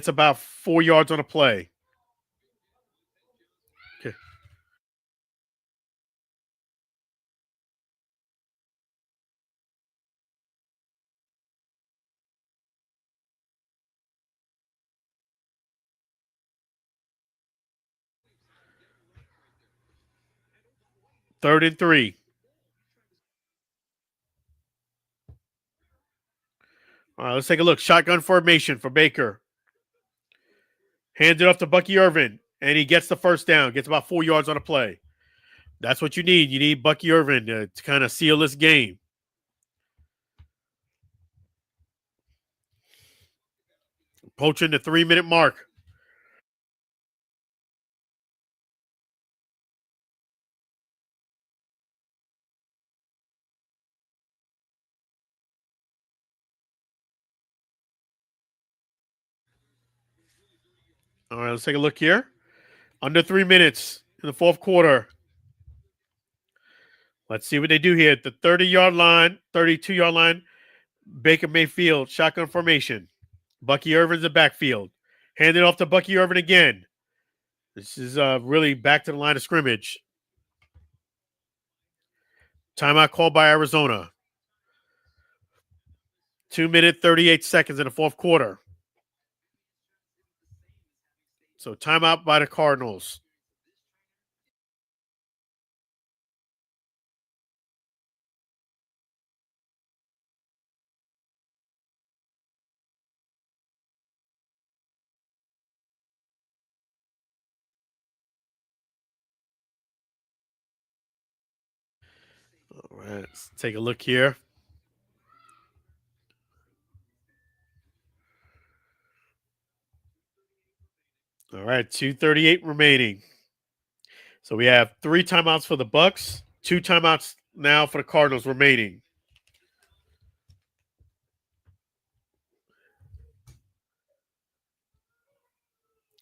S2: about 4 yards on a play. Okay. Third and 3. All right, let's take a look. Shotgun formation for Baker. Hands it off to Bucky Irvin, and he gets the first down. Gets about 4 yards on a play. That's what you need. You need Bucky Irvin to kind of seal this game. Approaching the 3-minute mark. All right, let's take a look here. Under 3 minutes in the fourth quarter. Let's see what they do here. At the 30-yard line, 32-yard line, Baker Mayfield, shotgun formation. Bucky Irvin's the backfield. Hand it off to Bucky Irvin again. This is really back to the line of scrimmage. Timeout called by Arizona. 2 minute, 38 seconds in the fourth quarter. So timeout by the Cardinals. All right, let's take a look here. All right, 2:38 remaining. So we have 3 timeouts for the Bucs, 2 timeouts now for the Cardinals remaining.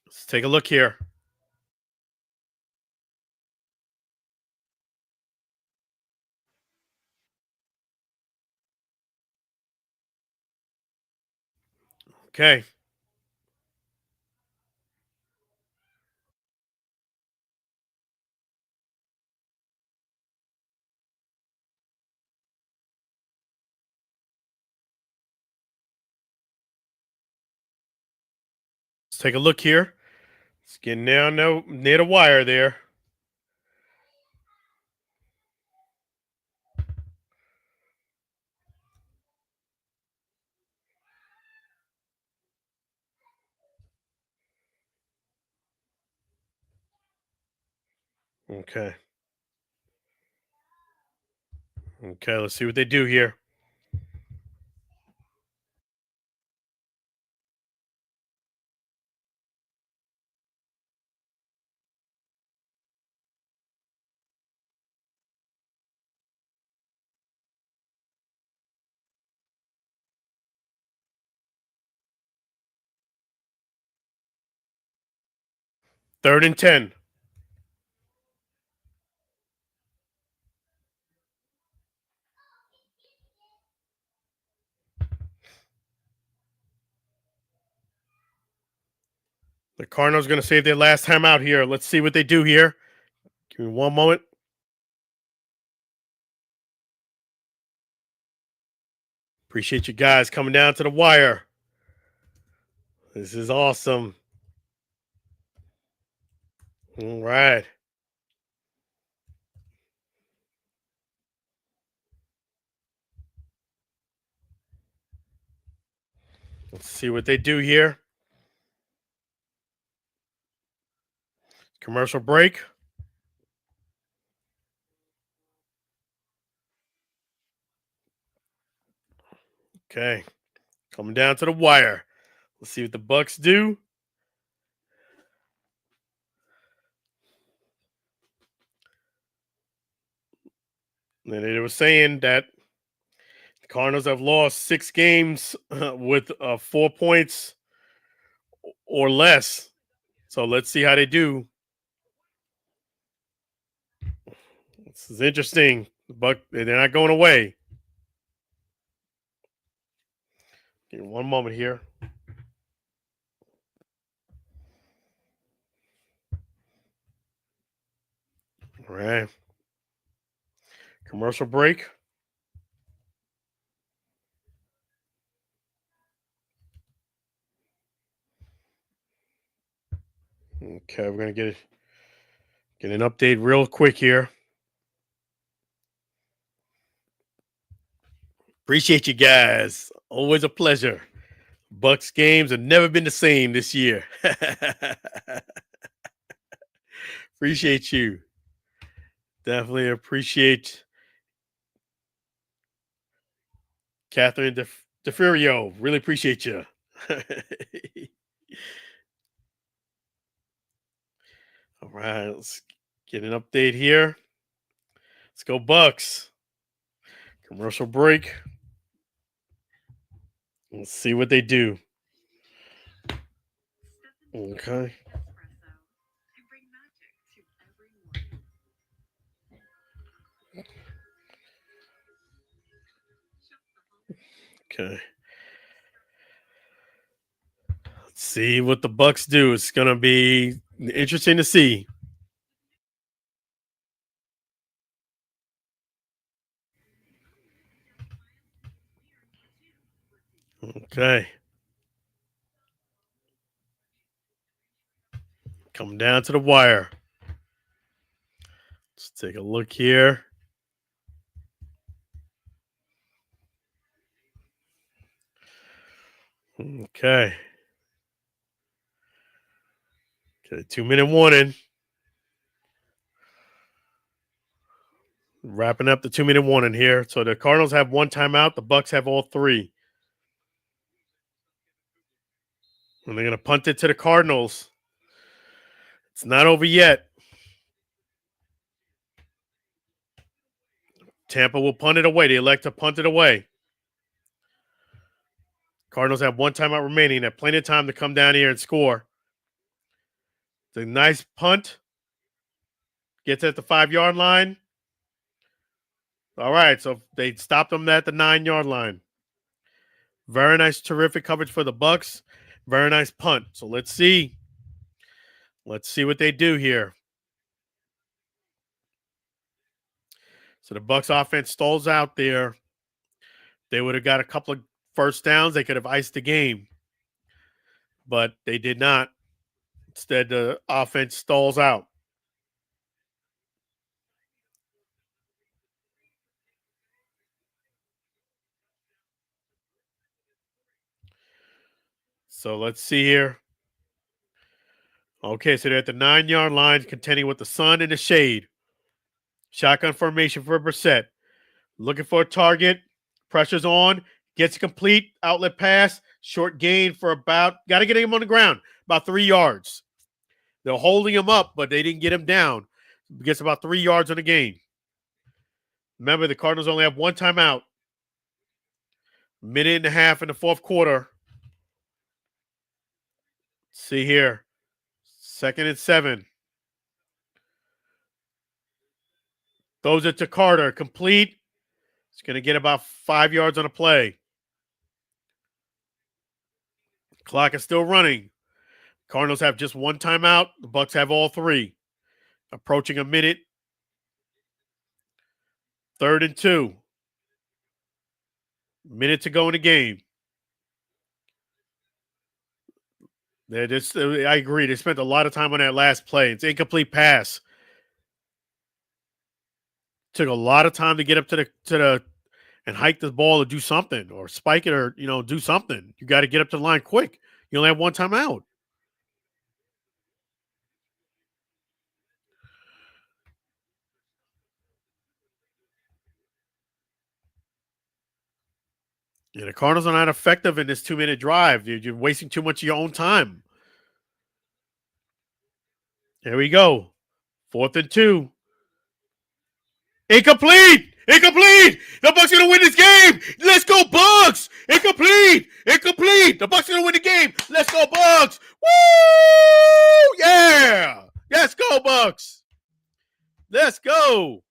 S2: Let's take a look here. Okay. Let's take a look here. It's getting down near the wire there. Okay. Okay, let's see what they do here. Third and 10. The Cardinals going to save their last time out here. Let's see what they do here. Give me one moment. Appreciate you guys coming down to the wire. This is awesome. All right. Let's see what they do here. Commercial break. Okay. Coming down to the wire. Let's see what the Bucs do. And they were saying that the Cardinals have lost 6 games with 4 points or less. So let's see how they do. This is interesting. But they're not going away. Give me one moment here. All right. Commercial break. Okay, we're gonna get an update real quick here. Appreciate you guys. Always a pleasure. Bucks games have never been the same this year. Appreciate you. Definitely appreciate Catherine DeFurio. Really appreciate you. All right, let's get an update here. Let's go Bucks. Commercial break. Let's see what they do. Okay. Okay. Let's see what the Bucks do. It's gonna be interesting to see. Okay. Come down to the wire. Let's take a look here. Okay. Okay, 2-minute warning. Wrapping up the 2-minute warning here. So the Cardinals have 1 timeout. The Bucks have all 3. And they're going to punt it to the Cardinals. It's not over yet. Tampa will punt it away. They elect to punt it away. Cardinals have 1 timeout remaining. They have plenty of time to come down here and score. The nice punt. Gets at the 5-yard line. All right, so they stopped them at the 9-yard line. Very nice, terrific coverage for the Bucs. Very nice punt. So let's see. Let's see what they do here. So the Bucs offense stalls out there. They would have got a couple of first downs. They could have iced the game, but they did not. Instead, the offense stalls out. So let's see here. Okay, so they're at the 9-yard line, contending with the sun and the shade. Shotgun formation for Brissett. Looking for a target. Pressure's on. Gets complete. Outlet pass. Short gain for about, got to get him on the ground, about 3 yards. They're holding him up, but they didn't get him down. Gets about 3 yards on the gain. Remember, the Cardinals only have 1 timeout. Minute and a half in the 4th quarter. See here. 2nd and 7. Throws it to Carter. Complete. It's going to get about 5 yards on a play. Clock is still running. Cardinals have just 1 timeout. The Bucs have all 3. Approaching a minute. 3rd and 2. Minute to go in the game. I agree. They spent a lot of time on that last play. It's incomplete pass. Took a lot of time to get up to the and hike the ball or do something or spike it or, do something. You got to get up to the line quick. You only have one timeout. Yeah, the Cardinals are not effective in this 2-minute drive. You're wasting too much of your own time. Here we go. 4th and 2. Incomplete! Incomplete! The Bucs are gonna win this game! Let's go, Bucs! Incomplete! Incomplete! The Bucs are gonna win the game! Let's go, Bucs! Woo! Yeah! Let's go, Bucs! Let's go!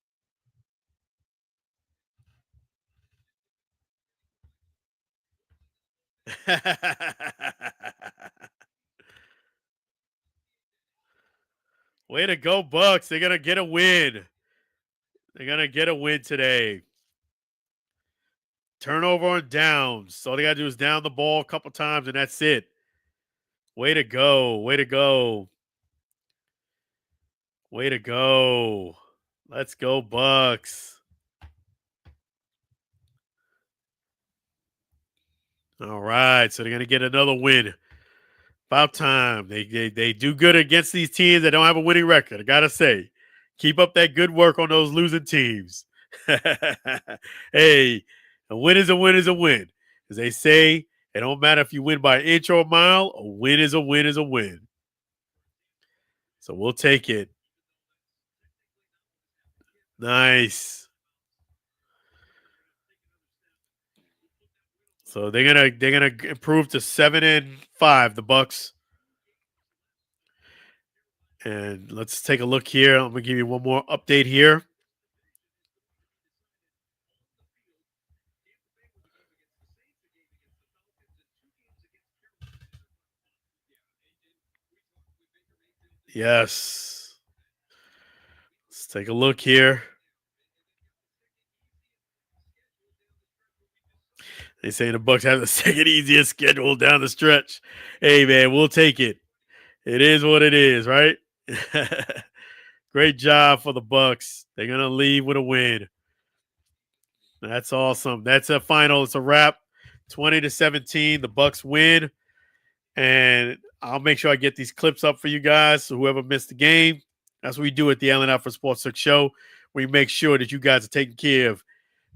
S2: Way to go, Bucs! They're gonna get a win. They're gonna get a win today. Turnover on downs. All they gotta do is down the ball a couple times, and that's it. Way to go. Way to go. Way to go. Let's go, Bucs. All right. So they're going to get another win. About time. They do good against these teams that don't have a winning record. I got to say, keep up that good work on those losing teams. Hey, a win is a win is a win. As they say, it don't matter if you win by an inch or a mile, a win is a win is a win. So we'll take it. Nice. So they're gonna improve to 7-5, the Bucs. And let's take a look here. I'm gonna give you one more update here. Yes. Let's take a look here. They say the Bucs have the second easiest schedule down the stretch. Hey man, we'll take it. It is what it is, right? Great job for the Bucs. They're gonna leave with a win. That's awesome. That's a final. It's a wrap. 20-17. The Bucs win. And I'll make sure I get these clips up for you guys. So whoever missed the game, that's what we do at the Alford Sports Talk Show. We make sure that you guys are taken care of.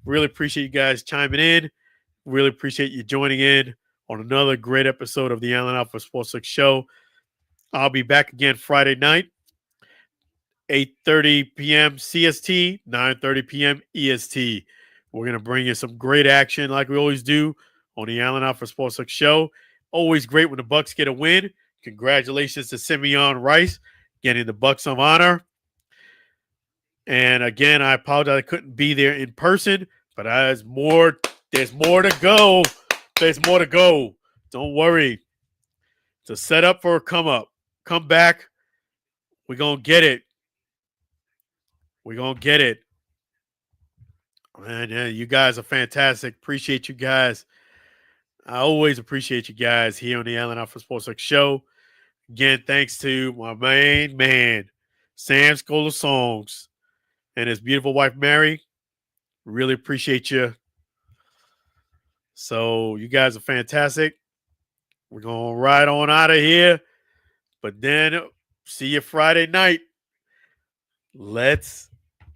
S2: Really appreciate you guys chiming in. Really appreciate you joining in on another great episode of the Alford Sports Talk Show. I'll be back again Friday night, 8:30 p.m. CST, 9:30 p.m. EST. We're going to bring you some great action like we always do on the Alford Sports Talk Show. Always great when the Bucs get a win. Congratulations to Simeon Rice getting the Bucs of Honor. And again, I apologize I couldn't be there in person, but there's more to go. There's more to go. Don't worry. It's a setup for a come up. Come back. We're going to get it. We're going to get it. Man, yeah, you guys are fantastic. Appreciate you guys. I always appreciate you guys here on the Alford Sports Talk Show. Again, thanks to my main man, Sam Scholar Songs, and his beautiful wife, Mary. Really appreciate you. So you guys are fantastic. We're going to ride on out of here. But then see you Friday night. Let's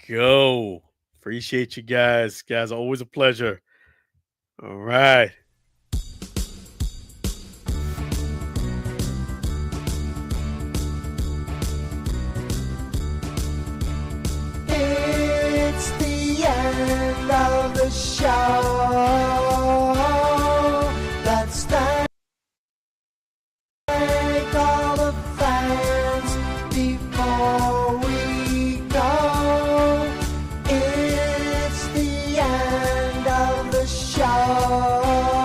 S2: go. Appreciate you guys. Guys, always a pleasure. All right.
S1: It's the end of the show. Let's thank all the fans before we go. It's the end of the show.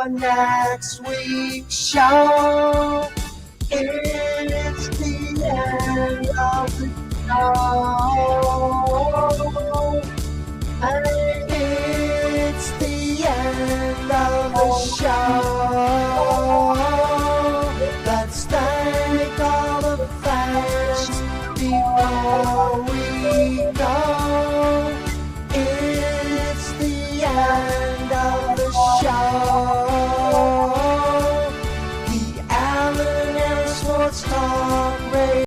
S1: for next week's show. It's the end of the show. And it's the end of the show.